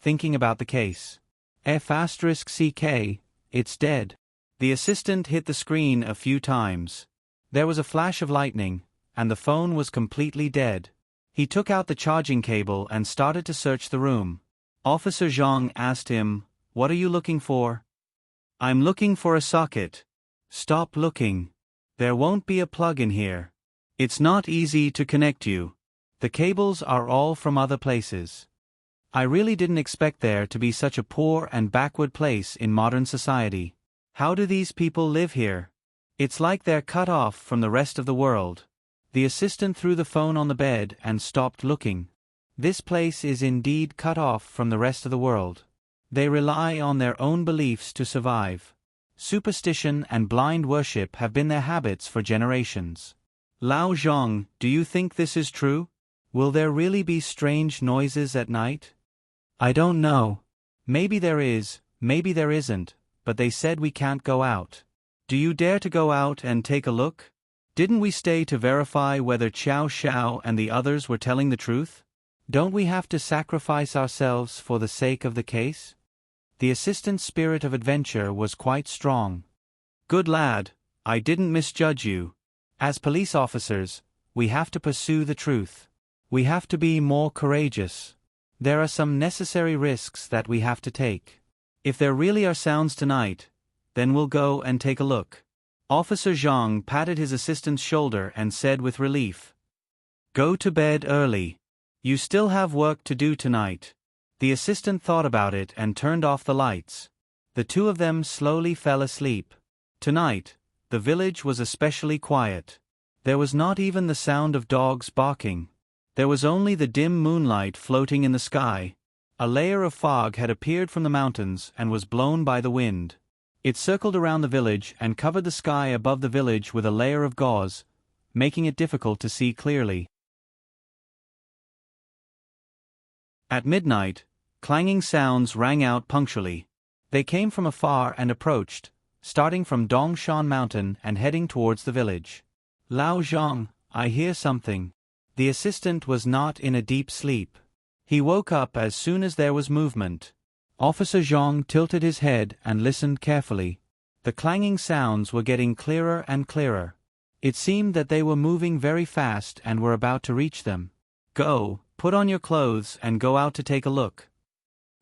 thinking about the case. F***CK, it's dead. The assistant hit the screen a few times. There was a flash of lightning, and the phone was completely dead. He took out the charging cable and started to search the room. Officer Zhang asked him, "What are you looking for?" "I'm looking for a socket." "Stop looking. There won't be a plug in here. It's not easy to connect you. The cables are all from other places." I really didn't expect there to be such a poor and backward place in modern society. How do these people live here? It's like they're cut off from the rest of the world. The assistant threw the phone on the bed and stopped looking. This place is indeed cut off from the rest of the world. They rely on their own beliefs to survive. Superstition and blind worship have been their habits for generations. Lao Zhang, do you think this is true? Will there really be strange noises at night? I don't know. Maybe there is, maybe there isn't, but they said we can't go out. Do you dare to go out and take a look? Didn't we stay to verify whether Qiao Xiao and the others were telling the truth? Don't we have to sacrifice ourselves for the sake of the case? The assistant's spirit of adventure was quite strong. Good lad, I didn't misjudge you. As police officers, we have to pursue the truth. We have to be more courageous. There are some necessary risks that we have to take. If there really are sounds tonight, then we'll go and take a look. Officer Zhang patted his assistant's shoulder and said with relief, "Go to bed early. You still have work to do tonight." The assistant thought about it and turned off the lights. The two of them slowly fell asleep. Tonight, the village was especially quiet. There was not even the sound of dogs barking. There was only the dim moonlight floating in the sky. A layer of fog had appeared from the mountains and was blown by the wind. It circled around the village and covered the sky above the village with a layer of gauze, making it difficult to see clearly. At midnight, clanging sounds rang out punctually. They came from afar and approached, starting from Dongshan Mountain and heading towards the village. Lao Zhang, I hear something. The assistant was not in a deep sleep. He woke up as soon as there was movement. Officer Zhang tilted his head and listened carefully. The clanging sounds were getting clearer and clearer. It seemed that they were moving very fast and were about to reach them. Go, put on your clothes and go out to take a look.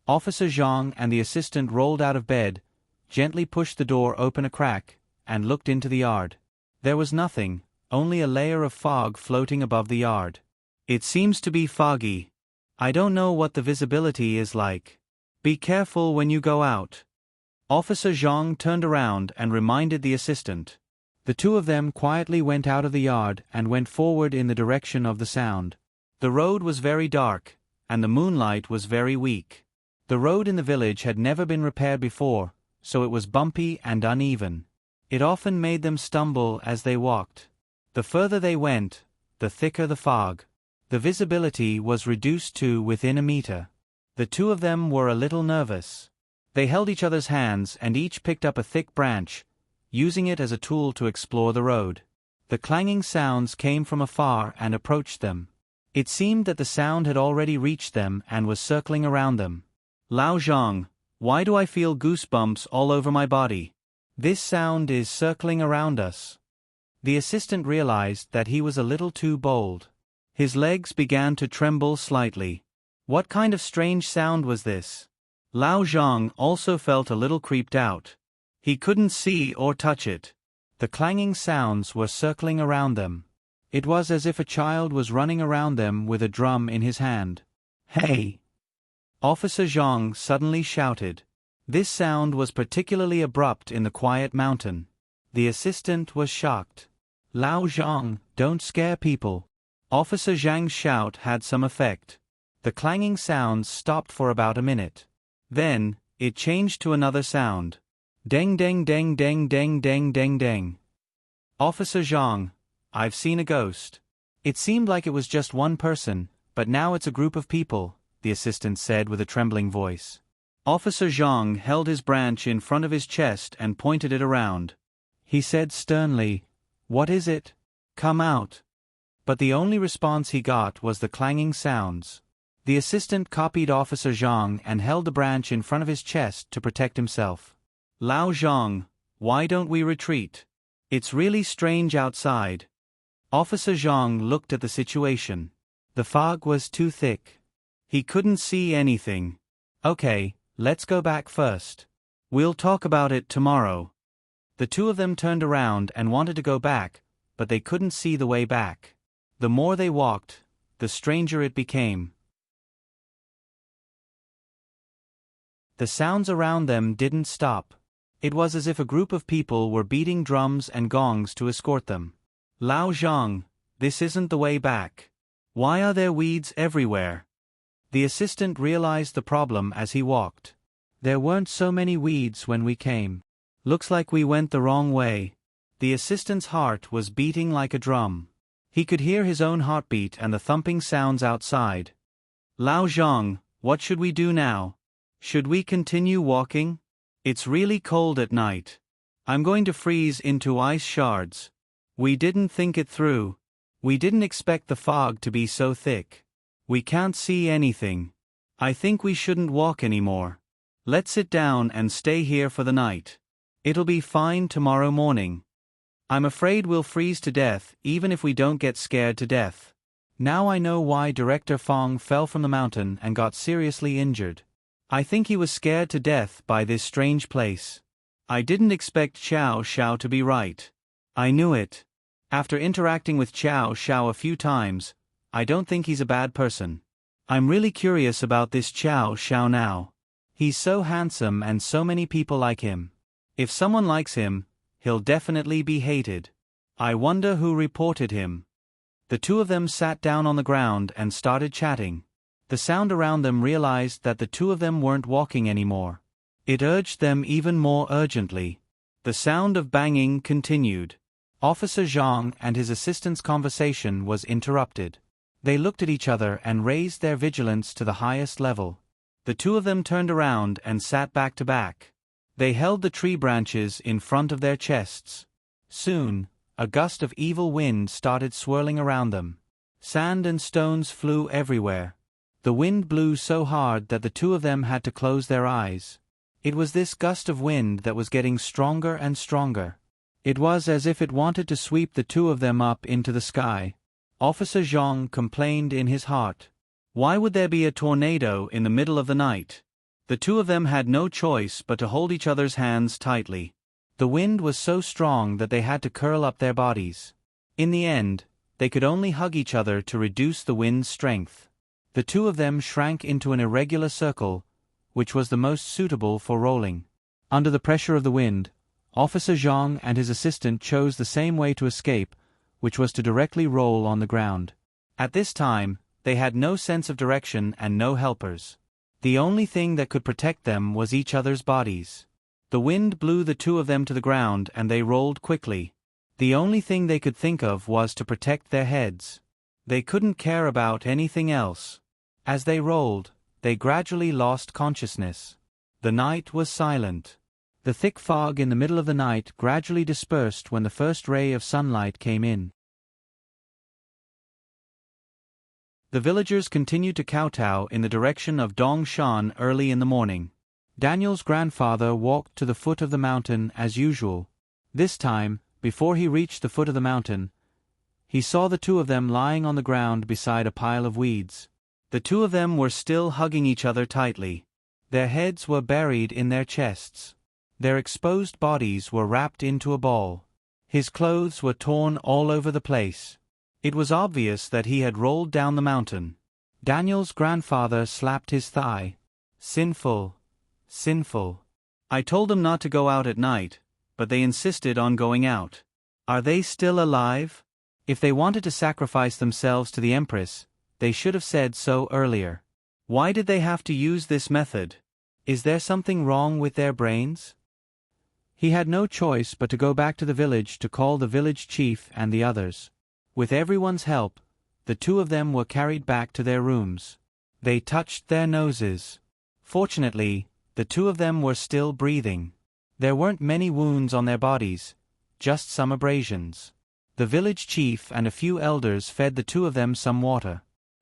Officer Zhang and the assistant rolled out of bed, gently pushed the door open a crack, and looked into the yard. There was nothing, only a layer of fog floating above the yard. It seems to be foggy. I don't know what the visibility is like. Be careful when you go out. Officer Zhang turned around and reminded the assistant. The two of them quietly went out of the yard and went forward in the direction of the sound. The road was very dark, and the moonlight was very weak. The road in the village had never been repaired before, so it was bumpy and uneven. It often made them stumble as they walked. The further they went, the thicker the fog. The visibility was reduced to within a meter. The two of them were a little nervous. They held each other's hands and each picked up a thick branch, using it as a tool to explore the road. The clanging sounds came from afar and approached them. It seemed that the sound had already reached them and was circling around them. Lao Zhang, why do I feel goosebumps all over my body? This sound is circling around us. The assistant realized that he was a little too bold. His legs began to tremble slightly. What kind of strange sound was this? Lao Zhang also felt a little creeped out. He couldn't see or touch it. The clanging sounds were circling around them. It was as if a child was running around them with a drum in his hand. Hey! Officer Zhang suddenly shouted. This sound was particularly abrupt in the quiet mountain. The assistant was shocked. Lao Zhang, don't scare people. Officer Zhang's shout had some effect. The clanging sounds stopped for about a minute. Then, it changed to another sound. Deng deng deng deng deng deng deng deng. Officer Zhang, I've seen a ghost. It seemed like it was just one person, but now it's a group of people, the assistant said with a trembling voice. Officer Zhang held his branch in front of his chest and pointed it around. He said sternly, "What is it? Come out." But the only response he got was the clanging sounds. The assistant copied Officer Zhang and held the branch in front of his chest to protect himself. "Lao Zhang, why don't we retreat? It's really strange outside." Officer Zhang looked at the situation. The fog was too thick. He couldn't see anything. "Okay, let's go back first. We'll talk about it tomorrow." The two of them turned around and wanted to go back, but they couldn't see the way back. The more they walked, the stranger it became. The sounds around them didn't stop. It was as if a group of people were beating drums and gongs to escort them. "Lao Zhang, this isn't the way back. Why are there weeds everywhere?" The assistant realized the problem as he walked. "There weren't so many weeds when we came. Looks like we went the wrong way." The assistant's heart was beating like a drum. He could hear his own heartbeat and the thumping sounds outside. "Lao Zhang, what should we do now? Should we continue walking? It's really cold at night. I'm going to freeze into ice shards." "We didn't think it through. We didn't expect the fog to be so thick. We can't see anything. I think we shouldn't walk anymore. Let's sit down and stay here for the night. It'll be fine tomorrow morning. I'm afraid we'll freeze to death even if we don't get scared to death." Now I know why Director Fong fell from the mountain and got seriously injured. I think he was scared to death by this strange place. I didn't expect Xiao Xiao to be right. I knew it. After interacting with Xiao Xiao a few times, I don't think he's a bad person. I'm really curious about this Xiao Xiao now. He's so handsome and so many people like him. If someone likes him, he'll definitely be hated. I wonder who reported him. The two of them sat down on the ground and started chatting. The sound around them realized that the two of them weren't walking anymore. It urged them even more urgently. The sound of banging continued. Officer Zhang and his assistant's conversation was interrupted. They looked at each other and raised their vigilance to the highest level. The two of them turned around and sat back to back. They held the tree branches in front of their chests. Soon, a gust of evil wind started swirling around them. Sand and stones flew everywhere. The wind blew so hard that the two of them had to close their eyes. It was this gust of wind that was getting stronger and stronger. It was as if it wanted to sweep the two of them up into the sky. Officer Zhang complained in his heart. Why would there be a tornado in the middle of the night? The two of them had no choice but to hold each other's hands tightly. The wind was so strong that they had to curl up their bodies. In the end, they could only hug each other to reduce the wind's strength. The two of them shrank into an irregular circle, which was the most suitable for rolling. Under the pressure of the wind, Officer Zhang and his assistant chose the same way to escape, which was to directly roll on the ground. At this time, they had no sense of direction and no helpers. The only thing that could protect them was each other's bodies. The wind blew the two of them to the ground and they rolled quickly. The only thing they could think of was to protect their heads. They couldn't care about anything else. As they rolled, they gradually lost consciousness. The night was silent. The thick fog in the middle of the night gradually dispersed when the first ray of sunlight came in. The villagers continued to kowtow in the direction of Dongshan early in the morning. Daniel's grandfather walked to the foot of the mountain as usual. This time, before he reached the foot of the mountain, he saw the two of them lying on the ground beside a pile of weeds. The two of them were still hugging each other tightly. Their heads were buried in their chests. Their exposed bodies were wrapped into a ball. His clothes were torn all over the place. It was obvious that he had rolled down the mountain. Daniel's grandfather slapped his thigh. Sinful. Sinful. I told them not to go out at night, but they insisted on going out. Are they still alive? If they wanted to sacrifice themselves to the Empress, they should have said so earlier. Why did they have to use this method? Is there something wrong with their brains? He had no choice but to go back to the village to call the village chief and the others. With everyone's help, the two of them were carried back to their rooms. They touched their noses. Fortunately, the two of them were still breathing. There weren't many wounds on their bodies, just some abrasions. The village chief and a few elders fed the two of them some water.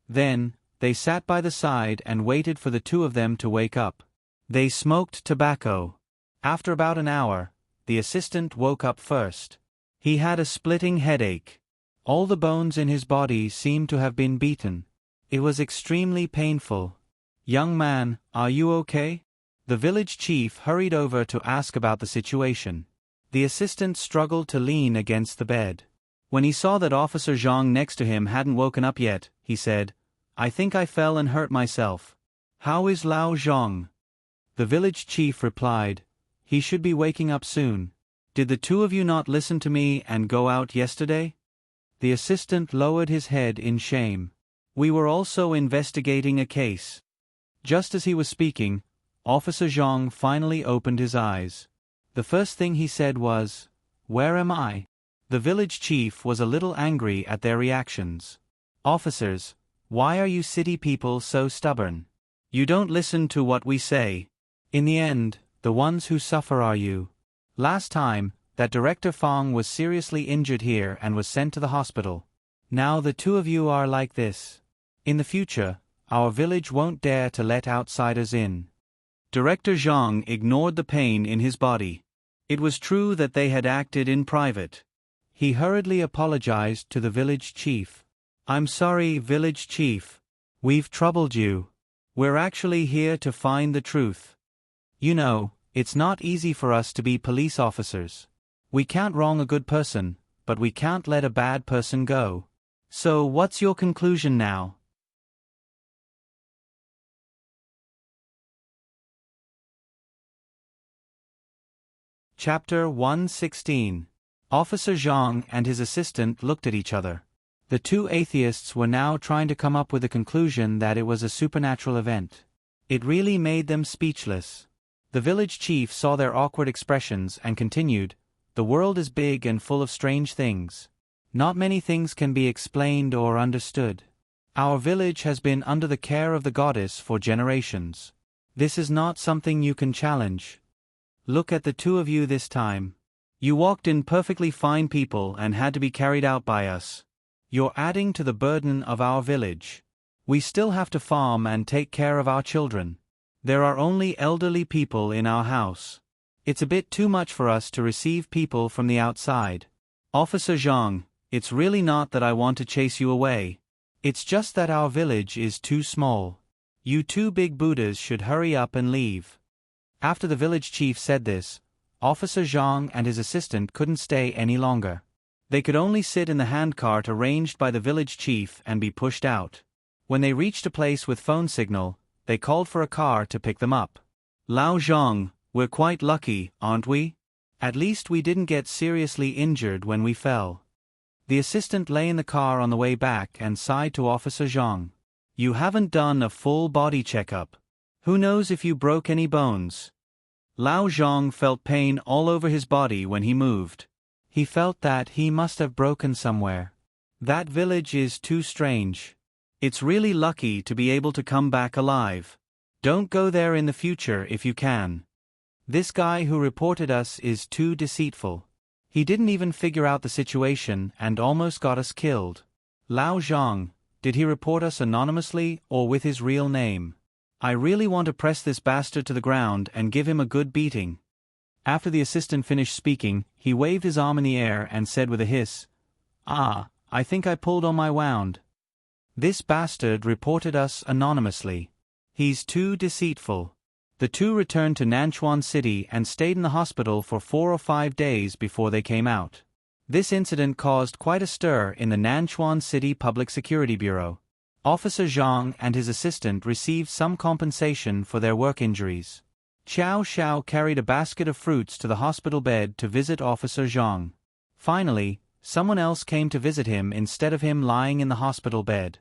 Then, they sat by the side and waited for the two of them to wake up. They smoked tobacco. After about an hour, the assistant woke up first. He had a splitting headache. All the bones in his body seemed to have been beaten. It was extremely painful. "Young man, are you okay?" The village chief hurried over to ask about the situation. The assistant struggled to lean against the bed. When he saw that Officer Zhang next to him hadn't woken up yet, he said, "I think I fell and hurt myself." "How is Lao Zhang?" The village chief replied, "He should be waking up soon. Did the two of you not listen to me and go out yesterday?" The assistant lowered his head in shame. "We were also investigating a case." Just as he was speaking, Officer Zhang finally opened his eyes. The first thing he said was, "Where am I?" The village chief was a little angry at their reactions. "Officers, why are you city people so stubborn? You don't listen to what we say. In the end, the ones who suffer are you. Last time, that Director Fong was seriously injured here and was sent to the hospital. Now the two of you are like this. In the future, our village won't dare to let outsiders in." Director Zhang ignored the pain in his body. It was true that they had acted in private. He hurriedly apologized to the village chief. "I'm sorry, village chief. We've troubled you. We're actually here to find the truth. You know, it's not easy for us to be police officers. We can't wrong a good person, but we can't let a bad person go. So what's your conclusion now?" Chapter 116. Officer Zhang and his assistant looked at each other. The two atheists were now trying to come up with a conclusion that it was a supernatural event. It really made them speechless. The village chief saw their awkward expressions and continued, "The world is big and full of strange things. Not many things can be explained or understood. Our village has been under the care of the goddess for generations. This is not something you can challenge. Look at the two of you this time. You walked in perfectly fine people and had to be carried out by us. You're adding to the burden of our village. We still have to farm and take care of our children. There are only elderly people in our house. It's a bit too much for us to receive people from the outside. Officer Zhang, it's really not that I want to chase you away. It's just that our village is too small. You two big Buddhas should hurry up and leave." After the village chief said this, Officer Zhang and his assistant couldn't stay any longer. They could only sit in the handcart arranged by the village chief and be pushed out. When they reached a place with phone signal, they called for a car to pick them up. "Lao Zhang, we're quite lucky, aren't we? At least we didn't get seriously injured when we fell." The assistant lay in the car on the way back and sighed to Officer Zhang. "You haven't done a full body checkup. Who knows if you broke any bones?" Lao Zhang felt pain all over his body when he moved. He felt that he must have broken somewhere. That village is too strange. It's really lucky to be able to come back alive. Don't go there in the future if you can. This guy who reported us is too deceitful. He didn't even figure out the situation and almost got us killed. Lao Zhang, did he report us anonymously or with his real name? I really want to press this bastard to the ground and give him a good beating." After the assistant finished speaking, he waved his arm in the air and said with a hiss, "Ah, I think I pulled on my wound. This bastard reported us anonymously. He's too deceitful." The two returned to Nanchuan City and stayed in the hospital for 4 or 5 days before they came out. This incident caused quite a stir in the Nanchuan City Public Security Bureau. Officer Zhang and his assistant received some compensation for their work injuries. Qiao Xiao carried a basket of fruits to the hospital bed to visit Officer Zhang. Finally, someone else came to visit him instead of him lying in the hospital bed.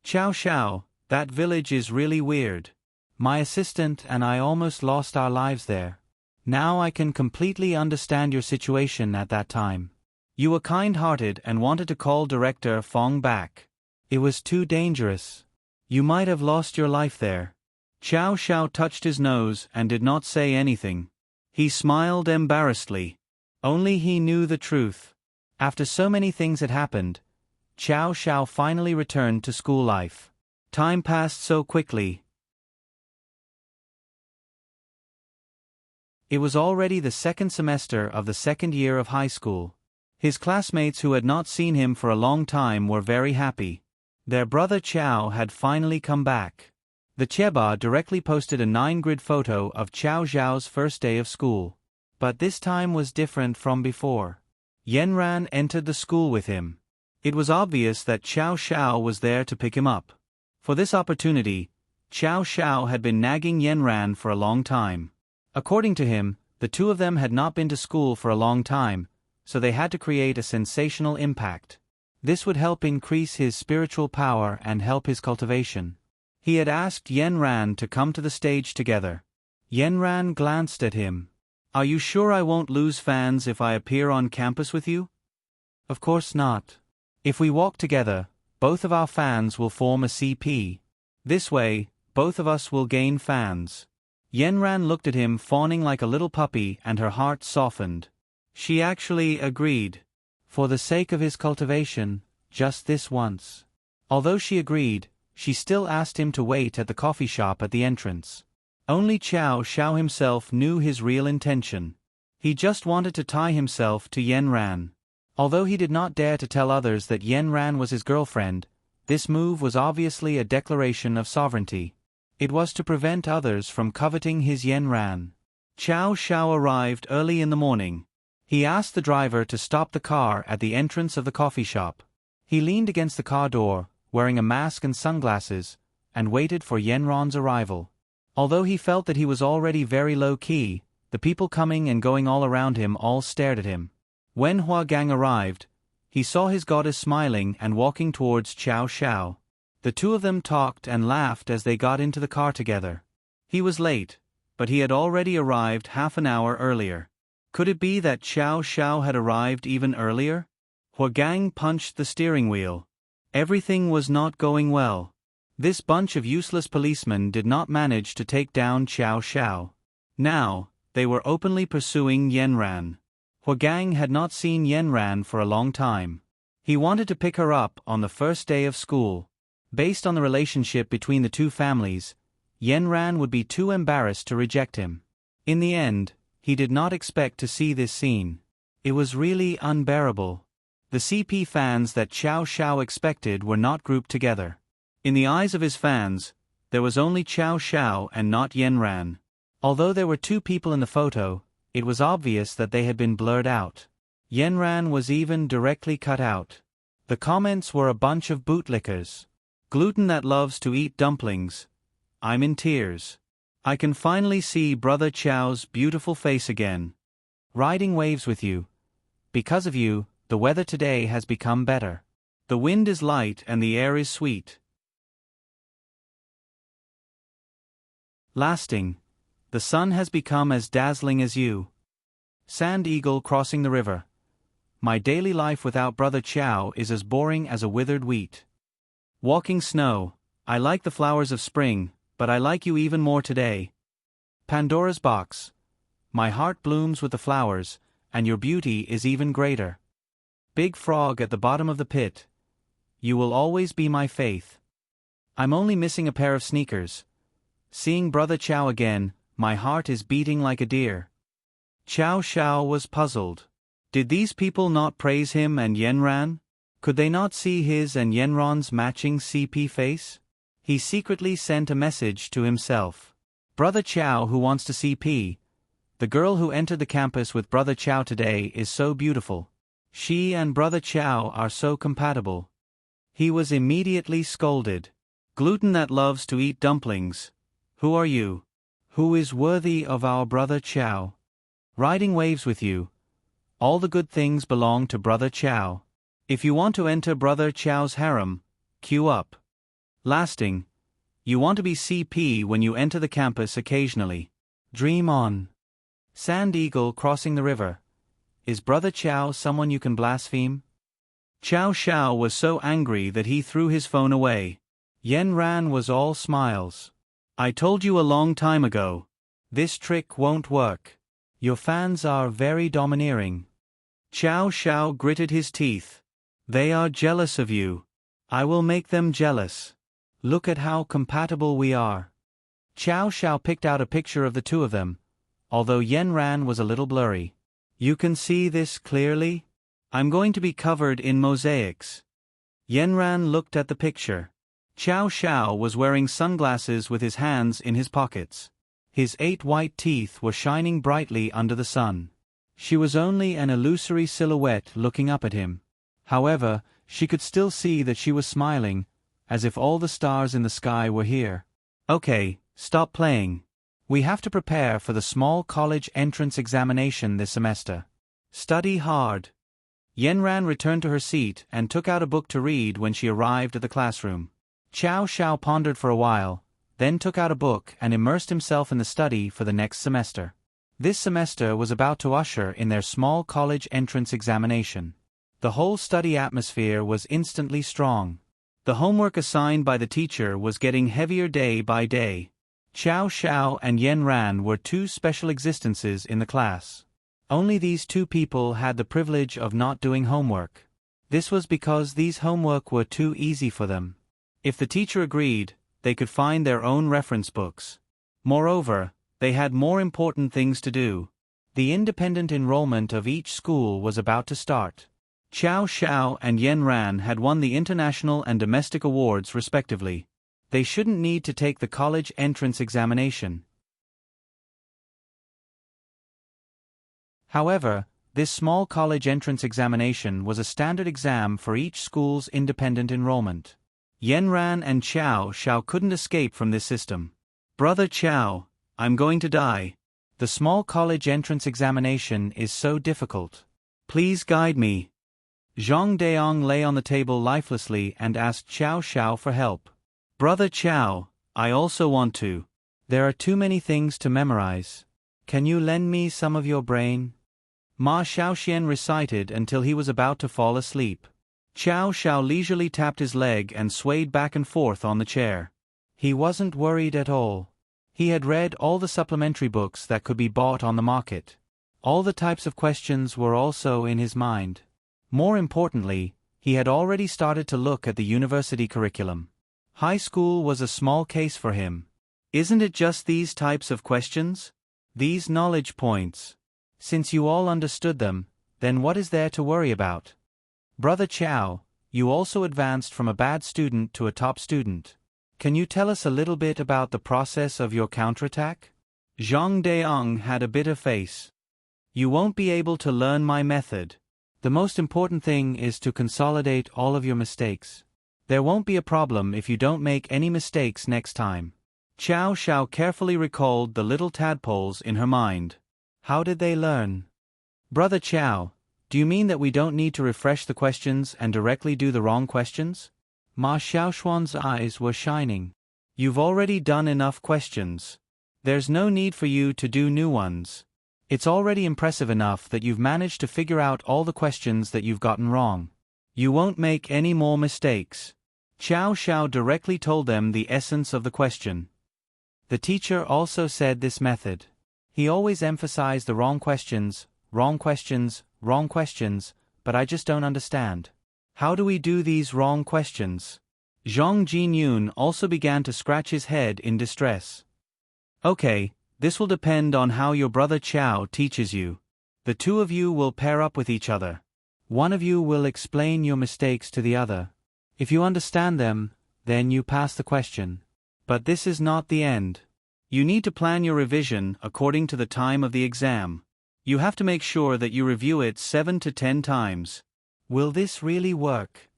"Qiao Xiao, That village is really weird. My assistant and I almost lost our lives there. Now I can completely understand your situation at that time. You were kind-hearted and wanted to call Director Fong back. It was too dangerous. You might have lost your life there. Chow Xiao touched his nose and did not say anything. He smiled embarrassedly. Only he knew the truth. After so many things had happened, Chow Xiao finally returned to school life. Time passed so quickly. It was already the second semester of the second year of high school. His classmates who had not seen him for a long time were very happy. Their brother Chow had finally come back. The Cheba directly posted a 9-grid photo of Chow Xiao's first day of school. But this time was different from before. Yanran entered the school with him. It was obvious that Chow Xiao was there to pick him up. For this opportunity, Chow Xiao had been nagging Yanran for a long time. According to him, the two of them had not been to school for a long time, so they had to create a sensational impact. This would help increase his spiritual power and help his cultivation. He had asked Yanran to come to the stage together. Yanran glanced at him. Are you sure I won't lose fans if I appear on campus with you? Of course not. If we walk together, both of our fans will form a CP. This way, both of us will gain fans. Yanran looked at him fawning like a little puppy and her heart softened. She actually agreed. For the sake of his cultivation, just this once. Although she agreed, she still asked him to wait at the coffee shop at the entrance. Only Chow Xiao himself knew his real intention. He just wanted to tie himself to Yanran. Although he did not dare to tell others that Yanran was his girlfriend, this move was obviously a declaration of sovereignty. It was to prevent others from coveting his Yanran. Chow Xiao arrived early in the morning. He asked the driver to stop the car at the entrance of the coffee shop. He leaned against the car door, wearing a mask and sunglasses, and waited for Yanran's arrival. Although he felt that he was already very low-key, the people coming and going all around him all stared at him. When Huagang arrived, he saw his goddess smiling and walking towards Chow Xiao. The two of them talked and laughed as they got into the car together. He was late, but he had already arrived half an hour earlier. Could it be that Chow Xiao had arrived even earlier? Huagang punched the steering wheel. Everything was not going well. This bunch of useless policemen did not manage to take down Chow Xiao. Now, they were openly pursuing Yanran. Huagang had not seen Yanran for a long time. He wanted to pick her up on the first day of school. Based on the relationship between the two families, Yanran would be too embarrassed to reject him. In the end, he did not expect to see this scene. It was really unbearable. The CP fans that Chow Xiao expected were not grouped together. In the eyes of his fans, there was only Chow Xiao and not Yanran. Although there were two people in the photo, it was obvious that they had been blurred out. Yanran was even directly cut out. The comments were a bunch of bootlickers. Gluten that loves to eat dumplings. I'm in tears. I can finally see Brother Chow's beautiful face again. Riding waves with you. Because of you, the weather today has become better. The wind is light and the air is sweet. Lasting. The sun has become as dazzling as you. Sand eagle crossing the river. My daily life without Brother Chow is as boring as a withered wheat. Walking snow. I like the flowers of spring, but I like you even more today. Pandora's box. My heart blooms with the flowers, and your beauty is even greater. Big frog at the bottom of the pit. You will always be my faith. I'm only missing a pair of sneakers. Seeing Brother Chow again, my heart is beating like a deer. Chow Xiao was puzzled. Did these people not praise him and Yanran? Could they not see his and Yanran's matching CP face? He secretly sent a message to himself. Brother Chow who wants to CP. The girl who entered the campus with Brother Chow today is so beautiful. She and Brother Chow are so compatible. He was immediately scolded. Gluten that loves to eat dumplings. Who are you? Who is worthy of our Brother Chow? Riding waves with you. All the good things belong to Brother Chow. If you want to enter Brother Chow's harem, queue up. Lasting. You want to be CP when you enter the campus occasionally. Dream on. Sand Eagle crossing the river. Is Brother Chow someone you can blaspheme? Chow Shao was so angry that he threw his phone away. Yen Ran was all smiles. I told you a long time ago. This trick won't work. Your fans are very domineering. Chow Shao gritted his teeth. They are jealous of you. I will make them jealous. Look at how compatible we are. Chow Shao picked out a picture of the two of them, although Yen Ran was a little blurry. You can see this clearly? I'm going to be covered in mosaics. Yen Ran looked at the picture. Chow Shao was wearing sunglasses with his hands in his pockets. His 8 white teeth were shining brightly under the sun. She was only an illusory silhouette looking up at him. However, she could still see that she was smiling, as if all the stars in the sky were here. Okay, stop playing. We have to prepare for the small college entrance examination this semester. Study hard. Yen Ran returned to her seat and took out a book to read when she arrived at the classroom. Chow Shao pondered for a while, then took out a book and immersed himself in the study for the next semester. This semester was about to usher in their small college entrance examination. The whole study atmosphere was instantly strong. The homework assigned by the teacher was getting heavier day by day. Chow Shao and Yen Ran were 2 special existences in the class. Only these 2 people had the privilege of not doing homework. This was because these homework were too easy for them. If the teacher agreed, they could find their own reference books. Moreover, they had more important things to do. The independent enrollment of each school was about to start. Chow Shao and Yen Ran had won the international and domestic awards respectively. They shouldn't need to take the college entrance examination. However, this small college entrance examination was a standard exam for each school's independent enrollment. Yen Ran and Chow Shao couldn't escape from this system. Brother Chow, I'm going to die. The small college entrance examination is so difficult. Please guide me. Zhang Deong lay on the table lifelessly and asked Chow Shao for help. Brother Chow, I also want to. There are too many things to memorize. Can you lend me some of your brain? Ma Xiaoxian recited until he was about to fall asleep. Chow Shao leisurely tapped his leg and swayed back and forth on the chair. He wasn't worried at all. He had read all the supplementary books that could be bought on the market. All the types of questions were also in his mind. More importantly, he had already started to look at the university curriculum. High school was a small case for him. Isn't it just these types of questions? These knowledge points. Since you all understood them, then what is there to worry about? Brother Chow, you also advanced from a bad student to a top student. Can you tell us a little bit about the process of your counterattack? Zhang Deong had a bitter face. You won't be able to learn my method. The most important thing is to consolidate all of your mistakes. There won't be a problem if you don't make any mistakes next time. Chow Shao carefully recalled the little tadpoles in her mind. How did they learn? Brother Chow, do you mean that we don't need to refresh the questions and directly do the wrong questions? Ma Xiaoshuan's eyes were shining. You've already done enough questions. There's no need for you to do new ones. It's already impressive enough that you've managed to figure out all the questions that you've gotten wrong. You won't make any more mistakes. Chow Shao directly told them the essence of the question. The teacher also said this method. He always emphasized the wrong questions, wrong questions, wrong questions, but I just don't understand. How do we do these wrong questions? Zhang Jinyun also began to scratch his head in distress. Okay, this will depend on how your brother Chow teaches you. The 2 of you will pair up with each other. One of you will explain your mistakes to the other. If you understand them, then you pass the question. But this is not the end. You need to plan your revision according to the time of the exam. You have to make sure that you review it 7 to 10 times. Will this really work?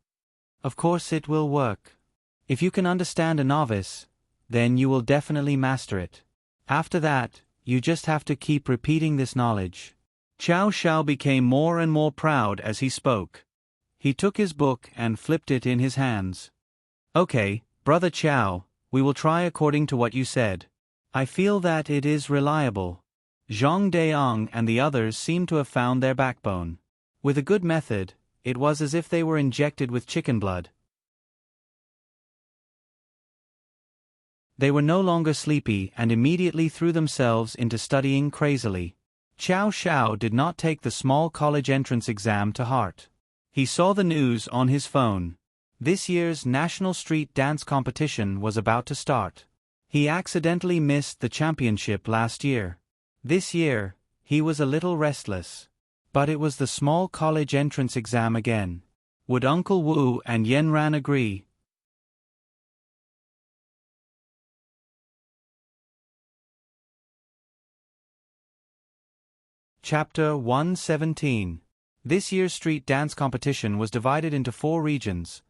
Of course it will work. If you can understand a novice, then you will definitely master it. After that, you just have to keep repeating this knowledge. Chow Shao became more and more proud as he spoke. He took his book and flipped it in his hands. Okay, Brother Chow, We will try according to what you said. I feel that it is reliable. Zhang Deong and the others seem to have found their backbone. With a good method, it was as if they were injected with chicken blood. They were no longer sleepy and immediately threw themselves into studying crazily. Qiao Xiao did not take the small college entrance exam to heart. He saw the news on his phone. This year's National Street Dance Competition was about to start. He accidentally missed the championship last year. This year, he was a little restless. But it was the small college entrance exam again. Would Uncle Wu and Yanran agree? Chapter 117. This year's street dance competition was divided into 4 regions: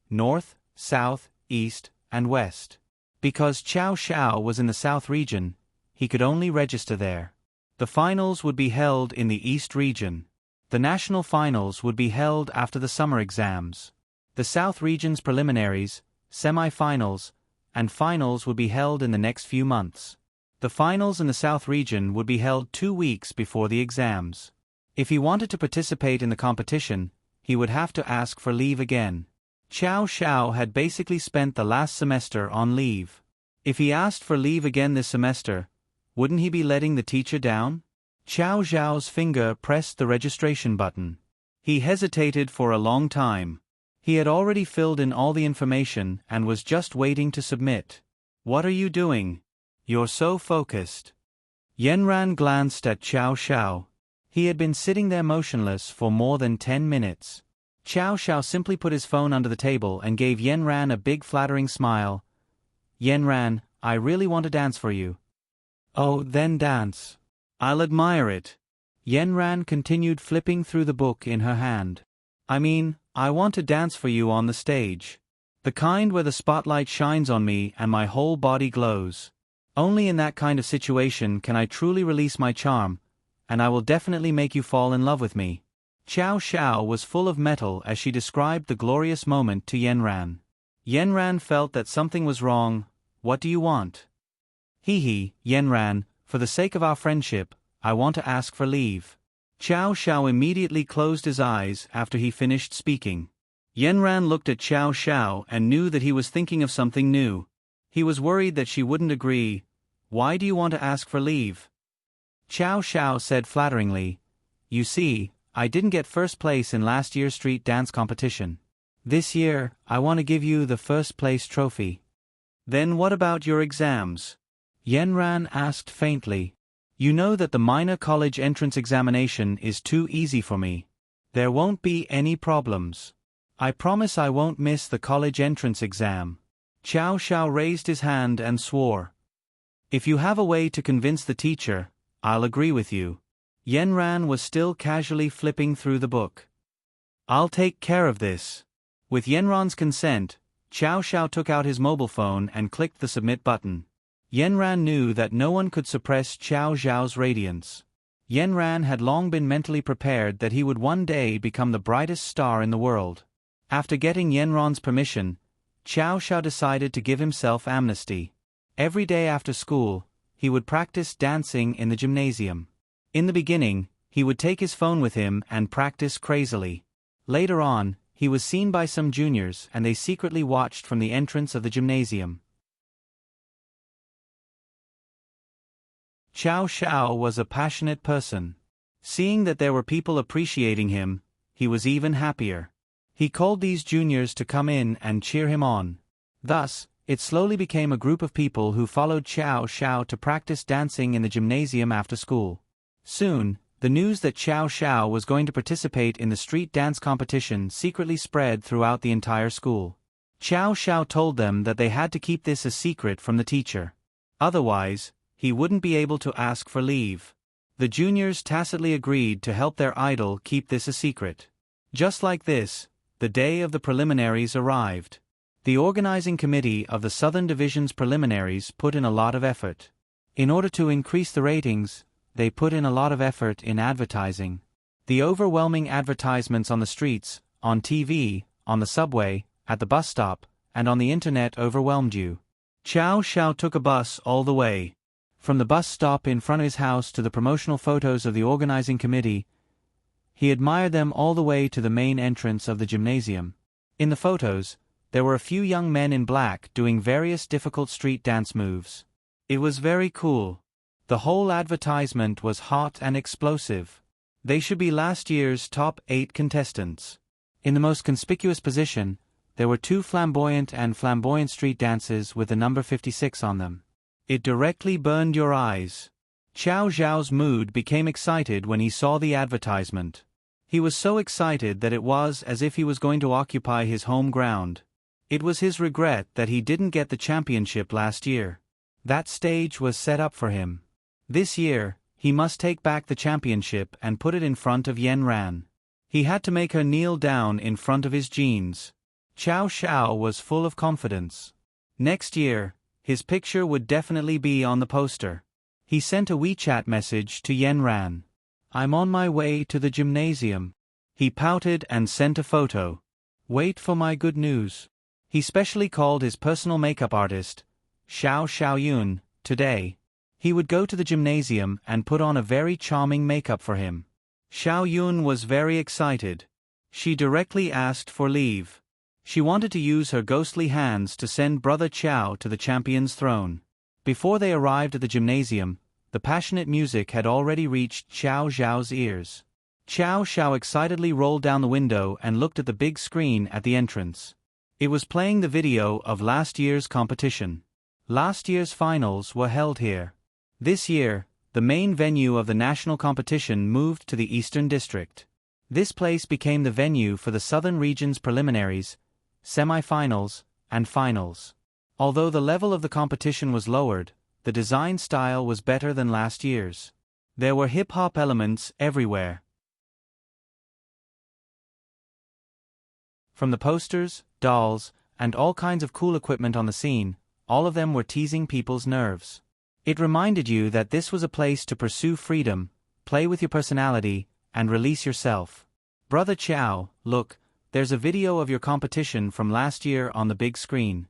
North, South, East, and West. Because Qiao Xiao was in the South region, he could only register there. The finals would be held in the East region. The national finals would be held after the summer exams. The South region's preliminaries, semi-finals, and finals would be held in the next few months. The finals in the South region would be held 2 weeks before the exams. If he wanted to participate in the competition, he would have to ask for leave again. Qiao Xiao had basically spent the last semester on leave. If he asked for leave again this semester, wouldn't he be letting the teacher down? Qiao Xiao's finger pressed the registration button. He hesitated for a long time. He had already filled in all the information and was just waiting to submit. What are you doing? You're so focused. Yanran glanced at Qiao Xiao. He had been sitting there motionless for more than 10 minutes. Qiao Xiao simply put his phone under the table and gave Yanran a big flattering smile. Yanran, I really want to dance for you. Oh, then dance. I'll admire it. Yanran continued flipping through the book in her hand. I mean, I want to dance for you on the stage. The kind where the spotlight shines on me and my whole body glows. Only in that kind of situation can I truly release my charm, and I will definitely make you fall in love with me. Qiao Xiao was full of mettle as she described the glorious moment to Yanran. Yanran felt that something was wrong. What do you want? Hee, Yanran, for the sake of our friendship, I want to ask for leave. Qiao Xiao immediately closed his eyes after he finished speaking. Yanran looked at Qiao Xiao and knew that he was thinking of something new. He was worried that she wouldn't agree. Why do you want to ask for leave? Qiao Xiao said flatteringly, You see, I didn't get first place in last year's street dance competition. This year, I want to give you the first place trophy. Then what about your exams? Yanran asked faintly. You know that the minor college entrance examination is too easy for me. There won't be any problems. I promise I won't miss the college entrance exam. Qiao Xiao raised his hand and swore. If you have a way to convince the teacher, I'll agree with you. Yanran was still casually flipping through the book. I'll take care of this. With Yanran's consent, Qiao Xiao took out his mobile phone and clicked the submit button. Yanran knew that no one could suppress Qiao Xiao's radiance. Yanran had long been mentally prepared that he would one day become the brightest star in the world. After getting Yanran's permission, Qiao Xiao decided to give himself amnesty. Every day after school, he would practice dancing in the gymnasium. In the beginning, he would take his phone with him and practice crazily. Later on, he was seen by some juniors and they secretly watched from the entrance of the gymnasium. Qiao Xiao was a passionate person. Seeing that there were people appreciating him, he was even happier. He called these juniors to come in and cheer him on. Thus, it slowly became a group of people who followed Qiao Xiao to practice dancing in the gymnasium after school. Soon, the news that Qiao Xiao was going to participate in the street dance competition secretly spread throughout the entire school. Qiao Xiao told them that they had to keep this a secret from the teacher. Otherwise, he wouldn't be able to ask for leave. The juniors tacitly agreed to help their idol keep this a secret. Just like this, the day of the preliminaries arrived. The organizing committee of the Southern Division's preliminaries put in a lot of effort. In order to increase the ratings, they put in a lot of effort in advertising. The overwhelming advertisements on the streets, on TV, on the subway, at the bus stop, and on the internet overwhelmed you. Chow Chow took a bus all the way. From the bus stop in front of his house to the promotional photos of the organizing committee, he admired them all the way to the main entrance of the gymnasium. In the photos, there were a few young men in black doing various difficult street dance moves. It was very cool. The whole advertisement was hot and explosive. They should be last year's top 8 contestants. In the most conspicuous position, there were 2 flamboyant street dances with the number 56 on them. It directly burned your eyes. Chow Zhao's mood became excited when he saw the advertisement. He was so excited that it was as if he was going to occupy his home ground. It was his regret that he didn't get the championship last year. That stage was set up for him. This year, he must take back the championship and put it in front of Yen Ran. He had to make her kneel down in front of his jeans. Chow Chow was full of confidence. Next year, his picture would definitely be on the poster. He sent a WeChat message to Yen Ran. "I'm on my way to the gymnasium." He pouted and sent a photo. "Wait for my good news." He specially called his personal makeup artist, Xiao Xiaoyun, today. He would go to the gymnasium and put on a very charming makeup for him. Xiaoyun was very excited. She directly asked for leave. She wanted to use her ghostly hands to send Brother Chow to the champion's throne. Before they arrived at the gymnasium, the passionate music had already reached Chow Zhao's ears. Chow Zhao excitedly rolled down the window and looked at the big screen at the entrance. It was playing the video of last year's competition. Last year's finals were held here. This year, the main venue of the national competition moved to the Eastern District. This place became the venue for the Southern Region's preliminaries, semi-finals, and finals. Although the level of the competition was lowered, the design style was better than last year's. There were hip-hop elements everywhere. From the posters, dolls, and all kinds of cool equipment on the scene, all of them were teasing people's nerves. It reminded you that this was a place to pursue freedom, play with your personality, and release yourself. Brother Chow, look, there's a video of your competition from last year on the big screen.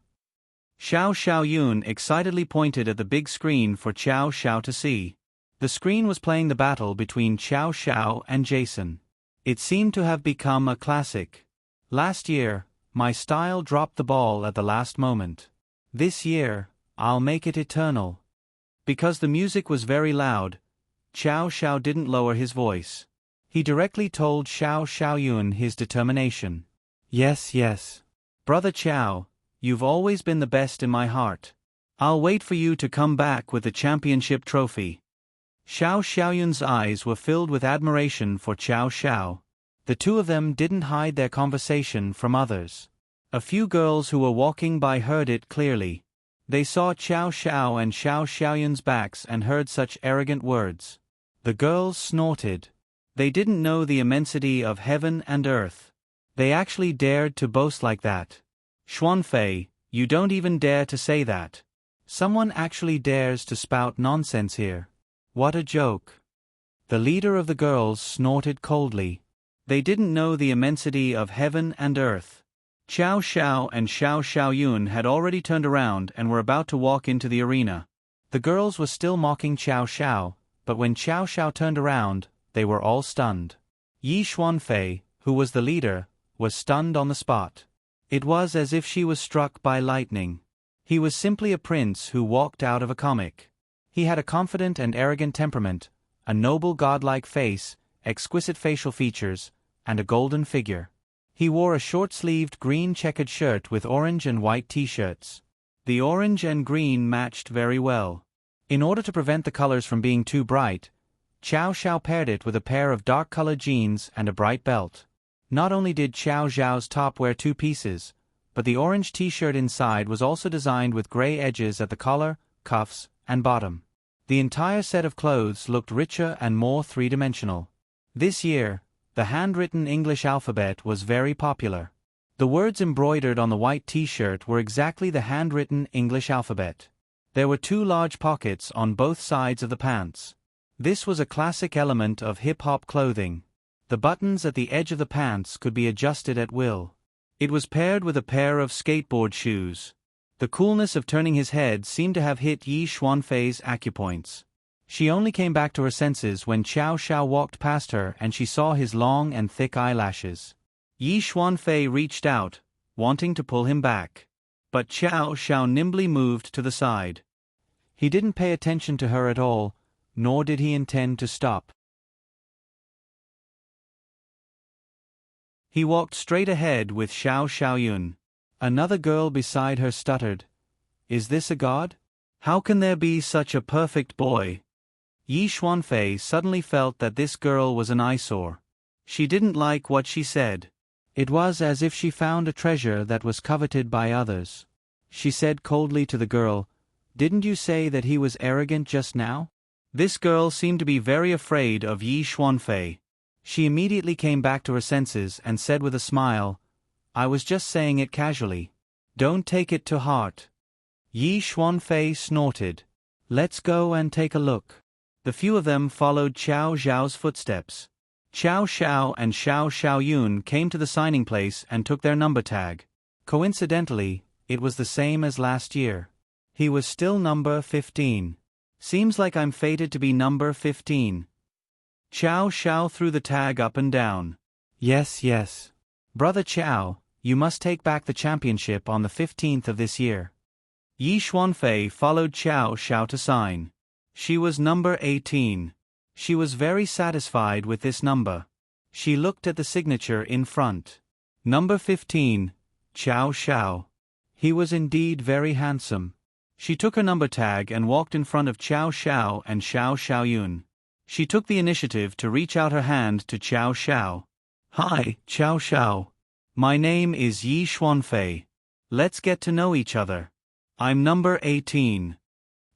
Xiao Xiaoyun excitedly pointed at the big screen for Chow Xiao to see. The screen was playing the battle between Chow Xiao and Jason. It seemed to have become a classic. Last year, my style dropped the ball at the last moment. This year, I'll make it eternal. Because the music was very loud, Chow Xiao didn't lower his voice. He directly told Xiao Xiaoyun his determination. Yes, yes. Brother Chow, you've always been the best in my heart. I'll wait for you to come back with the championship trophy. Xiao Xiaoyun's eyes were filled with admiration for Chow Xiao. The two of them didn't hide their conversation from others. A few girls who were walking by heard it clearly. They saw Chow Xiao and Xiao Xiaoyun's backs and heard such arrogant words. The girls snorted. They didn't know the immensity of heaven and earth. They actually dared to boast like that. Xuanfei, you don't even dare to say that. Someone actually dares to spout nonsense here. What a joke. The leader of the girls snorted coldly. They didn't know the immensity of heaven and earth. Chow Xiao and Xiao Xiaoyun had already turned around and were about to walk into the arena. The girls were still mocking Chow Xiao, but when Chow Xiao turned around, they were all stunned. Yi Xuanfei, who was the leader, was stunned on the spot. It was as if she was struck by lightning. He was simply a prince who walked out of a comic. He had a confident and arrogant temperament, a noble godlike face, exquisite facial features, and a golden figure. He wore a short-sleeved green checkered shirt with orange and white t-shirts. The orange and green matched very well. In order to prevent the colors from being too bright, Chow Xiao paired it with a pair of dark-colored jeans and a bright belt. Not only did Chow Zhao's top wear 2 pieces, but the orange t-shirt inside was also designed with gray edges at the collar, cuffs, and bottom. The entire set of clothes looked richer and more three-dimensional. This year, the handwritten English alphabet was very popular. The words embroidered on the white t-shirt were exactly the handwritten English alphabet. There were 2 large pockets on both sides of the pants. This was a classic element of hip-hop clothing. The buttons at the edge of the pants could be adjusted at will. It was paired with a pair of skateboard shoes. The coolness of turning his head seemed to have hit Yi Xuanfei's acupoints. She only came back to her senses when Qiao Xiao walked past her and she saw his long and thick eyelashes. Yi Xuanfei reached out, wanting to pull him back. But Qiao Xiao nimbly moved to the side. He didn't pay attention to her at all, nor did he intend to stop. He walked straight ahead with Xiao Xiaoyun. Another girl beside her stuttered, "Is this a god? How can there be such a perfect boy?" Yi Xuanfei suddenly felt that this girl was an eyesore. She didn't like what she said. It was as if she found a treasure that was coveted by others. She said coldly to the girl, "Didn't you say that he was arrogant just now?" This girl seemed to be very afraid of Yi Xuanfei. She immediately came back to her senses and said with a smile, "I was just saying it casually. Don't take it to heart." Yi Xuanfei snorted. "Let's go and take a look." The few of them followed Qiao Zhao's footsteps. Qiao Xiao and Xiao Xiaoyun came to the signing place and took their number tag. Coincidentally, it was the same as last year. He was still number 15. "Seems like I'm fated to be number 15. Qiao Xiao threw the tag up and down. "Yes, yes. Brother Qiao, you must take back the championship on the 15th of this year." Yi Xuanfei followed Qiao Xiao to sign. She was number 18. She was very satisfied with this number. She looked at the signature in front. Number 15, Qiao Xiao. He was indeed very handsome. She took her number tag and walked in front of Qiao Xiao and Xiao Xiaoyun. She took the initiative to reach out her hand to Qiao Xiao. "Hi, Qiao Xiao. My name is Yi Xuanfei. Let's get to know each other. I'm number 18.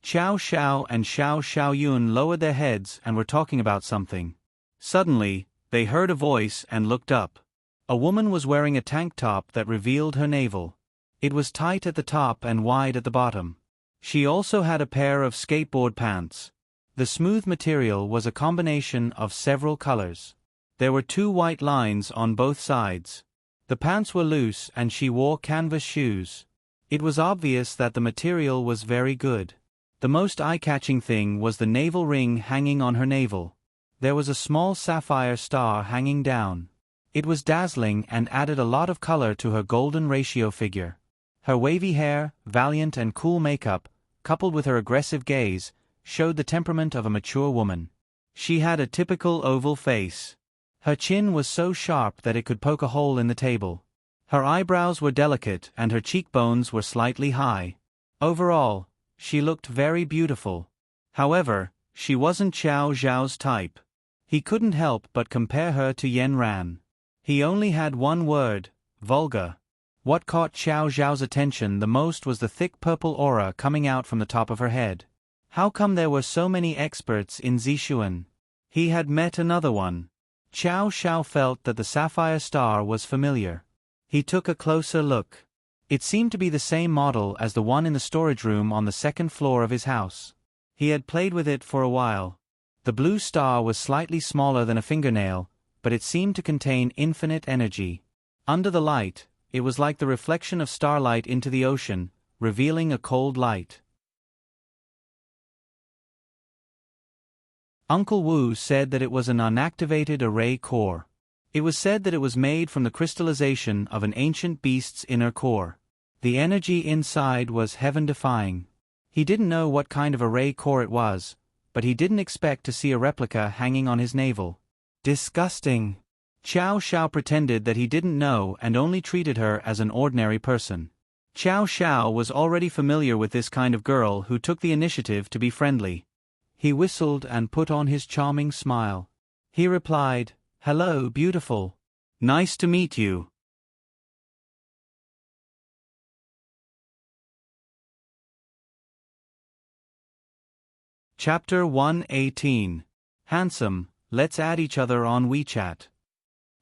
Qiao Xiao and Xiao Xiaoyun lowered their heads and were talking about something. Suddenly, they heard a voice and looked up. A woman was wearing a tank top that revealed her navel. It was tight at the top and wide at the bottom. She also had a pair of skateboard pants. The smooth material was a combination of several colors. There were 2 white lines on both sides. The pants were loose and she wore canvas shoes. It was obvious that the material was very good. The most eye-catching thing was the navel ring hanging on her navel. There was a small sapphire star hanging down. It was dazzling and added a lot of color to her golden ratio figure. Her wavy hair, valiant and cool makeup, coupled with her aggressive gaze, showed the temperament of a mature woman. She had a typical oval face. Her chin was so sharp that it could poke a hole in the table. Her eyebrows were delicate and her cheekbones were slightly high. Overall, she looked very beautiful. However, she wasn't Qiao Zhao's type. He couldn't help but compare her to Yan Ran. He only had one word: vulgar. What caught Qiao Zhao's attention the most was the thick purple aura coming out from the top of her head. How come there were so many experts in Zixuan? He had met another one. Qiao Xiao felt that the sapphire star was familiar. He took a closer look. It seemed to be the same model as the one in the storage room on the 2nd floor of his house. He had played with it for a while. The blue star was slightly smaller than a fingernail, but it seemed to contain infinite energy. Under the light, it was like the reflection of starlight into the ocean, revealing a cold light. Uncle Wu said that it was an unactivated array core. It was said that it was made from the crystallization of an ancient beast's inner core. The energy inside was heaven-defying. He didn't know what kind of array core it was, but he didn't expect to see a replica hanging on his navel. Disgusting. Qiao Xiao pretended that he didn't know and only treated her as an ordinary person. Qiao Xiao was already familiar with this kind of girl who took the initiative to be friendly. He whistled and put on his charming smile. He replied, "Hello, beautiful. Nice to meet you." Chapter 118. Handsome, let's add each other on WeChat.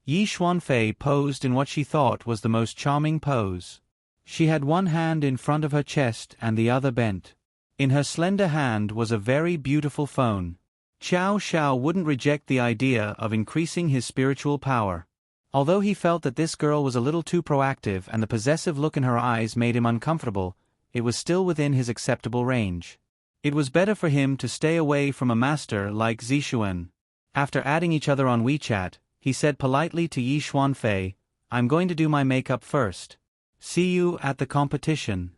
Yi Xuanfei posed in what she thought was the most charming pose. She had one hand in front of her chest and the other bent. In her slender hand was a very beautiful phone. Qiao Xiao wouldn't reject the idea of increasing his spiritual power. Although he felt that this girl was a little too proactive and the possessive look in her eyes made him uncomfortable, it was still within his acceptable range. It was better for him to stay away from a master like Zixuan. After adding each other on WeChat, he said politely to Yi Xuanfei, "I'm going to do my makeup first. See you at the competition."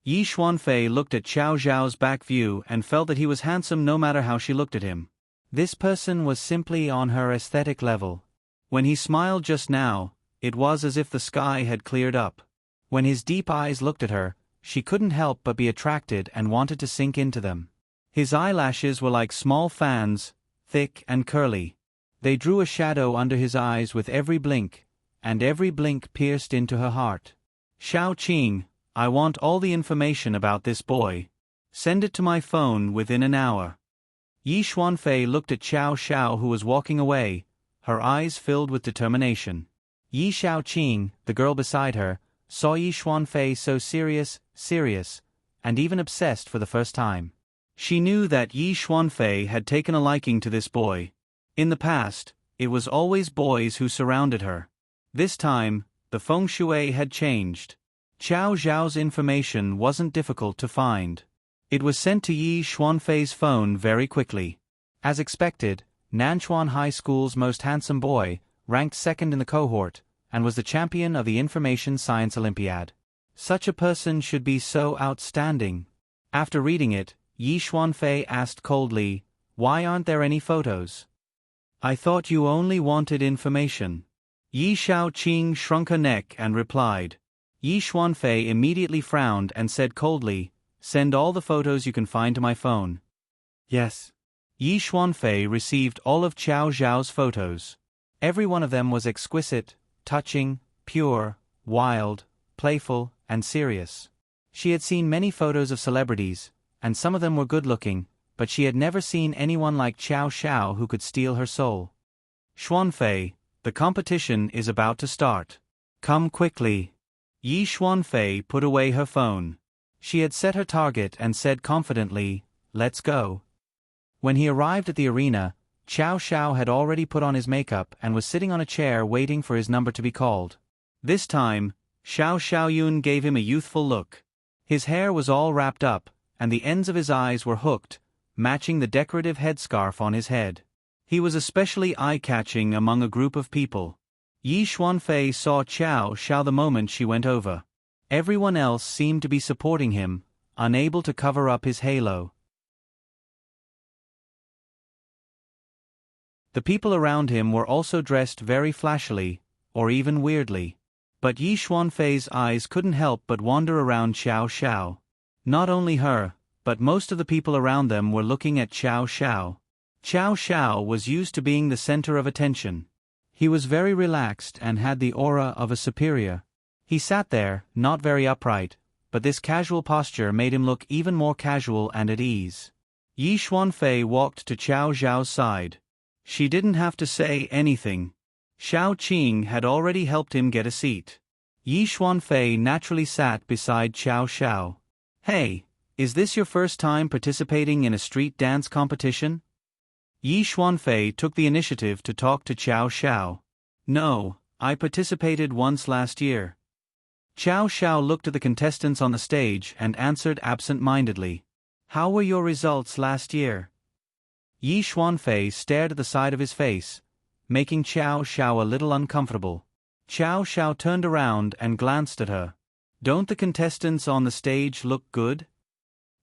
Yi Xuanfei looked at Xiao Zhao's back view and felt that he was handsome no matter how she looked at him. This person was simply on her aesthetic level. When he smiled just now, it was as if the sky had cleared up. When his deep eyes looked at her, she couldn't help but be attracted and wanted to sink into them. His eyelashes were like small fans, thick and curly. They drew a shadow under his eyes with every blink, and every blink pierced into her heart. "Xiao Qing, I want all the information about this boy. Send it to my phone within an hour." Yi Xuanfei looked at Xiao Xiao, who was walking away, her eyes filled with determination. Yi Xiaoqing, the girl beside her, saw Yi Xuanfei so serious, and even obsessed for the first time. She knew that Yi Xuanfei had taken a liking to this boy. In the past, it was always boys who surrounded her. This time, the feng shui had changed. Xiao Zhao's information wasn't difficult to find. It was sent to Yi Xuanfei's phone very quickly. As expected, Nanchuan High School's most handsome boy, ranked second in the cohort, and was the champion of the Information Science Olympiad. Such a person should be so outstanding. After reading it, Yi Xuanfei asked coldly, "Why aren't there any photos? I thought you only wanted information." Yi Xiaoqing shrunk her neck and replied. Yi Xuanfei immediately frowned and said coldly, "Send all the photos you can find to my phone." "Yes." Yi Xuanfei received all of Xiao Zhao's photos. Every one of them was exquisite, touching, pure, wild, playful, and serious. She had seen many photos of celebrities, and some of them were good-looking, but she had never seen anyone like Xiao Xiao who could steal her soul. "Xuanfei, the competition is about to start. Come quickly." Yi Xuanfei put away her phone. She had set her target and said confidently, "Let's go." When he arrived at the arena, Xiao Xiao had already put on his makeup and was sitting on a chair waiting for his number to be called. This time, Xiao Xiaoyun gave him a youthful look. His hair was all wrapped up, and the ends of his eyes were hooked, matching the decorative headscarf on his head. He was especially eye-catching among a group of people. Yi Xuanfei saw Xiao Xiao the moment she went over. Everyone else seemed to be supporting him, unable to cover up his halo. The people around him were also dressed very flashily, or even weirdly. But Yi Xuanfei's eyes couldn't help but wander around Xiao Xiao. Not only her, but most of the people around them were looking at Xiao Xiao. Xiao Xiao was used to being the center of attention. He was very relaxed and had the aura of a superior. He sat there, not very upright, but this casual posture made him look even more casual and at ease. Yi Xuanfei walked to Xiao Zhao's side. She didn't have to say anything. Xiao Qing had already helped him get a seat. Yi Xuanfei naturally sat beside Xiao Xiao. "Hey, is this your first time participating in a street dance competition?" Yi Xuanfei took the initiative to talk to Xiao Xiao. "No, I participated once last year." Xiao Xiao looked at the contestants on the stage and answered absent-mindedly. "How were your results last year?" Yi Xuanfei stared at the side of his face, making Xiao Xiao a little uncomfortable. Xiao Xiao turned around and glanced at her. "Don't the contestants on the stage look good?"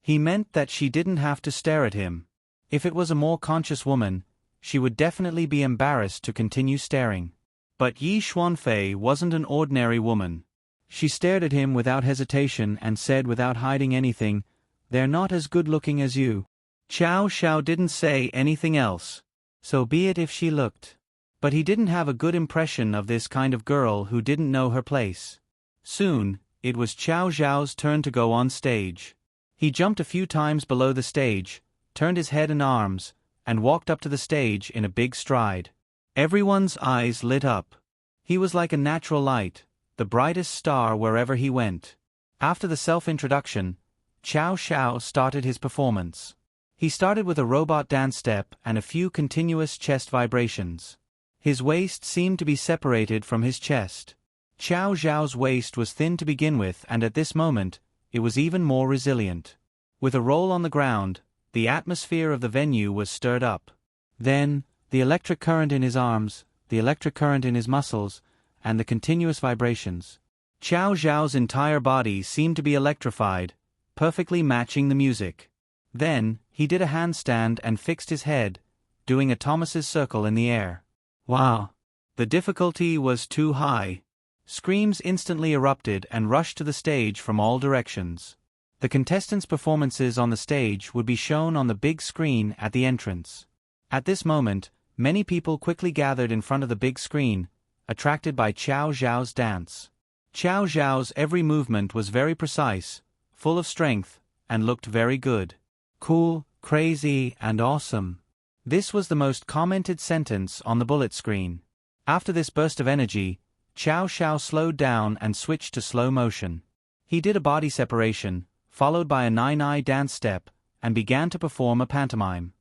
He meant that she didn't have to stare at him. If it was a more conscious woman, she would definitely be embarrassed to continue staring. But Yi Xuanfei wasn't an ordinary woman. She stared at him without hesitation and said without hiding anything, "They're not as good-looking as you." Xiao Xiao didn't say anything else. So be it if she looked. But he didn't have a good impression of this kind of girl who didn't know her place. Soon, it was Xiao Zhao's turn to go on stage. He jumped a few times below the stage, turned his head and arms, and walked up to the stage in a big stride. Everyone's eyes lit up. He was like a natural light, the brightest star wherever he went. After the self-introduction, Xiao Xiao started his performance. He started with a robot dance step and a few continuous chest vibrations. His waist seemed to be separated from his chest. Xiao Zhao's waist was thin to begin with, and at this moment, it was even more resilient. With a roll on the ground, the atmosphere of the venue was stirred up. Then, the electric current in his arms, the electric current in his muscles, and the continuous vibrations. Qiao Zhao's entire body seemed to be electrified, perfectly matching the music. Then, he did a handstand and fixed his head, doing a Thomas's circle in the air. Wow! The difficulty was too high. Screams instantly erupted and rushed to the stage from all directions. The contestants' performances on the stage would be shown on the big screen at the entrance. At this moment, many people quickly gathered in front of the big screen, attracted by Qiao Zhao's dance. Qiao Zhao's every movement was very precise, full of strength, and looked very good. Cool, crazy, and awesome. This was the most commented sentence on the bullet screen. After this burst of energy, Qiao Zhao slowed down and switched to slow motion. He did a body separation, followed by a 9-eye dance step, and began to perform a pantomime.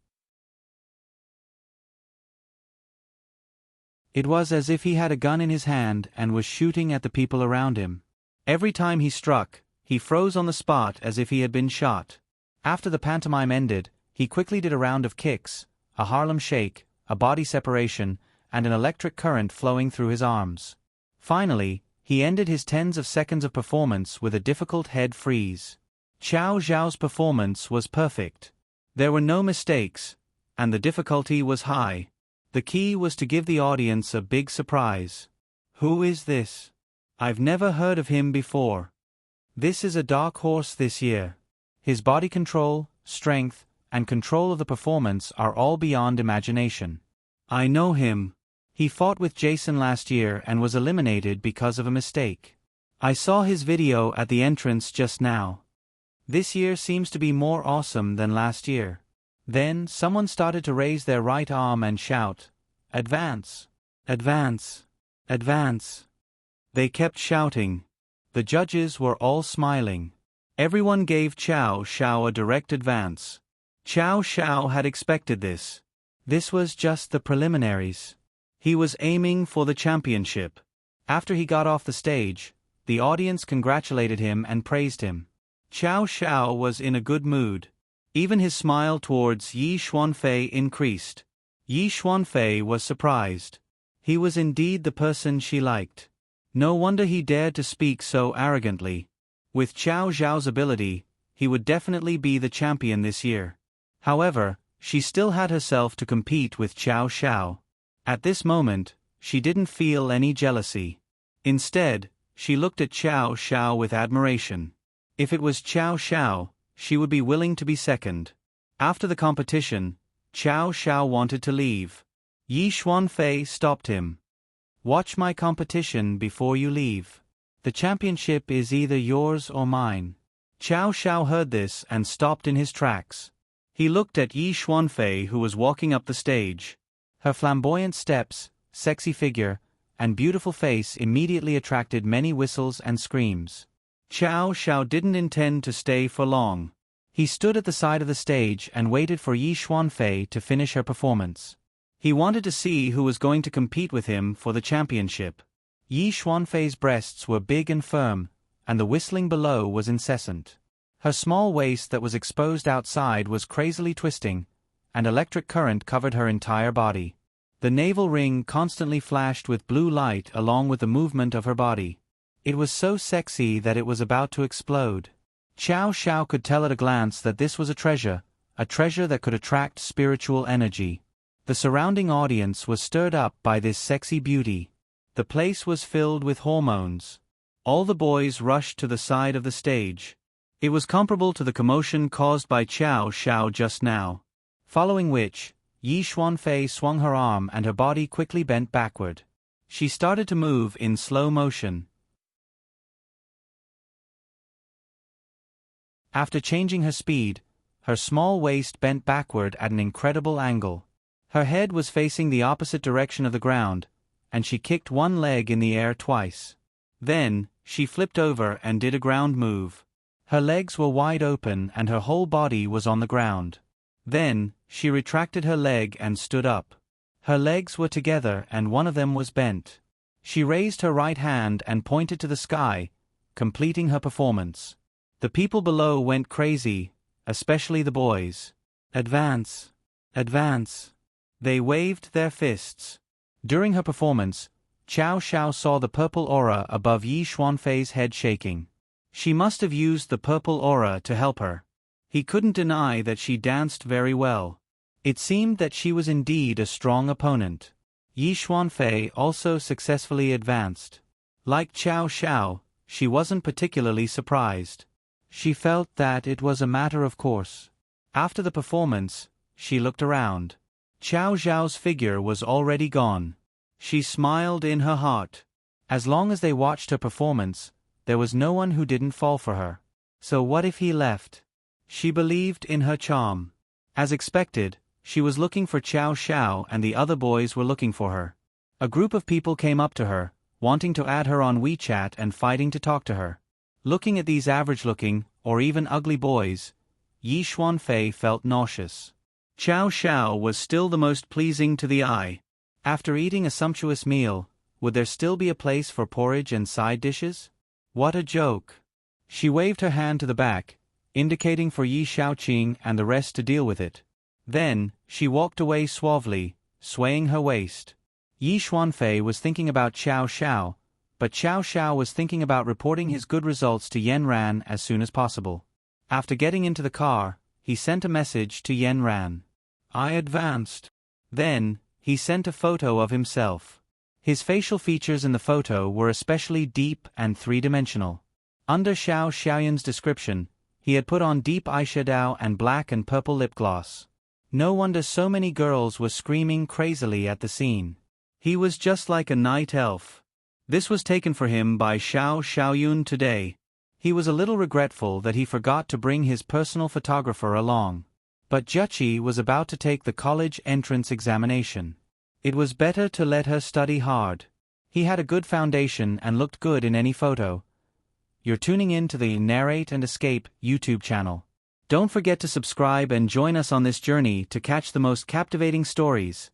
It was as if he had a gun in his hand and was shooting at the people around him. Every time he struck, he froze on the spot as if he had been shot. After the pantomime ended, he quickly did a round of kicks, a Harlem shake, a body separation, and an electric current flowing through his arms. Finally, he ended his tens of seconds of performance with a difficult head freeze. Qiao Zhao's performance was perfect. There were no mistakes, and the difficulty was high. The key was to give the audience a big surprise. Who is this? I've never heard of him before. This is a dark horse this year. His body control, strength, and control of the performance are all beyond imagination. I know him. He fought with Jason last year and was eliminated because of a mistake. I saw his video at the entrance just now. This year seems to be more awesome than last year. Then, someone started to raise their right arm and shout, "Advance! Advance! Advance!" They kept shouting. The judges were all smiling. Everyone gave Qiao Zhao a direct advance. Qiao Zhao had expected this. This was just the preliminaries. He was aiming for the championship. After he got off the stage, the audience congratulated him and praised him. Qiao Zhao was in a good mood. Even his smile towards Yi Xuanfei increased. Yi Xuanfei was surprised. He was indeed the person she liked. No wonder he dared to speak so arrogantly. With Qiao Zhao's ability, he would definitely be the champion this year. However, she still had herself to compete with Qiao Zhao. At this moment, she didn't feel any jealousy. Instead, she looked at Qiao Zhao with admiration. If it was Qiao Zhao, she would be willing to be second. After the competition, Qiao Zhao wanted to leave. Yi Xuanfei stopped him. "Watch my competition before you leave. The championship is either yours or mine." Qiao Zhao heard this and stopped in his tracks. He looked at Yi Xuanfei, who was walking up the stage. Her flamboyant steps, sexy figure, and beautiful face immediately attracted many whistles and screams. Qiao Zhao didn't intend to stay for long. He stood at the side of the stage and waited for Yi Xuanfei to finish her performance. He wanted to see who was going to compete with him for the championship. Yi Xuanfei's breasts were big and firm, and the whistling below was incessant. Her small waist that was exposed outside was crazily twisting, and electric current covered her entire body. The navel ring constantly flashed with blue light along with the movement of her body. It was so sexy that it was about to explode. Qiao Zhao could tell at a glance that this was a treasure that could attract spiritual energy. The surrounding audience was stirred up by this sexy beauty. The place was filled with hormones. All the boys rushed to the side of the stage. It was comparable to the commotion caused by Qiao Zhao just now. Following which, Yi Xuanfei swung her arm and her body quickly bent backward. She started to move in slow motion. After changing her speed, her small waist bent backward at an incredible angle. Her head was facing the opposite direction of the ground, and she kicked one leg in the air twice. Then, she flipped over and did a ground move. Her legs were wide open and her whole body was on the ground. Then, she retracted her leg and stood up. Her legs were together and one of them was bent. She raised her right hand and pointed to the sky, completing her performance. The people below went crazy, especially the boys. Advance! Advance! They waved their fists. During her performance, Xiao Xiao saw the purple aura above Yi Xuanfei's head shaking. She must have used the purple aura to help her. He couldn't deny that she danced very well. It seemed that she was indeed a strong opponent. Yi Xuanfei also successfully advanced. Like Xiao Xiao, she wasn't particularly surprised. She felt that it was a matter of course. After the performance, she looked around. Xiao Xiao's figure was already gone. She smiled in her heart. As long as they watched her performance, there was no one who didn't fall for her. So what if he left? She believed in her charm. As expected, she was looking for Xiao Xiao and the other boys were looking for her. A group of people came up to her, wanting to add her on WeChat and fighting to talk to her. Looking at these average-looking, or even ugly boys, Yi Xuanfei felt nauseous. Xiao Xiao was still the most pleasing to the eye. After eating a sumptuous meal, would there still be a place for porridge and side dishes? What a joke! She waved her hand to the back, indicating for Yi Xiaoqing and the rest to deal with it. Then, she walked away suavely, swaying her waist. Yi Xuanfei was thinking about Xiao Xiao, but Xiao Xiao was thinking about reporting his good results to Yan Ran as soon as possible. After getting into the car, he sent a message to Yan Ran. I advanced. Then, he sent a photo of himself. His facial features in the photo were especially deep and three-dimensional. Under Xiao Xiaoyan's description, he had put on deep eyeshadow and black and purple lip gloss. No wonder so many girls were screaming crazily at the scene. He was just like a night elf. This was taken for him by Xiao Xiaoyun today. He was a little regretful that he forgot to bring his personal photographer along. But Juqi was about to take the college entrance examination. It was better to let her study hard. He had a good foundation and looked good in any photo. You're tuning in to the Narrate and Escape YouTube channel. Don't forget to subscribe and join us on this journey to catch the most captivating stories.